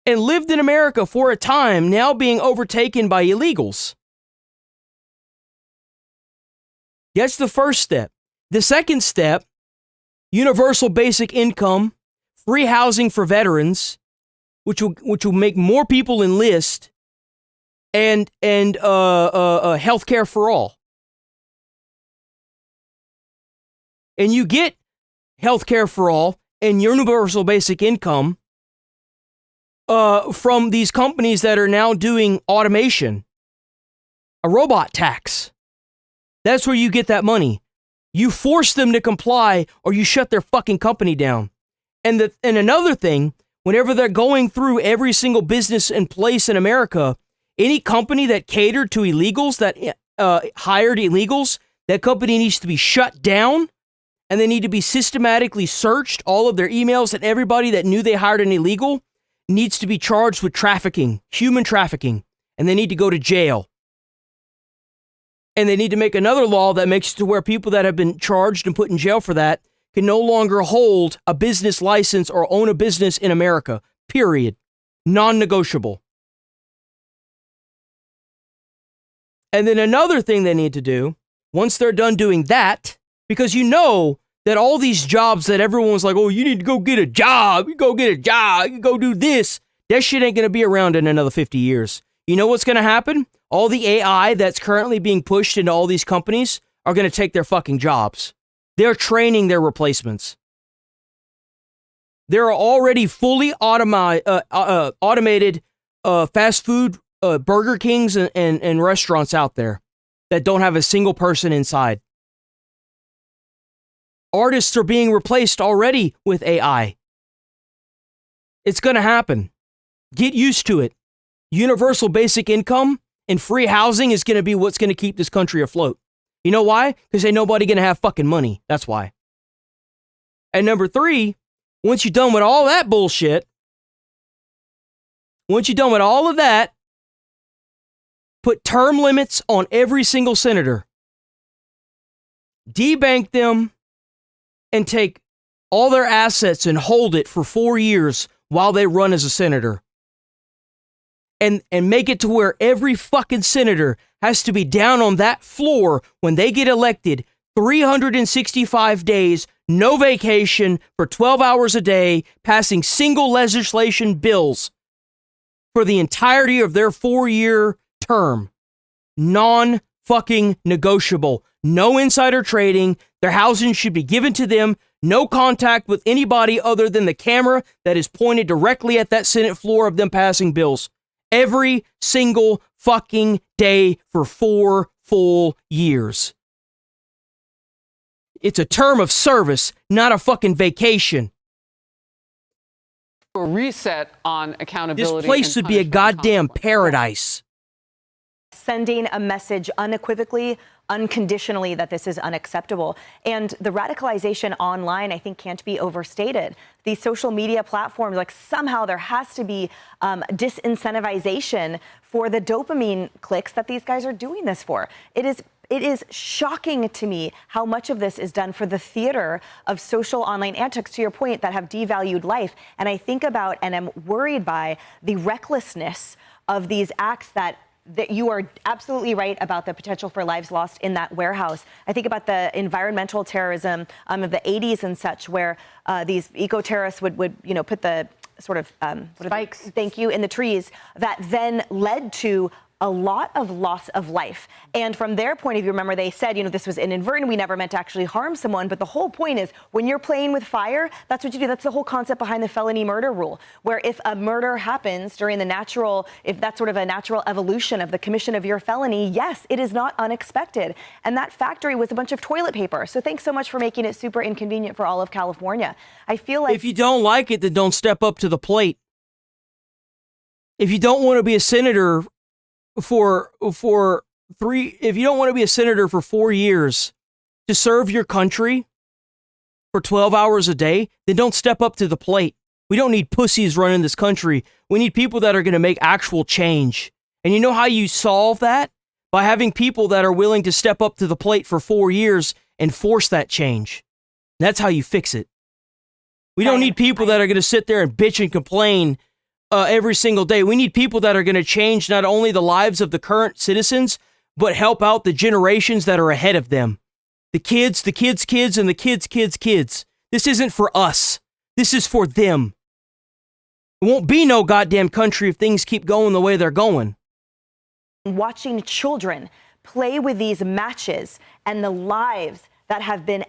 and lived in America for a time, now being overtaken by illegals. That's the first step. The second step, universal basic income, free housing for veterans, which will make more people enlist, and healthcare for all. And you get healthcare for all and universal basic income from these companies that are now doing automation, a robot tax. That's where you get that money. You force them to comply, or you shut their fucking company down. And another thing, whenever they're going through every single business and place in America, any company that catered to illegals, that hired illegals, that company needs to be shut down, and they need to be systematically searched. All of their emails, and everybody that knew they hired an illegal needs to be charged with trafficking, human trafficking, and they need to go to jail. And they need to make another law that makes it to where people that have been charged and put in jail for that can no longer hold a business license or own a business in America, period. Non-negotiable. And then another thing they need to do, once they're done doing that, because you know that all these jobs that everyone was like, oh, you need to go get a job, you go get a job, you go do this, that shit ain't going to be around in another 50 years. You know what's going to happen? All the AI that's currently being pushed into all these companies are going to take their fucking jobs. They're training their replacements. There are already fully automated fast food Burger Kings and restaurants out there that don't have a single person inside. Artists are being replaced already with AI. It's going to happen. Get used to it. Universal basic income and free housing is going to be what's going to keep this country afloat. You know why? Because ain't nobody going to have fucking money. That's why. And number 3, once you're done with all that bullshit, once you're done with all of that, put term limits on every single senator. Debank them and take all their assets and hold it for 4 years while they run as a senator. And make it to where every fucking senator has to be down on that floor when they get elected 365 days, no vacation, for 12 hours a day, passing single legislation bills for the entirety of their 4-year term. Non-fucking negotiable. No insider trading. Their housing should be given to them. No contact with anybody other than the camera that is pointed directly at that Senate floor of them passing bills. Every single fucking day for 4 full years. It's a term of service, not a fucking vacation. A reset on accountability. This place should be a goddamn paradise. Sending a message unequivocally unconditionally that this is unacceptable. And the radicalization online, I think, can't be overstated. These social media platforms, like somehow there has to be disincentivization for the dopamine clicks that these guys are doing this for. It is shocking to me how much of this is done for the theater of social online antics, to your point, that have devalued life. And I think about and am worried by the recklessness of these acts that you are absolutely right about the potential for lives lost in that warehouse. I think about the environmental terrorism of the 80s and such, where these eco-terrorists would put the sort of spikes, thank you, in the trees that then led to a lot of loss of life. And from their point of view, remember, they said, this was inadvertent. We never meant to actually harm someone. But the whole point is, when you're playing with fire, that's what you do. That's the whole concept behind the felony murder rule, where if a murder happens during if that's sort of a natural evolution of the commission of your felony, yes, it is not unexpected. And that factory was a bunch of toilet paper. So thanks so much for making it super inconvenient for all of California. I feel like if you don't like it, then don't step up to the plate. If you don't want to be a senator if you don't want to be a senator for 4 years to serve your country for 12 hours a day, then don't step up to the plate. We don't need pussies running this country. We need people that are going to make actual change. And you know how you solve that? By having people that are willing to step up to the plate for 4 years and force that change. That's how you fix it. We don't need people that are going to sit there and bitch and complain every single day. We need people that are going to change not only the lives of the current citizens, but help out the generations that are ahead of them. The kids, and the kids. This isn't for us. This is for them. It won't be no goddamn country if things keep going the way they're going. Watching children play with these matches and the lives that have been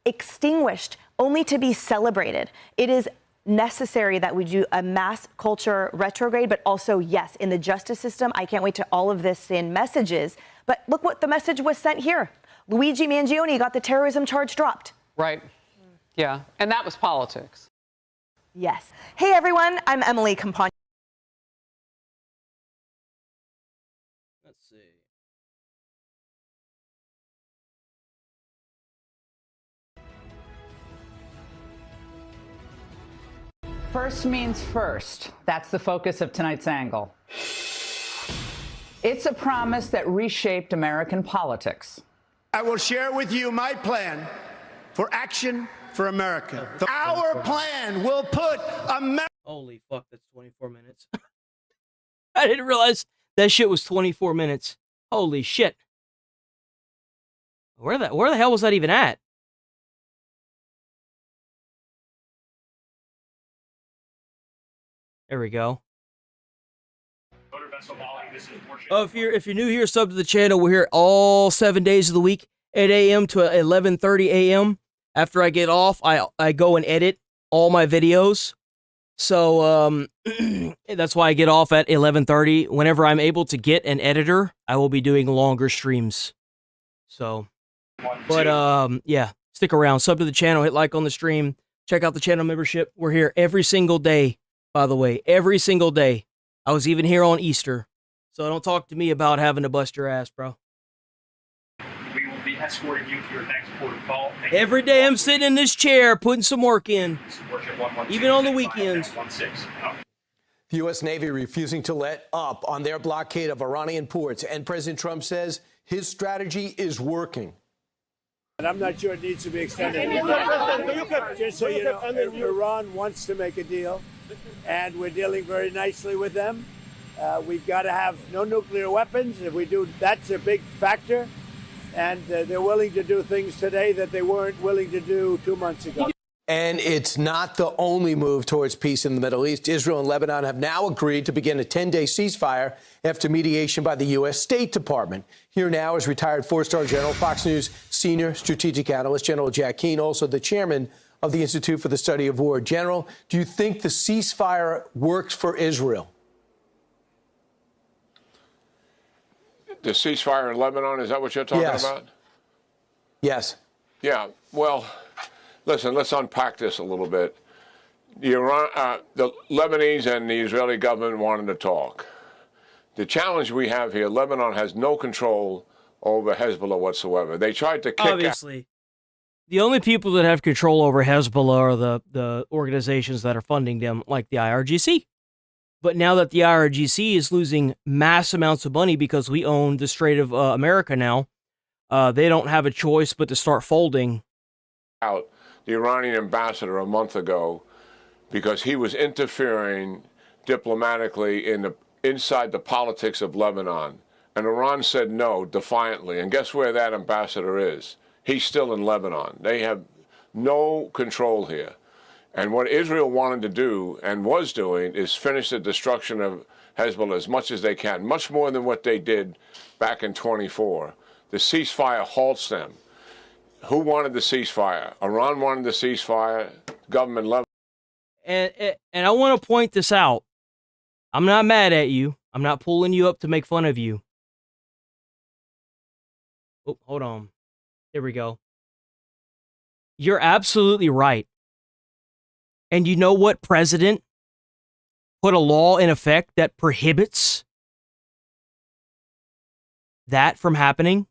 extinguished only to be celebrated. It is necessary that we do a mass culture retrograde, but also, yes, in the justice system. I can't wait to all of this send messages. But look what the message was sent here. Luigi Mangione got the terrorism charge dropped. Right. Yeah. And that was politics. Yes. Hey, everyone. I'm Emily Campagna. Let's see. First means first. That's the focus of tonight's angle. It's a promise that reshaped American politics. I will share with you my plan for action for America. Our plan will put America. Holy fuck, that's 24 minutes. I didn't realize that shit was 24 minutes. Holy shit. Where the hell was that even at? There we go. Oh, if you're new here, sub to the channel. We're here all 7 days of the week, 8 a.m. to 11:30 a.m. After I get off, I go and edit all my videos. So that's why I get off at 11:30. Whenever I'm able to get an editor, I will be doing longer streams. So, but yeah, stick around, sub to the channel, hit like on the stream, check out the channel membership. We're here every single day. By the way, every single day. I was even here on Easter. So don't talk to me about having to bust your ass, bro. We will be escorting you to your next port of call. Every day I'm sitting in this chair putting some work in. Even on the weekends. The U.S. Navy refusing to let up on their blockade of Iranian ports. And President Trump says his strategy is working. And I'm not sure it needs to be extended. Just so you know, Iran wants to make a deal. And we're dealing very nicely with them. We've got to have no nuclear weapons. If we do, that's a big factor. And they're willing to do things today that they weren't willing to do 2 months ago. And it's not the only move towards peace in the Middle East. Israel and Lebanon have now agreed to begin a 10-day ceasefire after mediation by the U.S. State Department. Here now is retired four-star General, Fox News senior strategic analyst, General Jack Keane, also the chairman of the Institute for the Study of War. General, do you think the ceasefire works for Israel? The ceasefire in Lebanon, is that what you're talking about? Yes. Yeah, well, listen, let's unpack this a little bit. The Lebanese and the Israeli government wanted to talk. The challenge we have here, Lebanon has no control over Hezbollah whatsoever. They tried to kick out. Obviously, the only people that have control over Hezbollah are the organizations that are funding them, like the IRGC. But now that the IRGC is losing mass amounts of money because we own the Strait of America now, they don't have a choice but to start folding. Out the Iranian ambassador a month ago because he was interfering diplomatically inside the politics of Lebanon. And Iran said no defiantly. And guess where that ambassador is? He's still in Lebanon. They have no control here. And what Israel wanted to do and was doing is finish the destruction of Hezbollah as much as they can, much more than what they did back in 24. The ceasefire halts them. Who wanted the ceasefire? Iran wanted the ceasefire. Government level. And I want to point this out. I'm not mad at you. I'm not pulling you up to make fun of you. Oh, hold on. There we go. You're absolutely right. And you know what president put a law in effect that prohibits that from happening?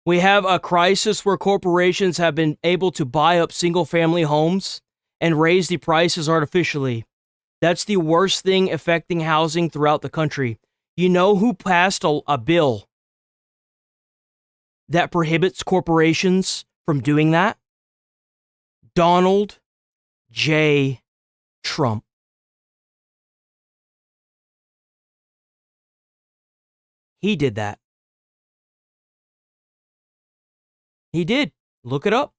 We have a crisis where corporations have been able to buy up single-family homes and raise the prices artificially. That's the worst thing affecting housing throughout the country. You know who passed a bill that prohibits corporations from doing that? Donald J. Trump. He did that. He did. Look it up.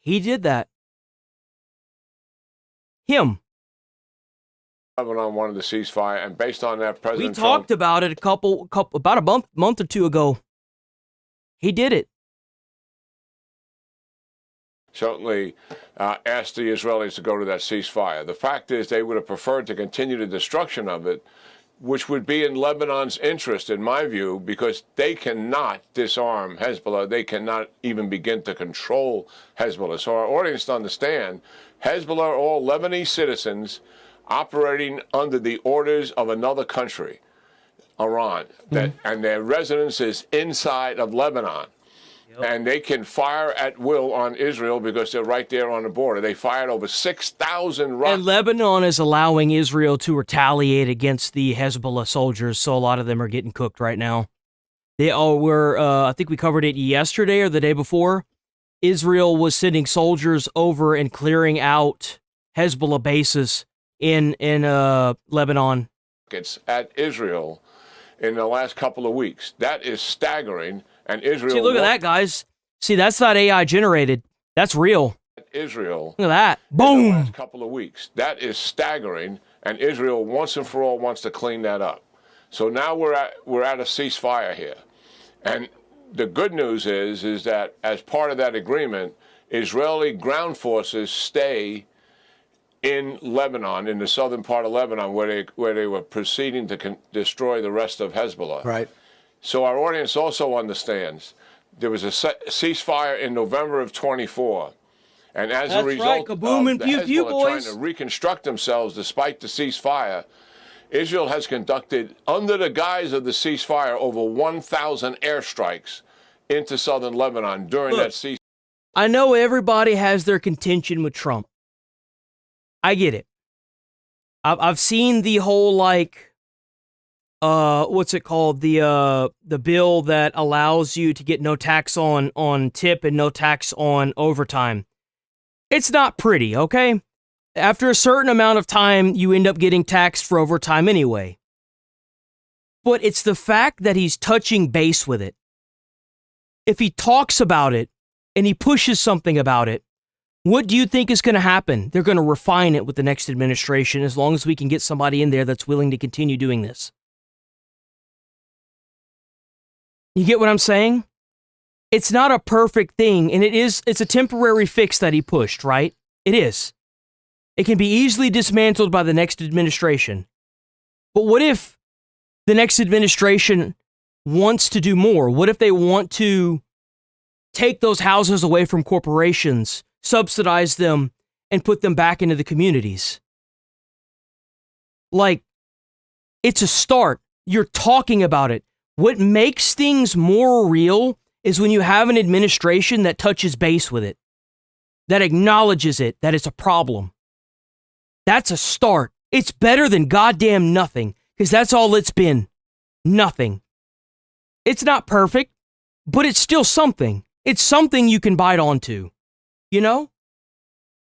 He did that. Him. Lebanon wanted the ceasefire, and based on that, President Trump... We talked about it about a month or two ago. He did it. Certainly asked the Israelis to go to that ceasefire. The fact is they would have preferred to continue the destruction of it, which would be in Lebanon's interest, in my view, because they cannot disarm Hezbollah. They cannot even begin to control Hezbollah. So our audience to understand, Hezbollah are all Lebanese citizens operating under the orders of another country, Iran, and their residence is inside of Lebanon. And they can fire at will on Israel because they're right there on the border. They fired over 6,000 rockets. And Lebanon is allowing Israel to retaliate against the Hezbollah soldiers, so a lot of them are getting cooked right now. They all were, I think we covered it yesterday or the day before. Israel was sending soldiers over and clearing out Hezbollah bases in Lebanon. It's at Israel in the last couple of weeks. That is staggering. And Israel. See, look at that, guys. See, that's not AI generated. That's real. Israel. Look at that. Boom. In the last couple of weeks. That is staggering. And Israel, once and for all, wants to clean that up. So now we're at a ceasefire here. And the good news is that as part of that agreement, Israeli ground forces stay in Lebanon, in the southern part of Lebanon, where they were proceeding to destroy the rest of Hezbollah. Right. So our audience also understands there was a ceasefire in November of 24. And as a result of the Hezbollah trying to reconstruct themselves despite the ceasefire, Israel has conducted, under the guise of the ceasefire, over 1,000 airstrikes into southern Lebanon during that ceasefire. I know everybody has their contention with Trump. I get it. I've seen the whole, what's it called? The bill that allows you to get no tax on tip and no tax on overtime. It's not pretty, okay? After a certain amount of time, you end up getting taxed for overtime anyway. But it's the fact that he's touching base with it. If he talks about it and he pushes something about it, what do you think is going to happen? They're going to refine it with the next administration as long as we can get somebody in there that's willing to continue doing this. You get what I'm saying? It's not a perfect thing, and it's a temporary fix that he pushed, right? It is. It can be easily dismantled by the next administration. But what if the next administration wants to do more? What if they want to take those houses away from corporations, subsidize them, and put them back into the communities? It's a start. You're talking about it. What makes things more real is when you have an administration that touches base with it, that acknowledges it, that it's a problem. That's a start. It's better than goddamn nothing, because that's all it's been. Nothing. It's not perfect, but it's still something. It's something you can bite onto, you know?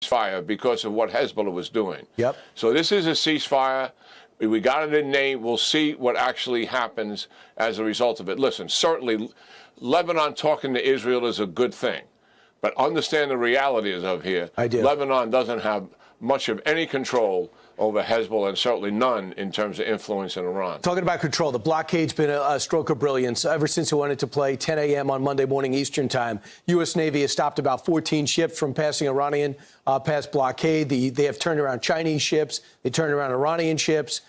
Ceasefire because of what Hezbollah was doing. Yep. So this is a ceasefire. We got it in name. We'll see what actually happens as a result of it. Listen, certainly Lebanon talking to Israel is a good thing, but understand the realities of here. I do. Lebanon doesn't have much of any control over Hezbollah, and certainly none in terms of influence in Iran. Talking about control, the blockade's been a stroke of brilliance ever since it went into play 10 a.m. on Monday morning Eastern time. U.S. Navy has stopped about 14 ships from passing Iranian past blockade. They have turned around Chinese ships. They turned around Iranian ships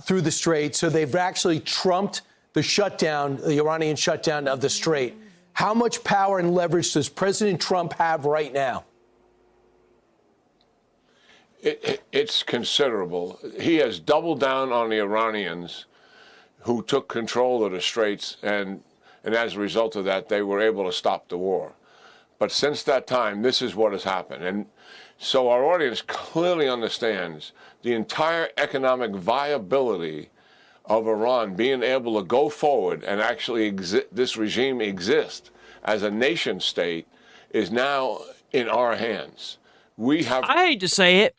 through the Strait. So they've actually trumped the shutdown, the Iranian shutdown of the Strait. How much power and leverage does President Trump have right now? It's considerable. He has doubled down on the Iranians who took control of the Straits, and as a result of that, they were able to stop the war. But since that time, this is what has happened. And so our audience clearly understands the entire economic viability of Iran being able to go forward and actually this regime exist as a nation state is now in our hands. I hate to say it,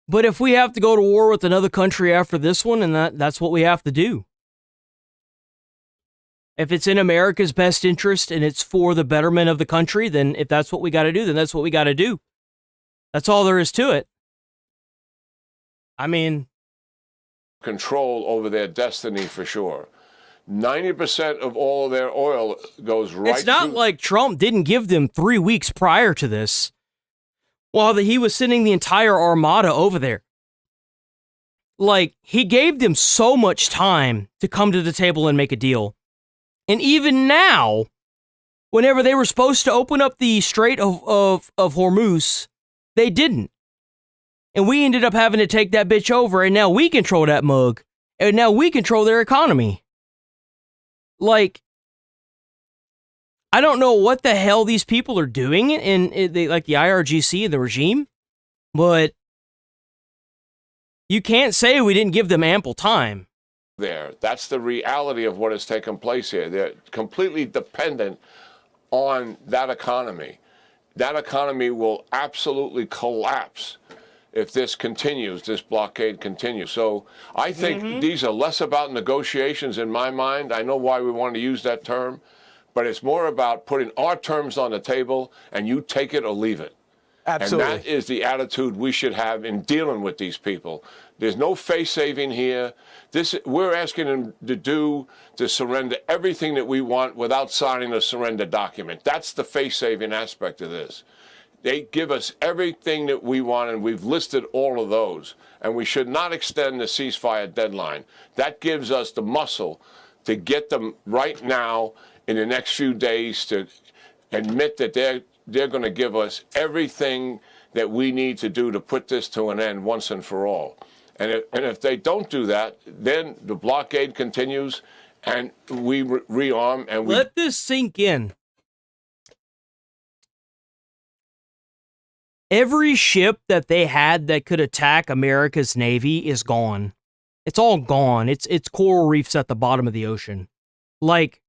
but if we have to go to war with another country after this one, and that's what we have to do. If it's in America's best interest and it's for the betterment of the country, then if that's what we got to do, then that's what we got to do. That's all there is to it. I mean, control over their destiny for sure. 90% of all of their oil goes right. It's not like Trump didn't give them 3 weeks prior to this, while he was sending the entire armada over there. Like, he gave them so much time to come to the table and make a deal. And even now, whenever they were supposed to open up the Strait of Hormuz, they didn't. And we ended up having to take that bitch over, and now we control that mug. And now we control their economy. Like, I don't know what the hell these people are doing like the IRGC and the regime, but you can't say we didn't give them ample time. That's the reality of what has taken place here. They're completely dependent on that economy. That economy will absolutely collapse if this continues, this blockade continues. So I think these are less about negotiations in my mind. I know why we want to use that term, but it's more about putting our terms on the table and you take it or leave it. Absolutely. And that is the attitude we should have in dealing with these people. There's no face saving here. We're asking them to surrender everything that we want without signing a surrender document. That's the face saving aspect of this. They give us everything that we want, and we've listed all of those. And we should not extend the ceasefire deadline. That gives us the muscle to get them right now in the next few days to admit that they're going to give us everything that we need to do to put this to an end once and for all. And if they don't do that, then the blockade continues, and we rearm and we let this sink in. Every ship that they had that could attack America's Navy is gone. It's all gone. It's coral reefs at the bottom of the ocean. Like,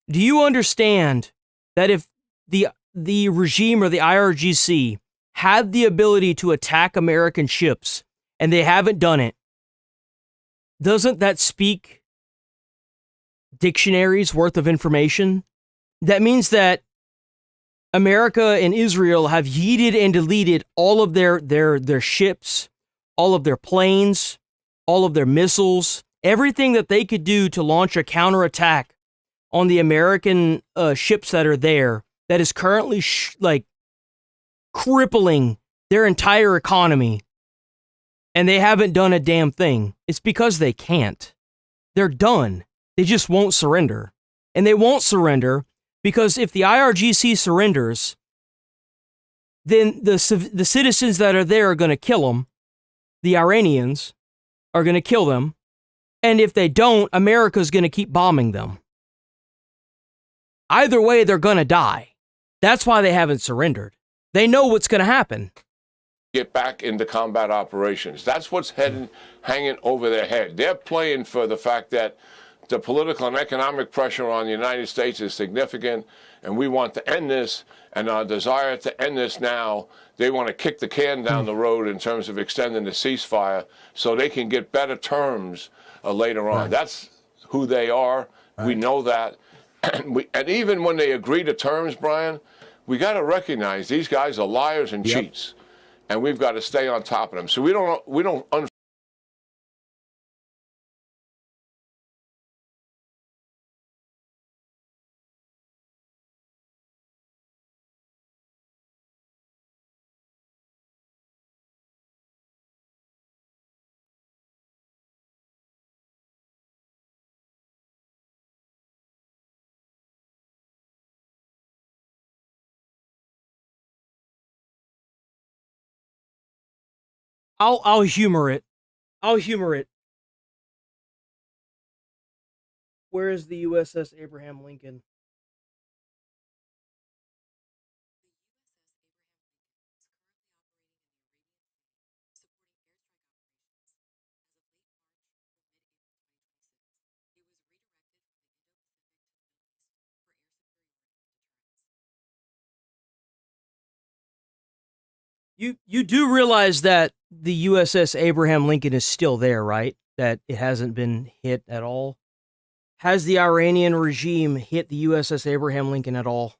do you understand that if the regime or the IRGC had the ability to attack American ships and they haven't done it, doesn't that speak dictionaries worth of information? That means that America and Israel have yeeted and deleted all of their ships, all of their planes, all of their missiles, everything that they could do to launch a counterattack on the American ships that are there that is currently crippling their entire economy. And they haven't done a damn thing. It's because they can't. They're done. They just won't surrender. And they won't surrender because if the IRGC surrenders, then the citizens that are there are going to kill them. The Iranians are going to kill them. And if they don't, America's going to keep bombing them. Either way, they're going to die. That's why they haven't surrendered. They know what's going to happen. Get back into combat operations. That's what's hanging over their head. They're playing for the fact that the political and economic pressure on the United States is significant, and we want to end this, and our desire to end this now, they want to kick the can down the road in terms of extending the ceasefire so they can get better terms later on. Right. That's who they are. Right. We know that. And even when they agree to terms, Brian, we got to recognize these guys are liars and cheats, and we've got to stay on top of them. So we don't I'll humor it. I'll humor it. Where is the USS Abraham Lincoln? You do realize that the USS Abraham Lincoln is still there, right? That it hasn't been hit at all? Has the Iranian regime hit the USS Abraham Lincoln at all?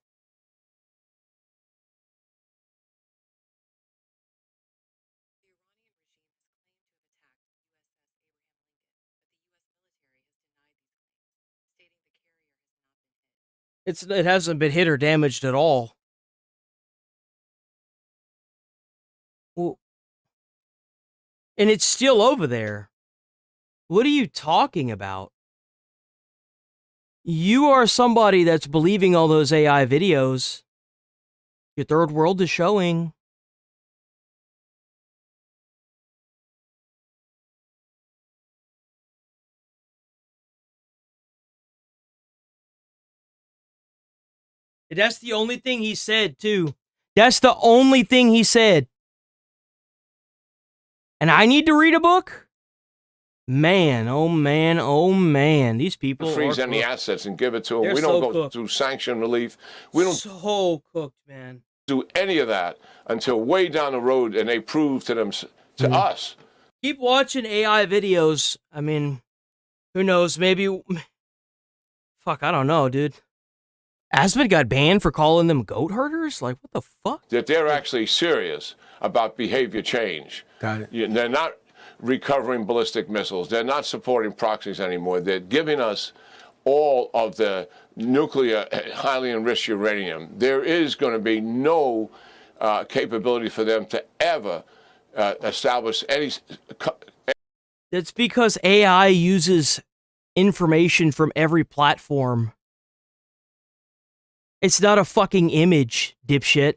It hasn't been hit or damaged at all. Well, and it's still over there. What are you talking about? You are somebody that's believing all those AI videos. Your third world is showing. That's the only thing he said, too. That's the only thing he said. And I need to read a book? Man, oh man, oh man. These people freeze any assets and give it to them. We don't go through sanction relief. We don't so cooked, man. Do any of that until way down the road and they prove to them to us. Keep watching AI videos. I mean, who knows? Maybe fuck, I don't know, dude. Aspen got banned for calling them goat herders? Like, what the fuck? That they're actually serious about behavior change. Got it. They're not recovering ballistic missiles. They're not supporting proxies anymore. They're giving us all of the nuclear, highly enriched uranium. There is going to be no capability for them to ever establish any... That's because AI uses information from every platform. It's not a fucking image, dipshit.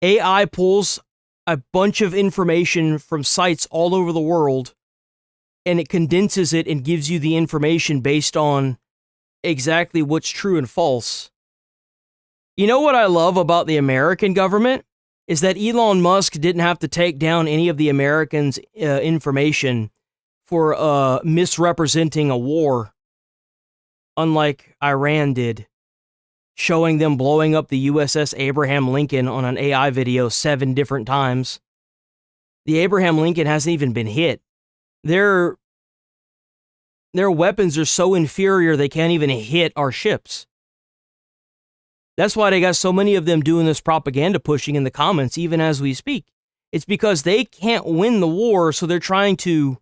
AI pulls a bunch of information from sites all over the world, and it condenses it and gives you the information based on exactly what's true and false. You know what I love about the American government? Is that Elon Musk didn't have to take down any of the Americans' information for misrepresenting a war, unlike Iran did, showing them blowing up the USS Abraham Lincoln on an AI video 7 different times. The Abraham Lincoln hasn't even been hit. Their weapons are so inferior they can't even hit our ships. That's why they got so many of them doing this propaganda pushing in the comments, even as we speak. It's because they can't win the war, so they're trying to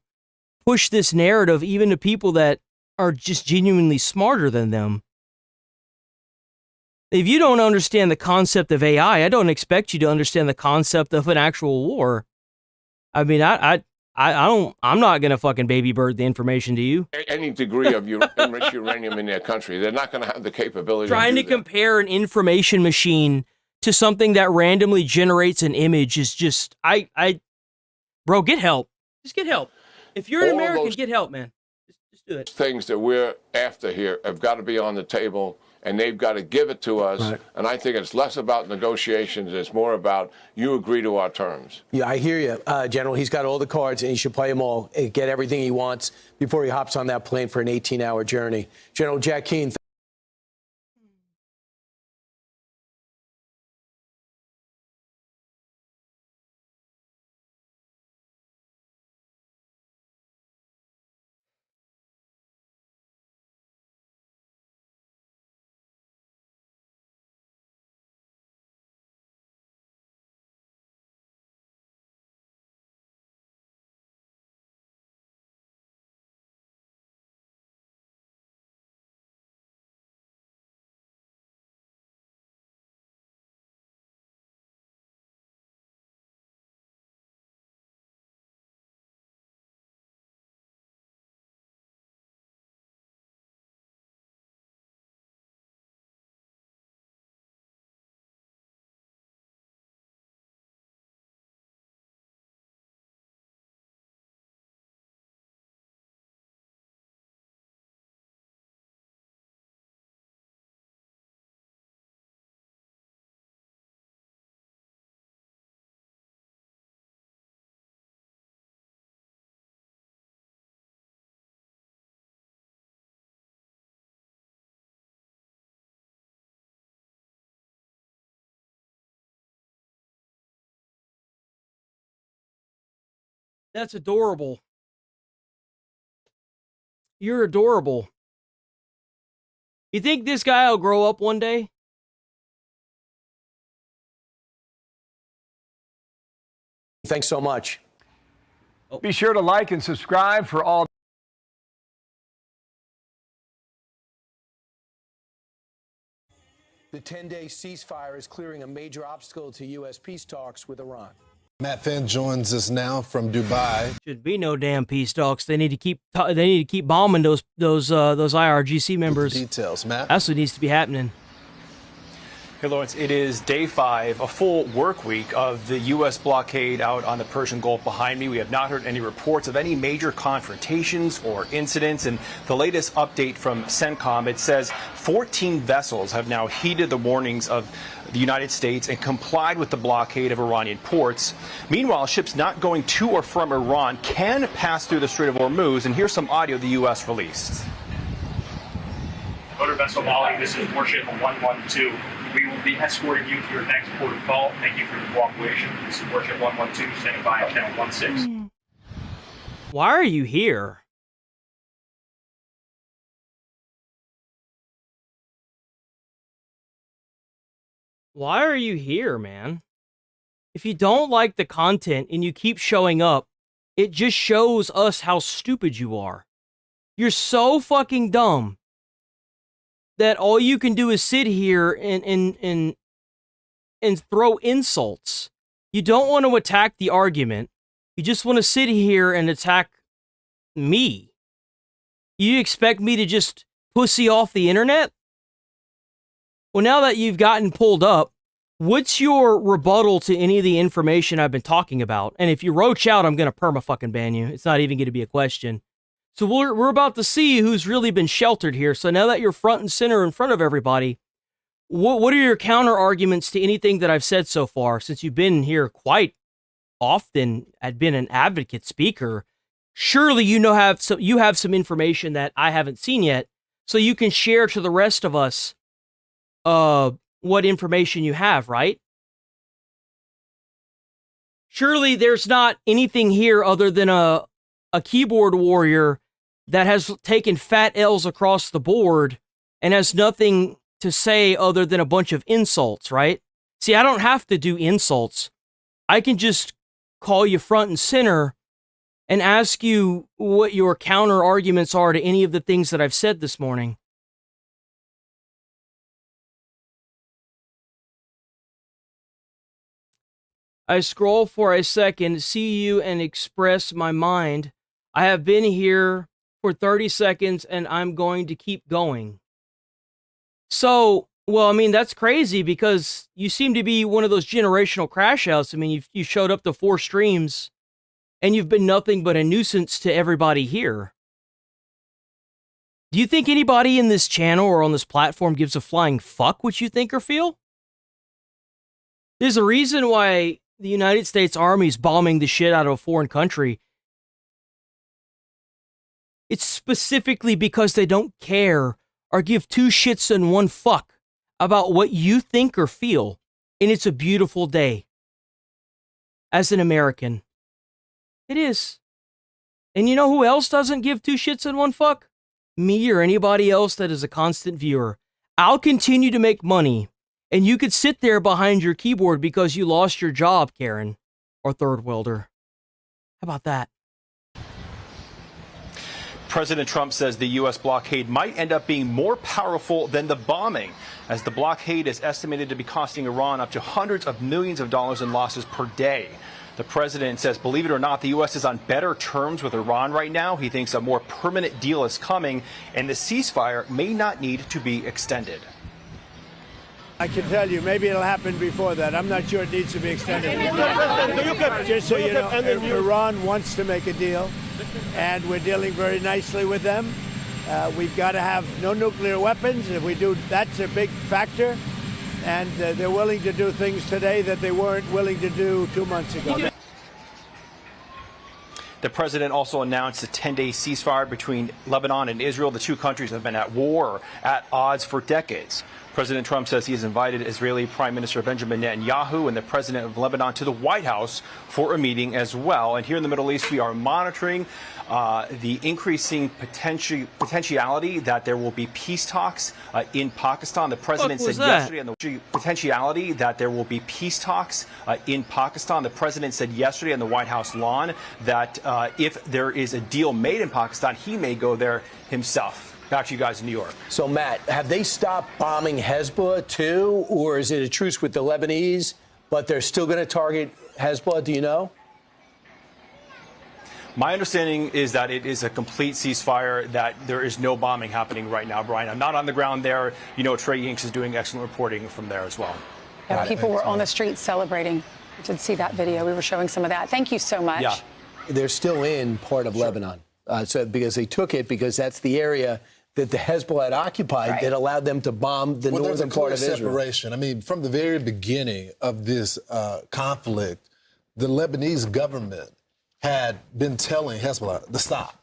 push this narrative even to people that are just genuinely smarter than them. If you don't understand the concept of AI, I don't expect you to understand the concept of an actual war. I mean, I'm not going to fucking baby bird the information to you. Any degree of enriched uranium in their country, they're not going to have the capability Trying to compare an information machine to something that randomly generates an image is just, bro, get help. Just get help. If you're an American, get help, man. Just do it. Things that we're after here have got to be on the table, and they've got to give it to us. Right. And I think it's less about negotiations. It's more about you agree to our terms. Yeah, I hear you, General. He's got all the cards, and he should play them all and get everything he wants before he hops on that plane for an 18-hour journey. General Jack Keane. That's adorable. You're adorable. You think this guy will grow up one day? Thanks so much. Be sure to like and subscribe for all. The 10-day ceasefire is clearing a major obstacle to U.S. peace talks with Iran. Matt Finn joins us now from Dubai. Should be no damn peace talks. They need to keep bombing those IRGC members. Details, Matt. That's what needs to be happening. Hey, Lawrence, it is day 5, a full work week of the U.S. blockade out on the Persian Gulf behind me. We have not heard any reports of any major confrontations or incidents. And the latest update from CENTCOM, it says 14 vessels have now heeded the warnings of the United States and complied with the blockade of Iranian ports. Meanwhile, ships not going to or from Iran can pass through the Strait of Hormuz. And here's some audio the U.S. released. Motor vessel Molly, this is warship 112. We will be escorting you to your next port of call. Thank you for your cooperation. This is warship 112, standing by at channel 16. Why are you here? Why are you here, man? If you don't like the content and you keep showing up, it just shows us how stupid you are. You're so fucking dumb that all you can do is sit here and throw insults. You don't want to attack the argument. You just want to sit here and attack me. You expect me to just pussy off the internet? Well, now that you've gotten pulled up, what's your rebuttal to any of the information I've been talking about? And if you roach out, I'm going to perma-fucking ban you. It's not even going to be a question. So we're about to see who's really been sheltered here. So now that you're front and center in front of everybody, what are your counter arguments to anything that I've said so far? Since you've been here quite often, had been an advocate speaker, surely you have some information that I haven't seen yet, so you can share to the rest of us what information you have, right? Surely there's not anything here other than a keyboard warrior that has taken fat L's across the board and has nothing to say other than a bunch of insults, right? See, I don't have to do insults. I can just call you front and center and ask you what your counter arguments are to any of the things that I've said this morning. I scroll for a second, see you, and express my mind. I have been here for 30 seconds, and I'm going to keep going. So, well, I mean, that's crazy because you seem to be one of those generational crash outs. I mean, you showed up to 4 streams, and you've been nothing but a nuisance to everybody here. Do you think anybody in this channel or on this platform gives a flying fuck what you think or feel? There's a reason why the United States Army is bombing the shit out of a foreign country. It's specifically because they don't care or give two shits and one fuck about what you think or feel. And it's a beautiful day. As an American. It is. And you know who else doesn't give two shits and one fuck? Me or anybody else that is a constant viewer. I'll continue to make money, and you could sit there behind your keyboard because you lost your job, Karen, or third welder. How about that? President Trump says the U.S. blockade might end up being more powerful than the bombing, as the blockade is estimated to be costing Iran up to hundreds of millions of dollars in losses per day. The president says, believe it or not, the U.S. is on better terms with Iran right now. He thinks a more permanent deal is coming, and the ceasefire may not need to be extended. I can tell you, maybe it'll happen before that. I'm not sure it needs to be extended. Just so you know, Iran wants to make a deal, and we're dealing very nicely with them. We've got to have no nuclear weapons. If we do, that's a big factor. And they're willing to do things today that they weren't willing to do 2 months ago. The president also announced a 10-day ceasefire between Lebanon and Israel. The two countries have been at war, at odds for decades. President Trump says he has invited Israeli Prime Minister Benjamin Netanyahu and the president of Lebanon to the White House for a meeting as well. And here in the Middle East, we are monitoring the increasing potentiality that there will be peace talks in Pakistan. The president said yesterday on the potentiality that there will be peace talks in Pakistan. The president said yesterday on the White House lawn that if there is a deal made in Pakistan, he may go there himself. Back to you guys in New York. So, Matt, have they stopped bombing Hezbollah too, or is it a truce with the Lebanese, but they're still going to target Hezbollah? Do you know? My understanding is that it is a complete ceasefire, that there is no bombing happening right now, Brian. I'm not on the ground there. You know, Trey Yinks is doing excellent reporting from there as well. Yeah, people were on the streets celebrating. We did see that video. We were showing some of that. Thank you so much. Yeah. They're still in part of Lebanon. So because they took it because that's the area that the Hezbollah had occupied that allowed them to bomb the northern part of Israel. Separation. I mean, from the very beginning of this conflict, the Lebanese government had been telling Hezbollah to stop,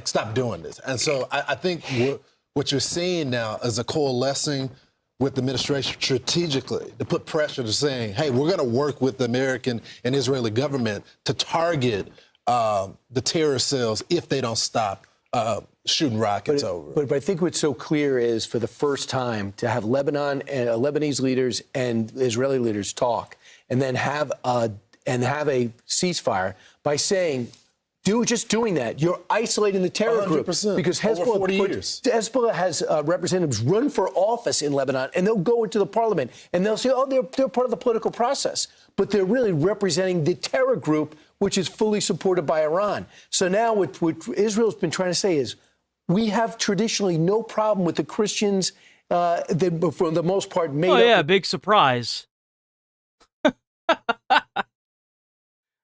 stop doing this. And so I think what you're seeing now is a coalescing with the administration strategically to put pressure to saying, hey, we're going to work with the American and Israeli government to target the terror cells if they don't stop shooting rockets over. But I think what's so clear is for the first time to have Lebanon and Lebanese leaders and Israeli leaders talk and then have a ceasefire by saying, just doing that, you're isolating the terror group. Because Hezbollah has representatives run for office in Lebanon, and they'll go into the parliament, and they'll say, oh, they're part of the political process. But they're really representing the terror group, which is fully supported by Iran. So now what Israel's been trying to say is, we have traditionally no problem with the Christians that, for the most part, made up. Oh, yeah, big surprise.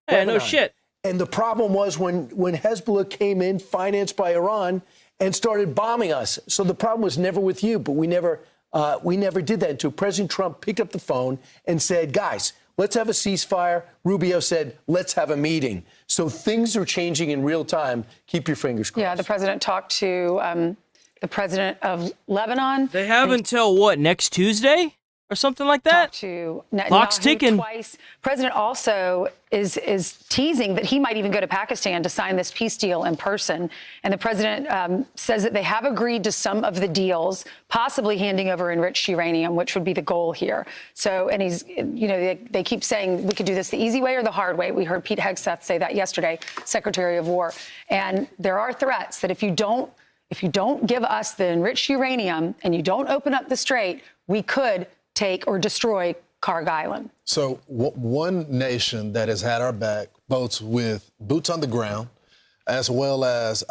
Yeah, no shit. And the problem was when Hezbollah came in, financed by Iran, and started bombing us. So the problem was never with you, but we never did that until President Trump picked up the phone and said, guys, let's have a ceasefire. Rubio said, let's have a meeting. So things are changing in real time. Keep your fingers crossed. Yeah, the president talked to the president of Lebanon. They have until what, next Tuesday? Or something like that? Clock's ticking. Twice. President also is teasing that he might even go to Pakistan to sign this peace deal in person. And the president says that they have agreed to some of the deals, possibly handing over enriched uranium, which would be the goal here. So, and he's, they keep saying we could do this the easy way or the hard way. We heard Pete Hegseth say that yesterday, Secretary of War. And there are threats that if you don't give us the enriched uranium and you don't open up the strait, we could take or destroy Karg Island. So one nation that has had our back, both with boots on the ground, as well as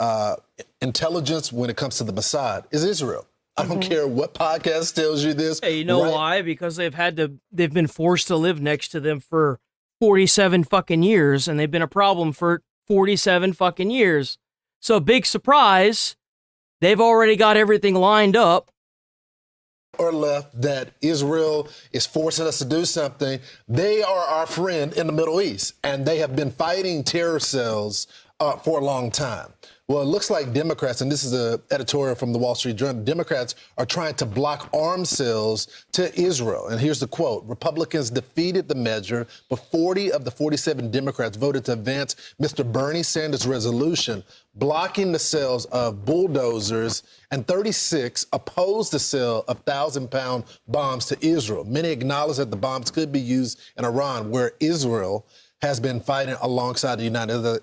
intelligence when it comes to the Mossad, is Israel. I don't care what podcast tells you this. Hey, you know why? Because they've been forced to live next to them for 47 fucking years, and they've been a problem for 47 fucking years. So big surprise, They've already got everything lined up. Or left that Israel is forcing us to do something. They are our friend in the Middle East, and they have been fighting terror cells for a long time. Well, it looks like Democrats, and this is an editorial from the Wall Street Journal, Democrats are trying to block arms sales to Israel. And here's the quote. Republicans defeated the measure, but 40 of the 47 Democrats voted to advance Mr. Bernie Sanders' resolution blocking the sales of bulldozers, and 36 opposed the sale of 1,000-pound bombs to Israel. Many acknowledge that the bombs could be used in Iran, where Israel has been fighting alongside the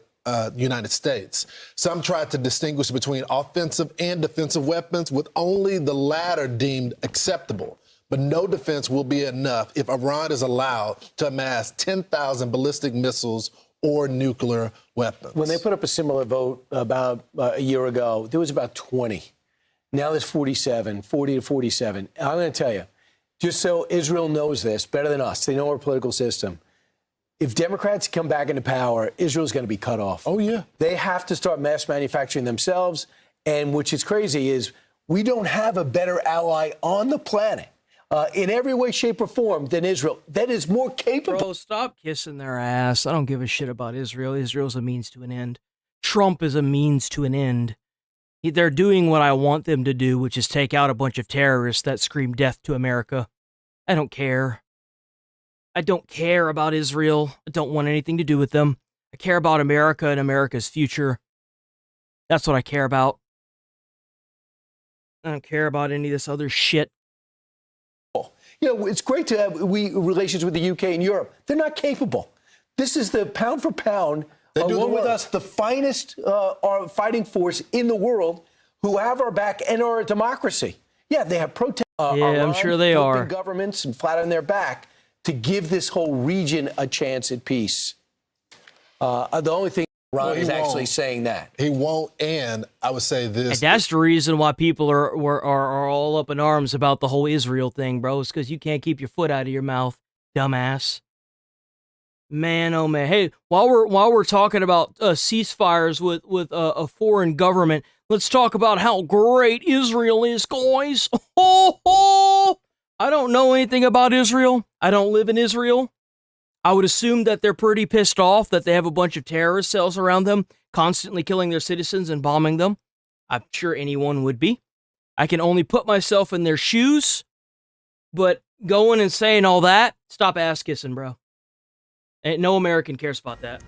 United States. Some tried to distinguish between offensive and defensive weapons, with only the latter deemed acceptable. But no defense will be enough if Iran is allowed to amass 10,000 ballistic missiles or nuclear weapons. When they put up a similar vote about a year ago, there was about 20. Now there's 47, 40 to 47. I'm going to tell you, just so Israel knows this better than us, they know our political system. If Democrats come back into power, Israel's going to be cut off. Oh, yeah. They have to start mass manufacturing themselves. And which is crazy is we don't have a better ally on the planet in every way, shape, or form than Israel that is more capable. Bro, stop kissing their ass. I don't give a shit about Israel. Israel's a means to an end. Trump is a means to an end. They're doing what I want them to do, which is take out a bunch of terrorists that scream death to America. I don't care. I don't care about Israel. I don't want anything to do with them. I care about America and America's future. That's what I care about. I don't care about any of this other shit. You know, it's great to have relations with the UK and Europe. They're not capable. This is the pound for pound, along with us, the finest fighting force in the world who have our back and are a democracy. Yeah, they have protest. I'm sure they are. Governments and flat on their back to give this whole region a chance at peace. The only thing Ron is actually saying that. He won't, and I would say this. And that's the reason why people are all up in arms about the whole Israel thing, bro. It's because you can't keep your foot out of your mouth, dumbass. Man, oh man. Hey, while we're talking about ceasefires with a foreign government, let's talk about how great Israel is, guys. I don't know anything about Israel. I don't live in Israel. I would assume that they're pretty pissed off that they have a bunch of terrorist cells around them, constantly killing their citizens and bombing them. I'm sure anyone would be. I can only put myself in their shoes, but going and saying all that, stop ass kissing, bro. Ain't no American cares about that.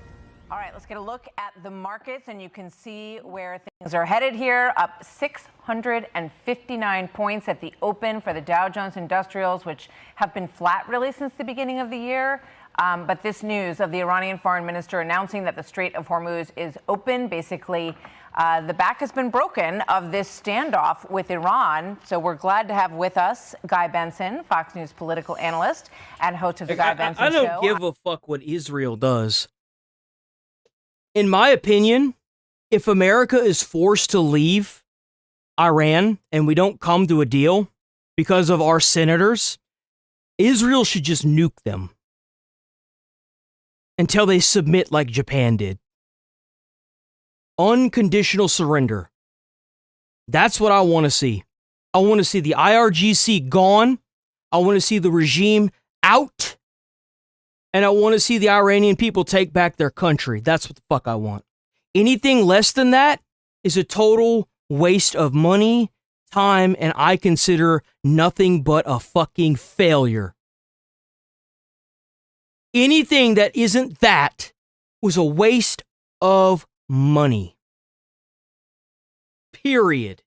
All right, let's get a look at the markets, and you can see where things are headed here. Up 659 points at the open for the Dow Jones Industrials, which have been flat really since the beginning of the year. But this news of the Iranian foreign minister announcing that the Strait of Hormuz is open, basically the back has been broken of this standoff with Iran. So we're glad to have with us Guy Benson, Fox News political analyst and host of the Guy Benson Show. I don't give a fuck what Israel does. In my opinion, if America is forced to leave Iran and we don't come to a deal because of our senators, Israel should just nuke them until they submit like Japan did. Unconditional surrender. That's what I want to see. I want to see the IRGC gone. I want to see the regime out. And I want to see the Iranian people take back their country. That's what the fuck I want. Anything less than that is a total waste of money, time, and I consider nothing but a fucking failure. Anything that isn't that was a waste of money. Period.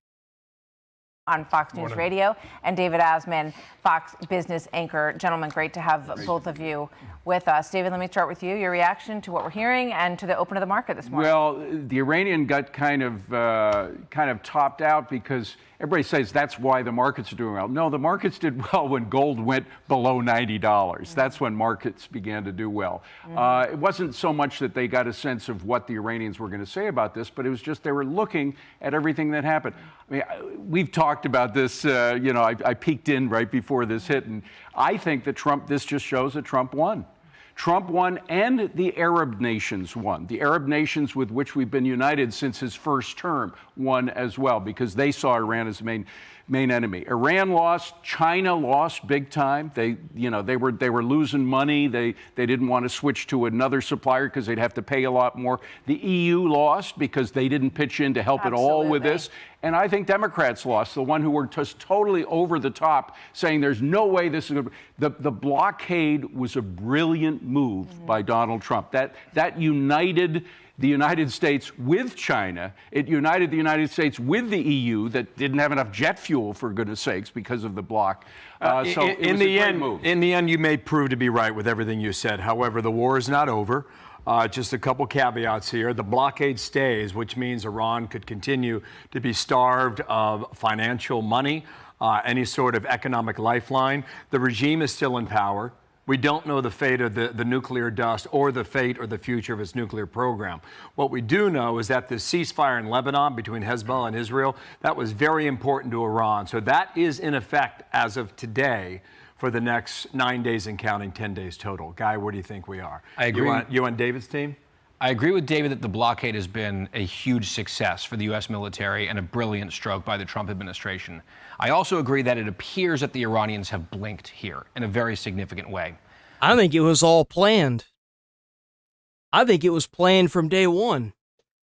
On Fox News Radio, and David Asman, Fox Business anchor. Gentlemen, great to have both of you with us. David, let me start with you. Your reaction to what we're hearing and to the open of the market this morning. Well, the Iranian got kind of topped out because everybody says that's why the markets are doing well. No, the markets did well when gold went below $90. That's when markets began to do well. It wasn't so much that they got a sense of what the Iranians were going to say about this, but it was just they were looking at everything that happened. I mean, we've talked about this, I peeked in right before this hit, and I think that this just shows that Trump won. Trump won and the Arab nations won. The Arab nations with which we've been united since his first term won as well because they saw Iran as the main enemy. Iran lost, China lost big time. They were losing money. They didn't want to switch to another supplier because they'd have to pay a lot more. The EU lost because they didn't pitch in to help at all with this. And I think Democrats lost, the one who were just totally over the top, saying there's no way this is going to. The blockade was a brilliant move by Donald Trump. That united the United States with China. It united the United States with the EU that didn't have enough jet fuel, for goodness sakes, because of the block. So in the end, you may prove to be right with everything you said. However, the war is not over. Just a couple caveats here. The blockade stays, which means Iran could continue to be starved of financial money, any sort of economic lifeline. The regime is still in power. We don't know the fate of the nuclear dust or the fate or the future of its nuclear program. What we do know is that the ceasefire in Lebanon between Hezbollah and Israel, that was very important to Iran. So that is in effect as of today for the next 9 days and counting, 10 days total. Guy, where do you think we are? I agree. You on David's team? I agree with David that the blockade has been a huge success for the U.S. military and a brilliant stroke by the Trump administration. I also agree that it appears that the Iranians have blinked here in a very significant way. I think it was all planned. I think it was planned from day one.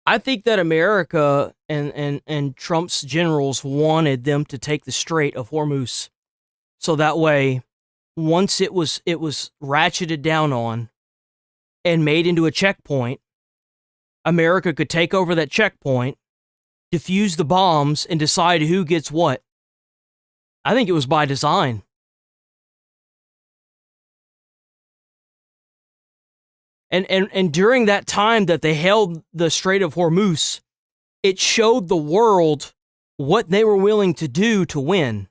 I think that America and Trump's generals wanted them to take the Strait of Hormuz. So that way, once it was ratcheted down on and made into a checkpoint, America could take over that checkpoint, defuse the bombs, and decide who gets what. I think it was by design. And during that time that they held the Strait of Hormuz, it showed the world what they were willing to do to win.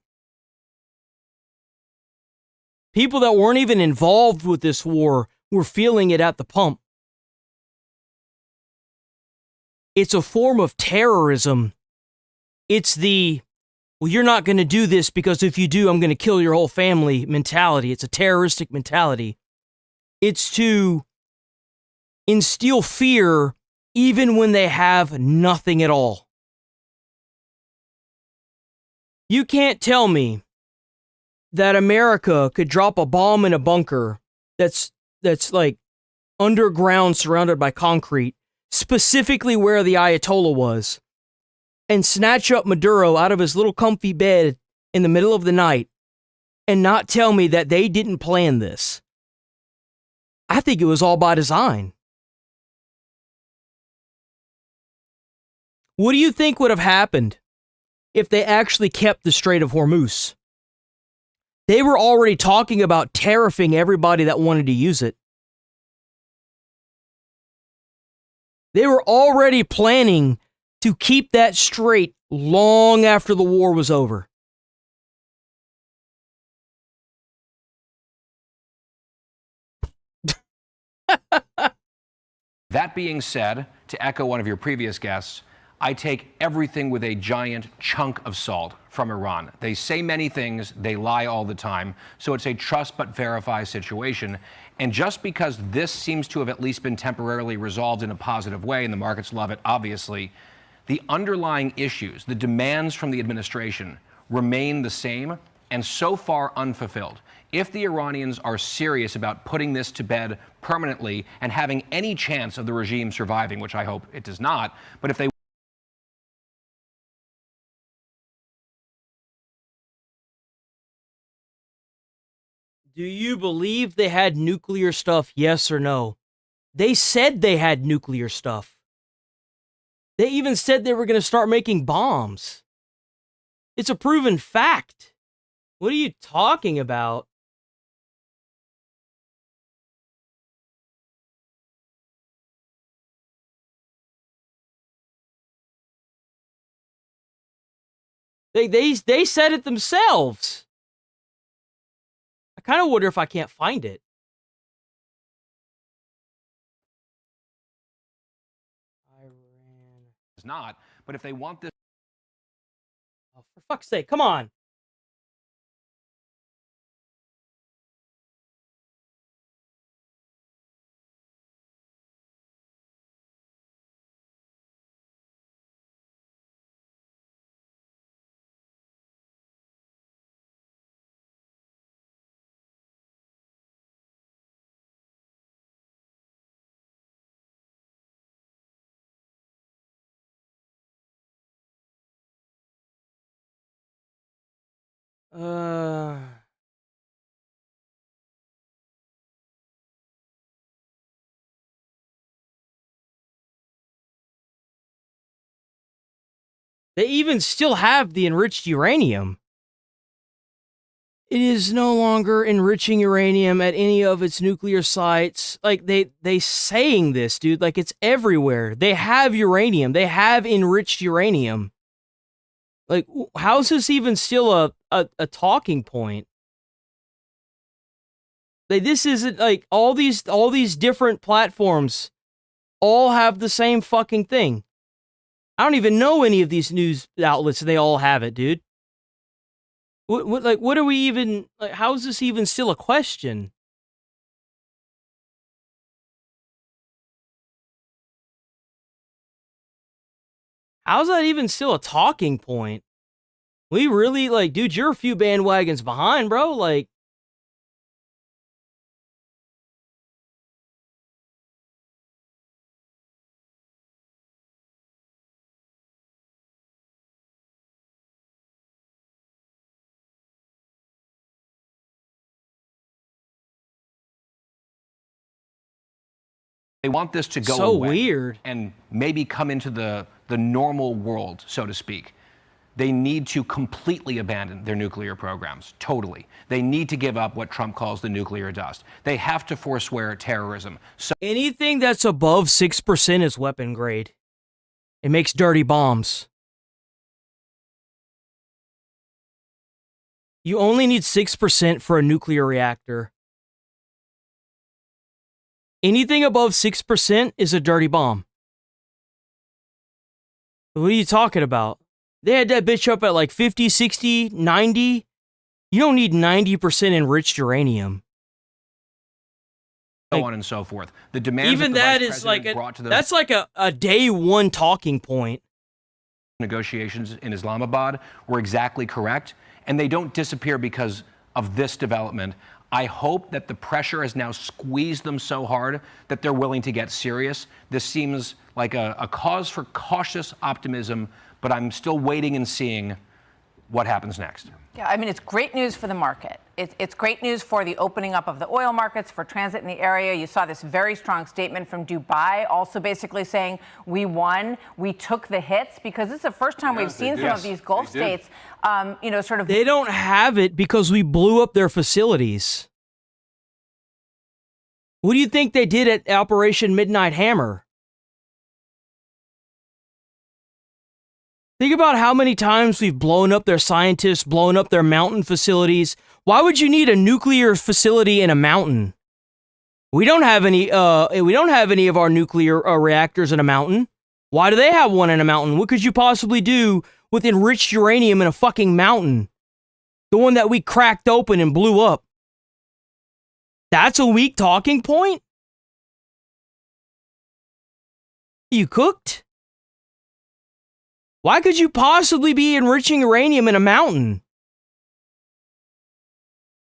People that weren't even involved with this war were feeling it at the pump. It's a form of terrorism. It's the, well, you're not going to do this because if you do, I'm going to kill your whole family mentality. It's a terroristic mentality. It's to instill fear even when they have nothing at all. You can't tell me that America could drop a bomb in a bunker that's like underground, surrounded by concrete, specifically where the Ayatollah was, and snatch up Maduro out of his little comfy bed in the middle of the night and not tell me that they didn't plan this. I think it was all by design. What do you think would have happened if they actually kept the Strait of Hormuz? They were already talking about tariffing everybody that wanted to use it. They were already planning to keep that strait long after the war was over. That being said, to echo one of your previous guests, I take everything with a giant chunk of salt from Iran. They say many things, they lie all the time, so it's a trust but verify situation. And just because this seems to have at least been temporarily resolved in a positive way, and the markets love it, obviously, the underlying issues, the demands from the administration remain the same and so far unfulfilled. If the Iranians are serious about putting this to bed permanently and having any chance of the regime surviving, which I hope it does not, but if they Do you believe they had nuclear stuff, yes or no? They said they had nuclear stuff. They even said they were going to start making bombs. It's a proven fact. What are you talking about? They said it themselves. I kind of wonder if I can't find it. It's not, but if they want this. Oh, for fuck's sake, come on. They even still have the enriched uranium. It is no longer enriching uranium at any of its nuclear sites. Like, they saying this, dude. Like, it's everywhere. They have uranium. They have enriched uranium. Like, how's this even still a talking point? Like, this isn't, like, all these different platforms all have the same fucking thing. I don't even know any of these news outlets. They all have it, dude. What are we even, like, how is this even still a question? How's that even still a talking point? We really, like, dude, you're a few bandwagons behind, bro. Like, They want this to go so away weird. and maybe come into the normal world, so to speak. They need to completely abandon their nuclear programs, totally. They need to give up what Trump calls the nuclear dust. They have to forswear terrorism. So anything that's above 6% is weapon grade. It makes dirty bombs. You only need 6% for a nuclear reactor. Anything above 6% is a dirty bomb. What are you talking about? They had that bitch up at like 50, 60, 90. You don't need 90% enriched uranium. so on and so forth. The demands Even that is like that's like a day one talking point. Negotiations in Islamabad were exactly correct, and they don't disappear because of this development. I hope that the pressure has now squeezed them so hard that they're willing to get serious. This seems like a cause for cautious optimism, but I'm still waiting and seeing what happens next. Yeah, I mean, it's great news for the market. It's great news for the opening up of the oil markets, for transit in the area. You saw this very strong statement from Dubai, also basically saying, we won, we took the hits, because this is the first time we've seen some of these Gulf states, sort of. They don't have it because we blew up their facilities. What do you think they did at Operation Midnight Hammer? Think about how many times we've blown up their scientists, blown up their mountain facilities. Why would you need a nuclear facility in a mountain? We don't have any of our nuclear reactors in a mountain. Why do they have one in a mountain? What could you possibly do with enriched uranium in a fucking mountain? The one that we cracked open and blew up. That's a weak talking point? You cooked? Why could you possibly be enriching uranium in a mountain?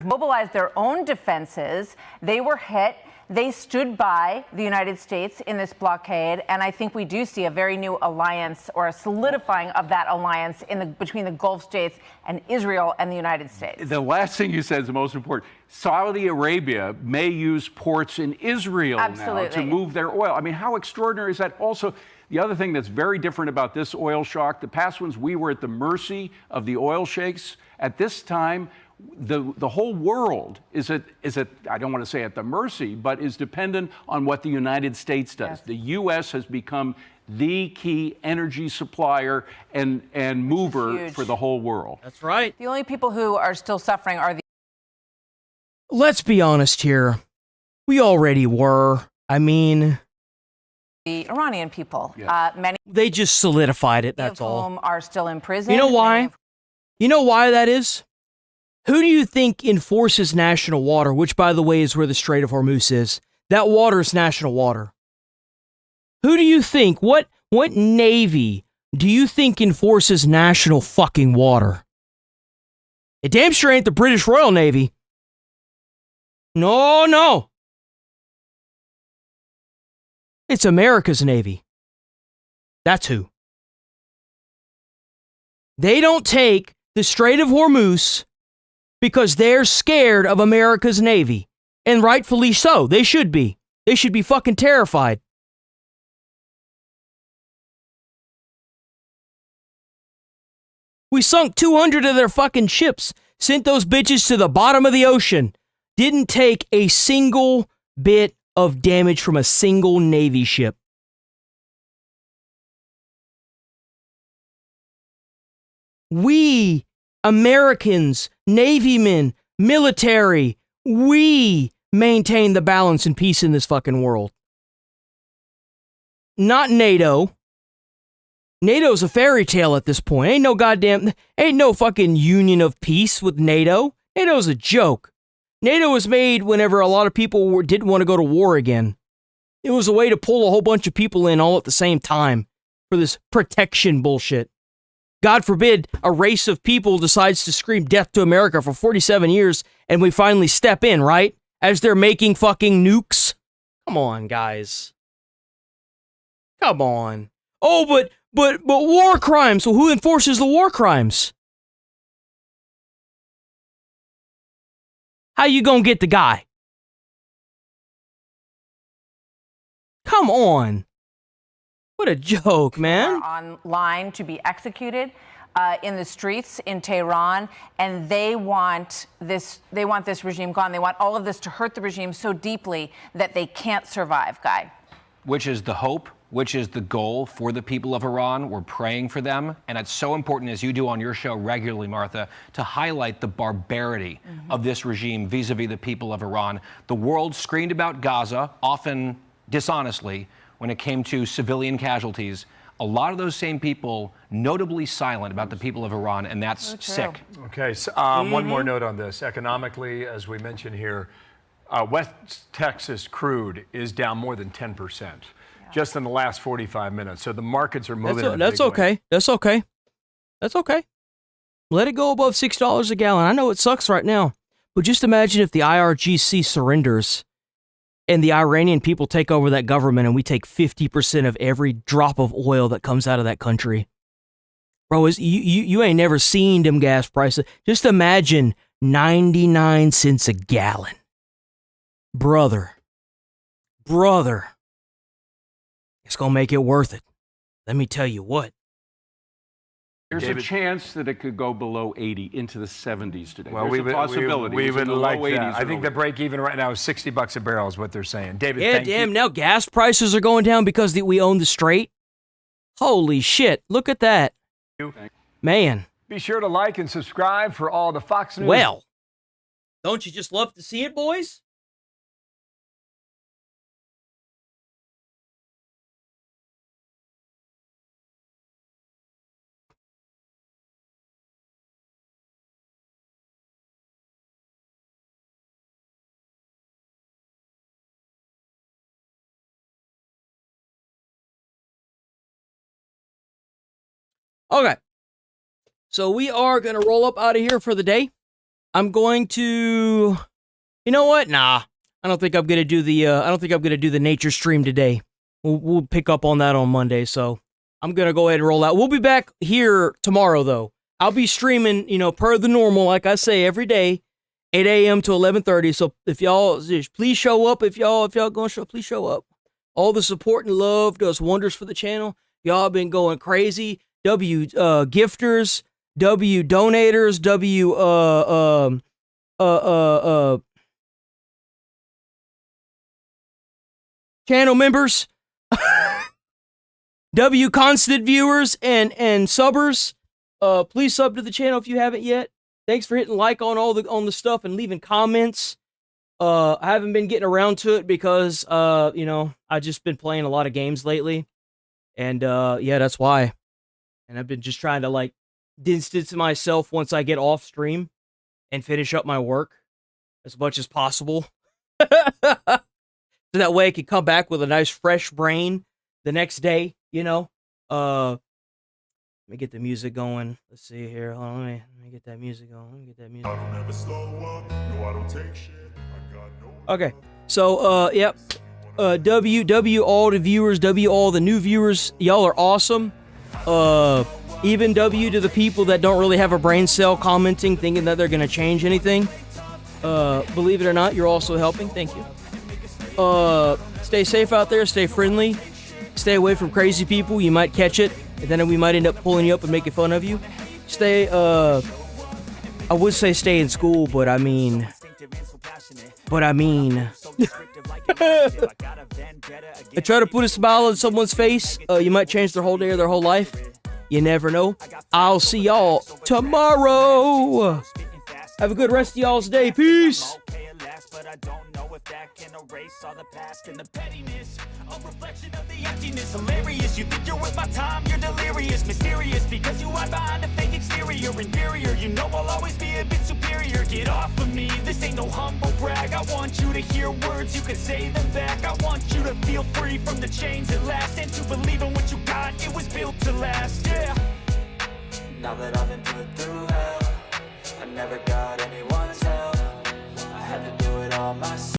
Mobilized their own defenses. They were hit. They stood by the United States in this blockade, and I think we do see a very new alliance, or a solidifying of that alliance between the Gulf states and Israel and the United States. The last thing you said is the most important. Saudi Arabia may use ports in Israel now to move their oil. I mean, how extraordinary is that? Also, the other thing that's very different about this oil shock, the past ones, we were at the mercy of the oil sheikhs. At this time, the whole world is at, I don't want to say at the mercy, but is dependent on what the United States does. Yes. The U.S. has become the key energy supplier and mover for the whole world. That's right. The only people who are still suffering are the... Let's be honest here. We already were. I mean... the Iranian people. Yes. Many they just solidified it, that's of all. Whom are still in prison. You know why? You know why that is? Who do you think enforces national water, which, by the way, is where the Strait of Hormuz is? That water is national water. Who do you think, what navy do you think enforces national fucking water? It damn sure ain't the British Royal Navy. No. It's America's Navy. That's who. They don't take the Strait of Hormuz because they're scared of America's Navy. And rightfully so. They should be. They should be fucking terrified. We sunk 200 of their fucking ships, sent those bitches to the bottom of the ocean. Didn't take a single bit of damage from a single Navy ship. We, Americans, Navy men, military, we maintain the balance and peace in this fucking world. Not NATO. NATO's a fairy tale at this point. Ain't no fucking union of peace with NATO. NATO's a joke. NATO was made whenever a lot of people didn't want to go to war again. It was a way to pull a whole bunch of people in all at the same time for this protection bullshit. God forbid a race of people decides to scream death to America for 47 years and we finally step in, right? As they're making fucking nukes. Come on, guys. Come on. Oh, but war crimes. Well, who enforces the war crimes? How you gonna get the guy? Come on. What a joke, man. Online to be executed in the streets in Tehran, and they want this regime gone. They want all of this to hurt the regime so deeply that they can't survive, Guy. Which is the hope, which is the goal for the people of Iran. We're praying for them. And it's so important, as you do on your show regularly, Martha, to highlight the barbarity of this regime vis-a-vis the people of Iran. The world screamed about Gaza, often dishonestly, when it came to civilian casualties. A lot of those same people notably silent about the people of Iran, and that's sick. Okay, so, one more note on this. Economically, as we mentioned here, West Texas crude is down more than 10%. Just in the last 45 minutes. So the markets are moving. That's okay. That's okay. That's okay. Let it go above $6 a gallon. I know it sucks right now. But just imagine if the IRGC surrenders and the Iranian people take over that government and we take 50% of every drop of oil that comes out of that country. Bro, you ain't never seen them gas prices. Just imagine 99 cents a gallon. Brother. It's going to make it worth it. Let me tell you what. There's a chance that it could go below 80 into the 70s today. Well, There's a possibility. We It's would in the like low that. 80s I think the break even right now is $60 a barrel is what they're saying. David, Yeah, thank damn, you. now gas prices are going down because we own the Strait. Holy shit, look at that. Man. Be sure to like and subscribe for all the Fox News. Well, don't you just love to see it, boys? Okay. So we are going to roll up out of here for the day. I'm going to, you know what? Nah, I don't think I'm going to do the nature stream today. We'll pick up on that on Monday. So I'm going to go ahead and roll out. We'll be back here tomorrow though. I'll be streaming, per the normal, like I say, every day, 8 a.m. to 11:30. So if y'all, please show up. If y'all going to show, please show up. All the support and love does wonders for the channel. Y'all been going crazy. W gifters, W donators, W channel members, W constant viewers and subbers. Please sub to the channel if you haven't yet. Thanks for hitting like on on the stuff and leaving comments. I haven't been getting around to it because I just been playing a lot of games lately. And yeah, that's why. And I've been just trying to distance myself once I get off stream and finish up my work as much as possible. So that way I can come back with a nice fresh brain the next day, Let me get the music going. Let's see here. Hold on, let me get that music going. Okay. So yep. W all the viewers, W all the new viewers. Y'all are awesome. Even W to the people that don't really have a brain cell commenting, thinking that they're going to change anything. Believe it or not, you're also helping. Thank you. Stay safe out there. Stay friendly. Stay away from crazy people. You might catch it, and then we might end up pulling you up and making fun of you. Stay, I would say stay in school, but I mean... I try to put a smile on someone's face. You might change their whole day or their whole life. You never know. I'll see y'all tomorrow. Have a good rest of y'all's day. Peace. But I don't know if that can erase all the past and the pettiness. A reflection of the emptiness. Hilarious, you think you're worth my time, you're delirious. Mysterious, because you hide behind a fake exterior. Inferior, you know I'll always be a bit superior. Get off of me, this ain't no humble brag. I want you to hear words, you can say them back. I want you to feel free from the chains that last, and to believe in what you got. It